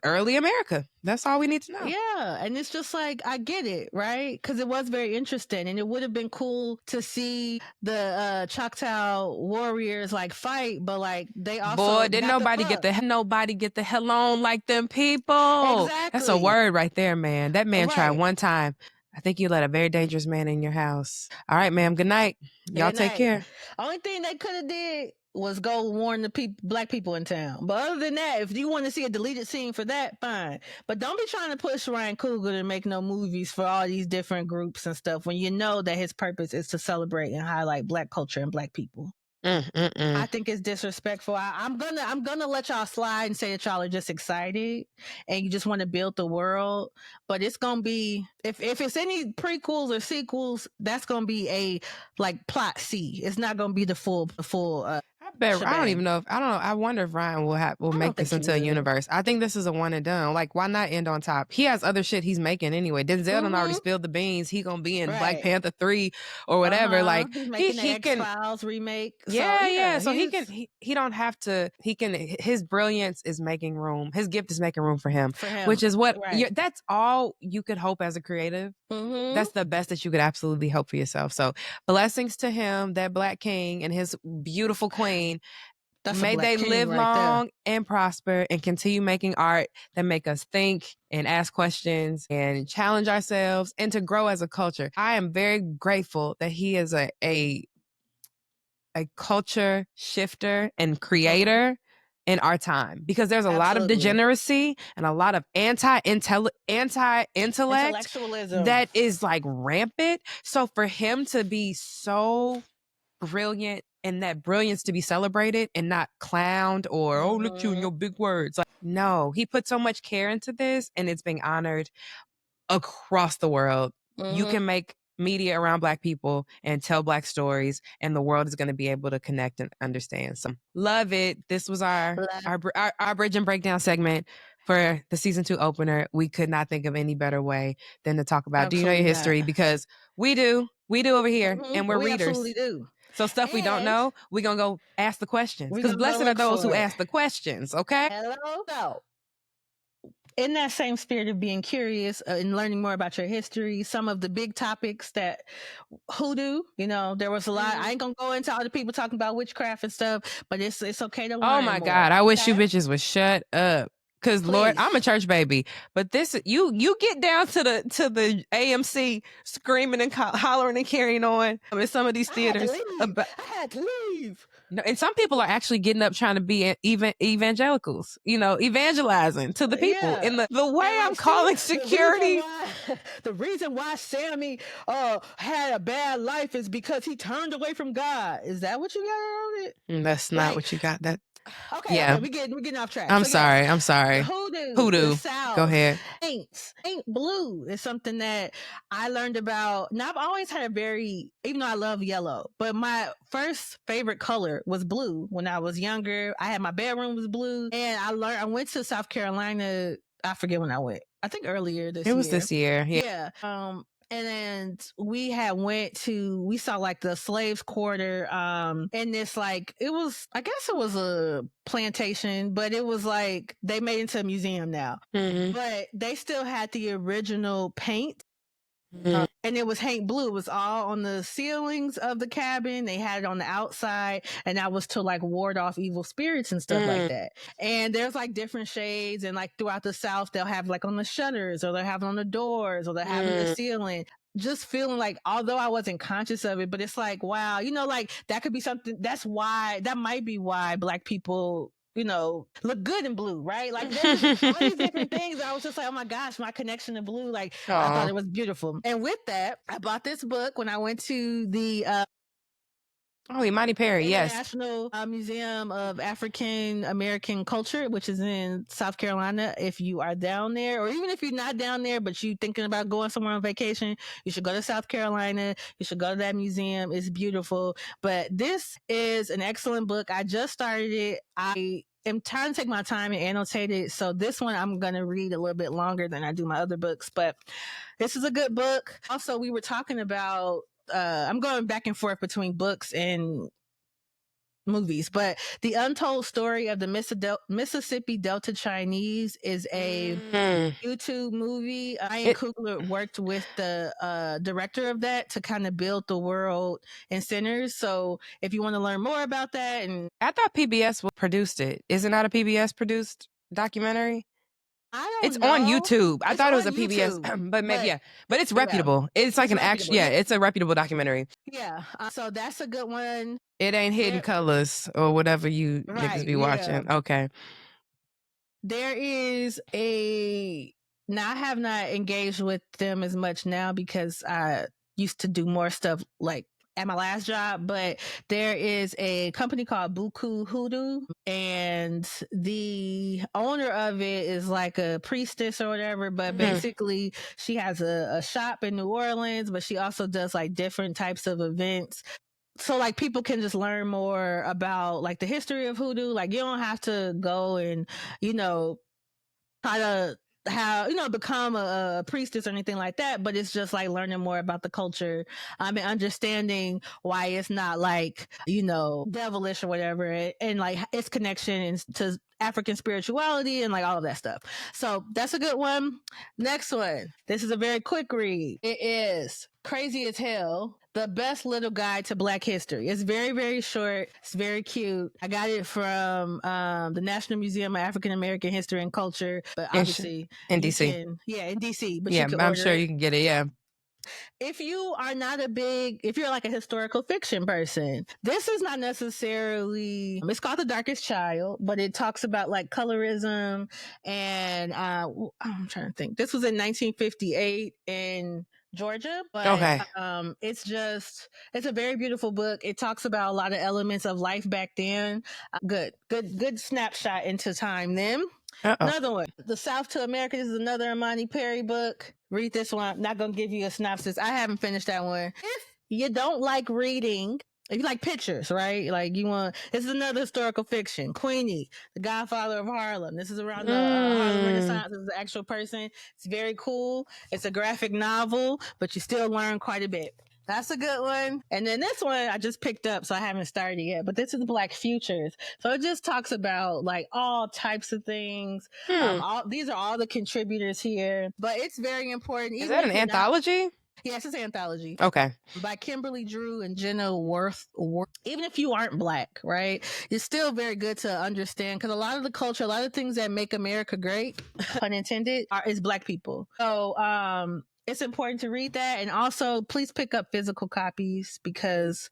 early America. That's all we need to know. Yeah, and it's just like, I get it, right? Because it was very interesting, and it would have been cool to see the Choctaw warriors like fight, but like they also didn't nobody get the hell on like them people. Exactly. That's a word right there, man. That man tried one time. I think you let a very dangerous man in your house. All right, ma'am. Good night. Y'all Good take night. care. Only thing they could have did was go warn the black people in town. But other than that, if you want to see a deleted scene for that, fine. But don't be trying to push Ryan Coogler to make no movies for all these different groups and stuff when you know that his purpose is to celebrate and highlight black culture and black people. I think it's disrespectful. I'm gonna let y'all slide and say that y'all are just excited and you just want to build the world. But it's gonna be if it's any prequels or sequels, that's gonna be a like plot C. It's not gonna be the full I don't even know I don't know. I wonder if Ryan will make this into a universe. I think this is a one and done. Like, why not end on top? He has other shit he's making anyway. Denzel done already spilled the beans. He gonna be in Black Panther 3 or whatever. Like, he's making the X-Files remake. Yeah. So he don't have to. He can. His brilliance is making room. His gift is making room for him. Which is what. That's all you could hope as a creative. That's the best that you could absolutely hope for yourself. So blessings to him, that Black king and his beautiful queen. May they live long and prosper and continue making art that make us think and ask questions and challenge ourselves and to grow as a culture. I am very grateful that he is a culture shifter and creator in our time, because there's a lot of degeneracy and a lot of anti-intellect that is like rampant. So for him to be so brilliant and that brilliance to be celebrated and not clowned or, oh, look at you and your big words. Like, no, he put so much care into this and it's being honored across the world. You can make media around Black people and tell Black stories, and the world is going to be able to connect and understand. So love it. This was our Bridge and Breakdown segment for the season 2 opener. We could not think of any better way than to talk about Do You Know Your History? Because we do over here, and we're readers. Absolutely do. So stuff we don't know, we're going to go ask the questions, because blessed are those who ask the questions, okay? Hello. In that same spirit of being curious and learning more about your history, some of the big topics that hoodoo, there was a lot. I ain't gonna go into all the people talking about witchcraft and stuff, but it's okay to learn. Oh my God, I wish you bitches would shut up. Cause Lord, I'm a church baby, but this you get down to the AMC screaming and hollering and carrying on in some of these theaters. I had to leave. No, and some people are actually getting up trying to be evangelicals, evangelizing to the people. Yeah. In the way I'm calling security. The reason why Sammy had a bad life is because he turned away from God. Is that what you got on it? That's not what you got. That. Okay, yeah. We're getting off track. I'm sorry. Hoodoo. The South, go ahead. Paint blue is something that I learned about. Now, I've always had even though I love yellow, but my first favorite color was blue when I was younger. I had my bedroom was blue, and I went to South Carolina. I forget when I went. I think earlier this year. It was this year. Yeah. And then we saw like the slaves quarter, and this I guess it was a plantation, but it was like they made it into a museum now, but they still had the original paint. And it was paint blue. It was all on the ceilings of the cabin. They had it on the outside, and that was to like ward off evil spirits and stuff like that. And there's like different shades, and like throughout the South, they'll have like on the shutters, or they'll have it on the doors, or they'll have it on the ceiling. Just feeling like, although I wasn't conscious of it, but it's like, wow, like that could be something. That might be why Black people look good in blue, right? Like there's all these different things. I was just like, oh my gosh, my connection to blue. Like, I thought it was beautiful. And with that, I bought this book when I went to the Imani Perry, yes. National Museum of African American Culture, which is in South Carolina. If you are down there, or even if you're not down there, but you're thinking about going somewhere on vacation, you should go to South Carolina. You should go to that museum. It's beautiful. But this is an excellent book. I just started it. I am trying to take my time and annotate it. So this one I'm going to read a little bit longer than I do my other books. But this is a good book. Also, we were talking about I'm going back and forth between books and movies, but The Untold Story of the Mississippi Delta Chinese is a YouTube movie. Ryan Coogler worked with the director of that to kind of build the world in centers. So if you want to learn more about that, and I thought PBS produced it. Is it not a PBS produced documentary? I It's don't on know. YouTube. I It's thought it was on a PBS, YouTube, but maybe, but yeah. But it's yeah, reputable. It's like it's an action. reputable. Yeah, Yeah, it's a reputable documentary. yeah. So that's a good one. It ain't Hidden There, Colors or whatever you niggas right? be Yeah. watching. Okay. There is a now I have not engaged with them as much now because I used to do more stuff like at my last job, but there is a company called Buku Hoodoo, and the owner of it is like a priestess or whatever, but basically she has a shop in New Orleans, but she also does like different types of events. So like people can just learn more about like the history of hoodoo. Like you don't have to go and, you know, try to become a priestess or anything like that, but it's just like learning more about the culture, and understanding why it's not like, devilish or whatever, and like its connection to African spirituality and like all of that stuff. So that's a good one. Next one, this is a very quick read. It is Crazy as Hell: The Best Little Guide to Black History. It's very, very short. It's very cute. I got it from the National Museum of African American History and Culture, but obviously in you DC. can, in DC, but Yeah, you can I'm order sure it. you can get it. Yeah. If you are not if you're like a historical fiction person, this is not necessarily, it's called The Darkest Child, but it talks about like colorism and I'm trying to think. This was in 1958 in Georgia, but Okay. it's a very beautiful book. It talks about a lot of elements of life back then. Good snapshot into time then. Uh-oh. Another one, The South to America. This is another Imani Perry book. Read this one. I'm not going to give you a synopsis. I haven't finished that one. If you don't like reading, if you like pictures, right? Like this is another historical fiction. Queenie, the Godfather of Harlem. This is around the Harlem Renaissance. This is the actual person. It's very cool. It's a graphic novel, but you still learn quite a bit. That's a good one. And then this one I just picked up, so I haven't started yet. But this is Black Futures. So it just talks about like all types of things. These are all the contributors here. But it's very important. Is that an anthology? Yes, it's an anthology. Okay. By Kimberly Drew and Jenna Worth. Even if you aren't Black, right? It's still very good to understand, because a lot of the culture, a lot of things that make America great, pun intended, is Black people. So it's important to read that. And also, please pick up physical copies, because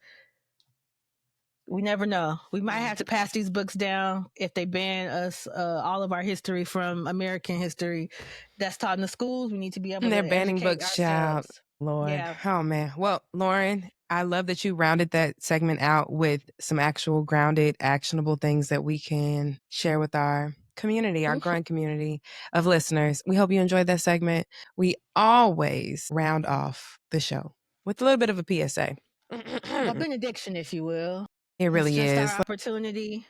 we never know. We might have to pass these books down if they ban us, all of our history from American history that's taught in the schools. We need to be able They're to banning educate books, child. ourselves. Lord. Yeah. Oh, man. Well, Lorryn, I love that you rounded that segment out with some actual grounded, actionable things that we can share with our community, our growing community of listeners. We hope you enjoyed that segment. We always round off the show with a little bit of a PSA. A benediction, if you will. It really it's just is. our opportunity.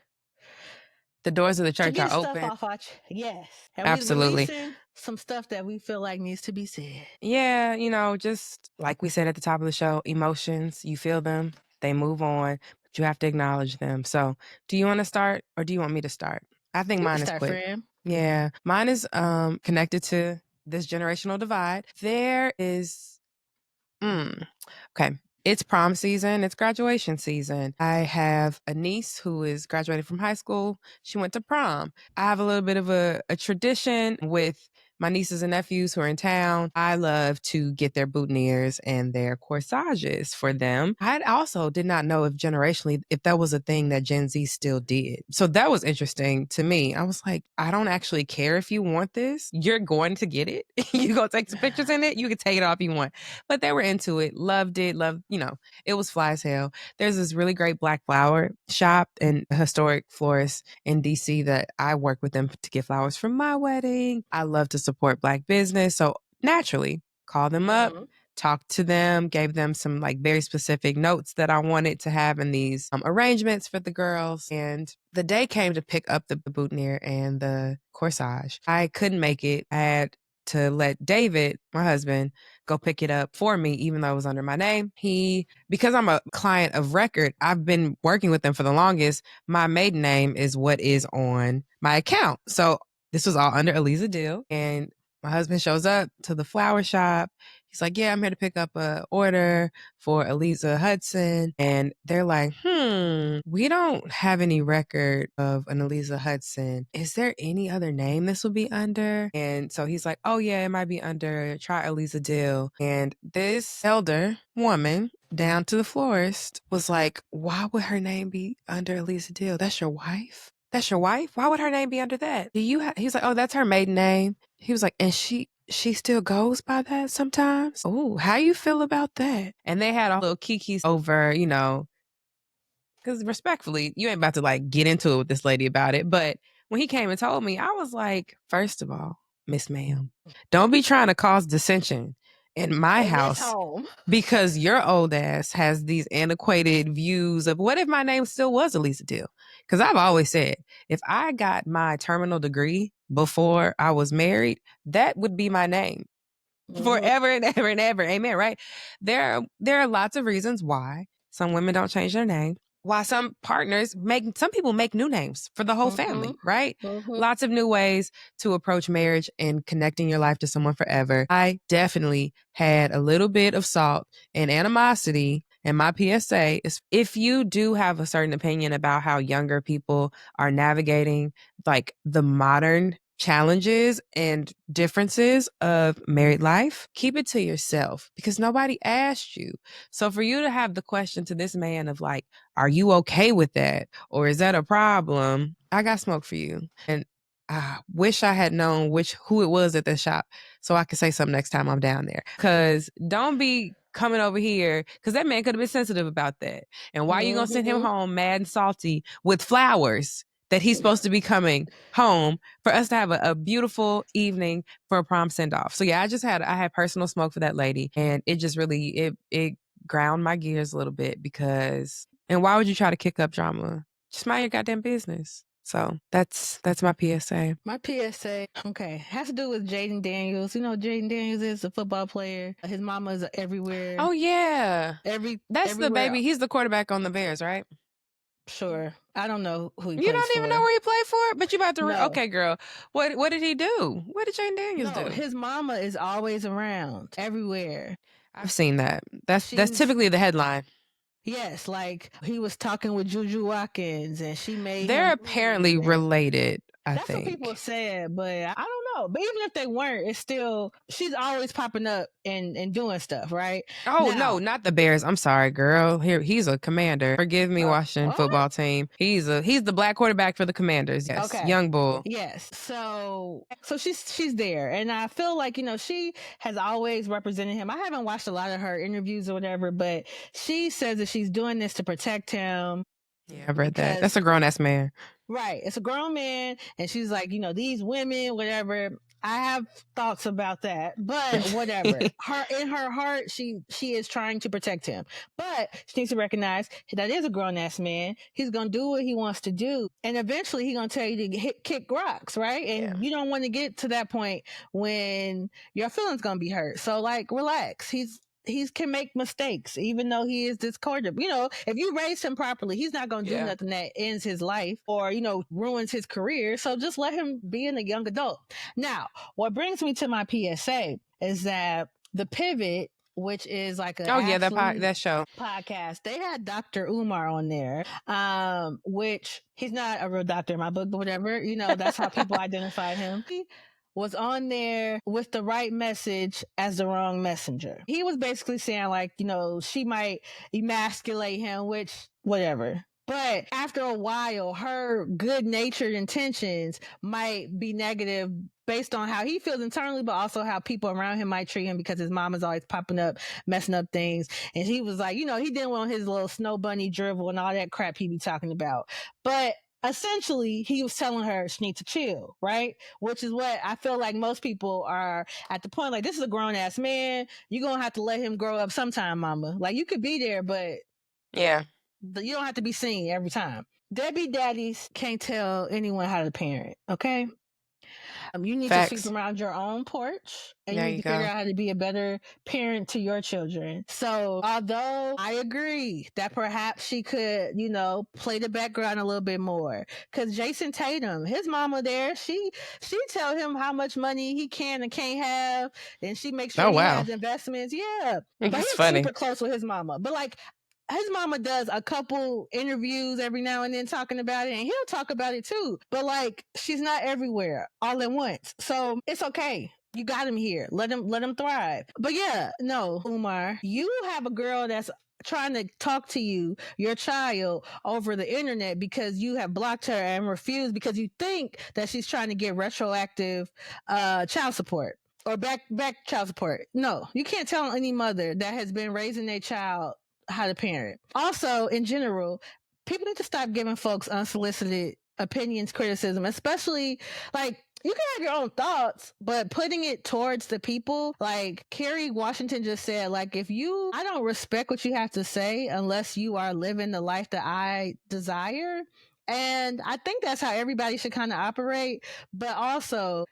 The doors of the church to get are stuff open. off our yes. And Absolutely. we're releasing some stuff that we feel like needs to be said. Yeah, just like we said at the top of the show, emotions, you feel them, they move on, but you have to acknowledge them. So, do you want to start or do you want me to start? I think mine is quick. Friend. Yeah, mine is connected to this generational divide. There is okay. It's prom season. It's graduation season. I have a niece who is graduating from high school. She went to prom. I have a little bit of a tradition with my nieces and nephews who are in town. I love to get their boutonnieres and their corsages for them. I also did not know if generationally, if that was a thing that Gen Z still did. So that was interesting to me. I was like, I don't actually care if you want this. You're going to get it. You go take some pictures in it. You can take it off if you want. But they were into it, loved it, it was fly as hell. There's this really great Black flower shop and historic florist in DC that I work with them to get flowers for my wedding. I love to support Black business. So naturally, call them up, talked to them, gave them some like very specific notes that I wanted to have in these arrangements for the girls. And the day came to pick up the boutonniere and the corsage. I couldn't make it. I had to let David, my husband, go pick it up for me, even though it was under my name. Because I'm a client of record, I've been working with them for the longest. My maiden name is what is on my account. So this was all under Alyzza Dill. And my husband shows up to the flower shop. He's like, yeah, I'm here to pick up a order for Alyzza Hudson. And they're like, we don't have any record of an Alyzza Hudson. Is there any other name this will be under? And so he's like, oh yeah, it might be under Try Alyzza Dill. And this elder woman down to the florist was like, why would her name be under Alyzza Dill? That's your wife? That's your wife? Why would her name be under that? He's like, oh, that's her maiden name. He was like, and she still goes by that sometimes? Oh, how you feel about that? And they had a little kikis over, because respectfully, you ain't about to like get into it with this lady about it. But when he came and told me, I was like, first of all, Miss Ma'am, don't be trying to cause dissension in my house because your old ass has these antiquated views of what if my name still was Alyzza Dill? Because I've always said, if I got my terminal degree before I was married, that would be my name forever and ever and ever. Amen. Right? There are lots of reasons why some women don't change their name. Why some people make new names for the whole family, right? Lots of new ways to approach marriage and connecting your life to someone forever. I definitely had a little bit of salt and animosity. And my PSA is if you do have a certain opinion about how younger people are navigating like the modern challenges and differences of married life, keep it to yourself because nobody asked you. So for you to have the question to this man of like, are you okay with that? Or is that a problem? I got smoke for you. And I wish I had known who it was at the shop so I could say something next time I'm down there. Because don't be coming over here because that man could have been sensitive about that. And why are you going to send him home mad and salty with flowers that he's supposed to be coming home for us to have a beautiful evening for a prom send-off? So yeah, I had personal smoke for that lady, and it just really it ground my gears a little bit because, and why would you try to kick up drama? Just mind your goddamn business. So that's my PSA. My PSA, okay, has to do with Jaden Daniels. You know, Jaden Daniels is a football player. His mama is everywhere. Oh yeah, that's everywhere. the baby. He's the quarterback on the Bears, right? Sure. I don't know who he plays for. You don't even know where he played for, but you about to. No. Okay, girl. What did he do? What did Jaden Daniels do? His mama is always around, everywhere. I've seen that. That's typically the headline. Yes, like he was talking with Juju Watkins, and she made. They're apparently related. That's what people said, but I don't know. But even if they weren't, it's still she's always popping up and doing stuff, right? Oh no, not the Bears. I'm sorry, girl. He's a Commander. Forgive me, Washington football team. He's the black quarterback for the Commanders. Yes, okay. Young bull. Yes. So she's there, and I feel like she has always represented him. I haven't watched a lot of her interviews or whatever, but she says that she's doing this to protect him. Yeah, I've read that. That's a grown ass man. Right. It's a grown man. And she's like, these women, whatever. I have thoughts about that, but whatever. In her heart, she is trying to protect him, but she needs to recognize that is a grown ass man. He's going to do what he wants to do. And eventually he's going to tell you to kick rocks. Right. And you don't want to get to that point when your feelings going to be hurt. So like, relax. He can make mistakes, even though he is this quarterback. If you raise him properly, he's not going to do nothing that ends his life or, ruins his career. So just let him be a young adult. Now, what brings me to my PSA is that The Pivot, which is like a that show podcast, they had Dr. Umar on there, which he's not a real doctor in my book, but whatever, that's how people identify him. He was on there with the right message as the wrong messenger. He was basically saying like, she might emasculate him, which whatever. But after a while, her good-natured intentions might be negative based on how he feels internally, but also how people around him might treat him because his mom is always popping up, messing up things. And he was like, he didn't want his little snow bunny drivel and all that crap he be talking about. But essentially, he was telling her she needs to chill, right? Which is what I feel like most people are at the point, like, this is a grown-ass man. You're going to have to let him grow up sometime, mama. Like, you could be there, but yeah, you don't have to be seen every time. Debbie daddies can't tell anyone how to parent, okay? You need to sweep Facts. around your own porch, and you There need you to figure go. out how to be a better parent to your children. So, although I agree that perhaps she could, play the background a little bit more, because Jason Tatum, his mama there, she tell him how much money he can and can't have, and she makes sure Oh, he wow. has investments. Yeah, but That's he's funny. super close with his mama. But like, his mama does a couple interviews every now and then talking about it, and he'll talk about it too. But like, she's not everywhere all at once, so it's okay. You got him here. Let him thrive. But yeah, no, Umar, you have a girl that's trying to talk to you, your child, over the internet because you have blocked her and refused because you think that she's trying to get retroactive child support or back child support. No, you can't tell any mother that has been raising their child how to parent. Also, in general, people need to stop giving folks unsolicited opinions, criticism, especially like, you can have your own thoughts, but putting it towards the people, like Kerry Washington just said, like, I don't respect what you have to say unless you are living the life that I desire. And I think that's how everybody should kind of operate. But also,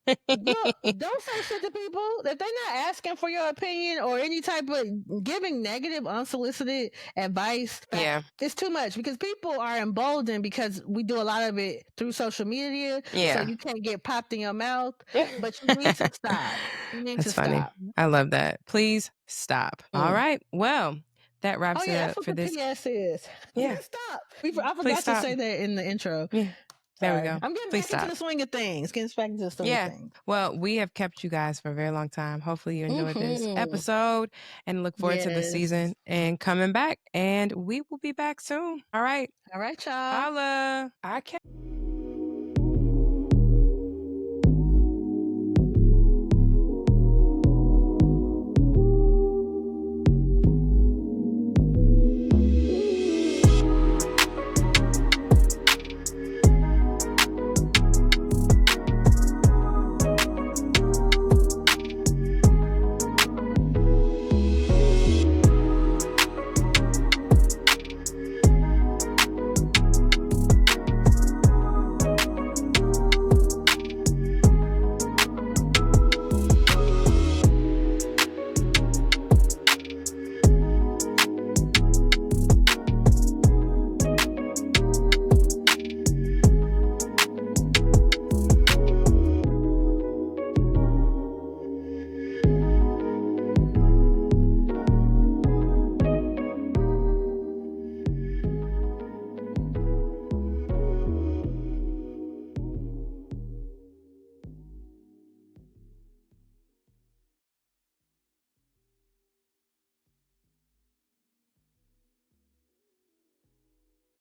look, don't say shit to people if they're not asking for your opinion or any type of giving negative, unsolicited advice. Yeah. It's too much because people are emboldened because we do a lot of it through social media. Yeah. So you can't get popped in your mouth, but you need to stop. You need That's to funny. stop. I love that. Please stop. All right. Well, that Oh, wraps it yeah, that's up what for the this. PS is. Yeah. Stop. I Please forgot to stop. say that in the intro. Yeah. There we Sorry. go. I'm getting Please back into stop. the swing of things. Getting back into the swing of Yeah. things. Well, we have kept you guys for a very long time. Hopefully you enjoyed this Mhm. episode and look forward to the Yes. season and coming back. And we will be back soon. All right. All right, y'all. Holla. I can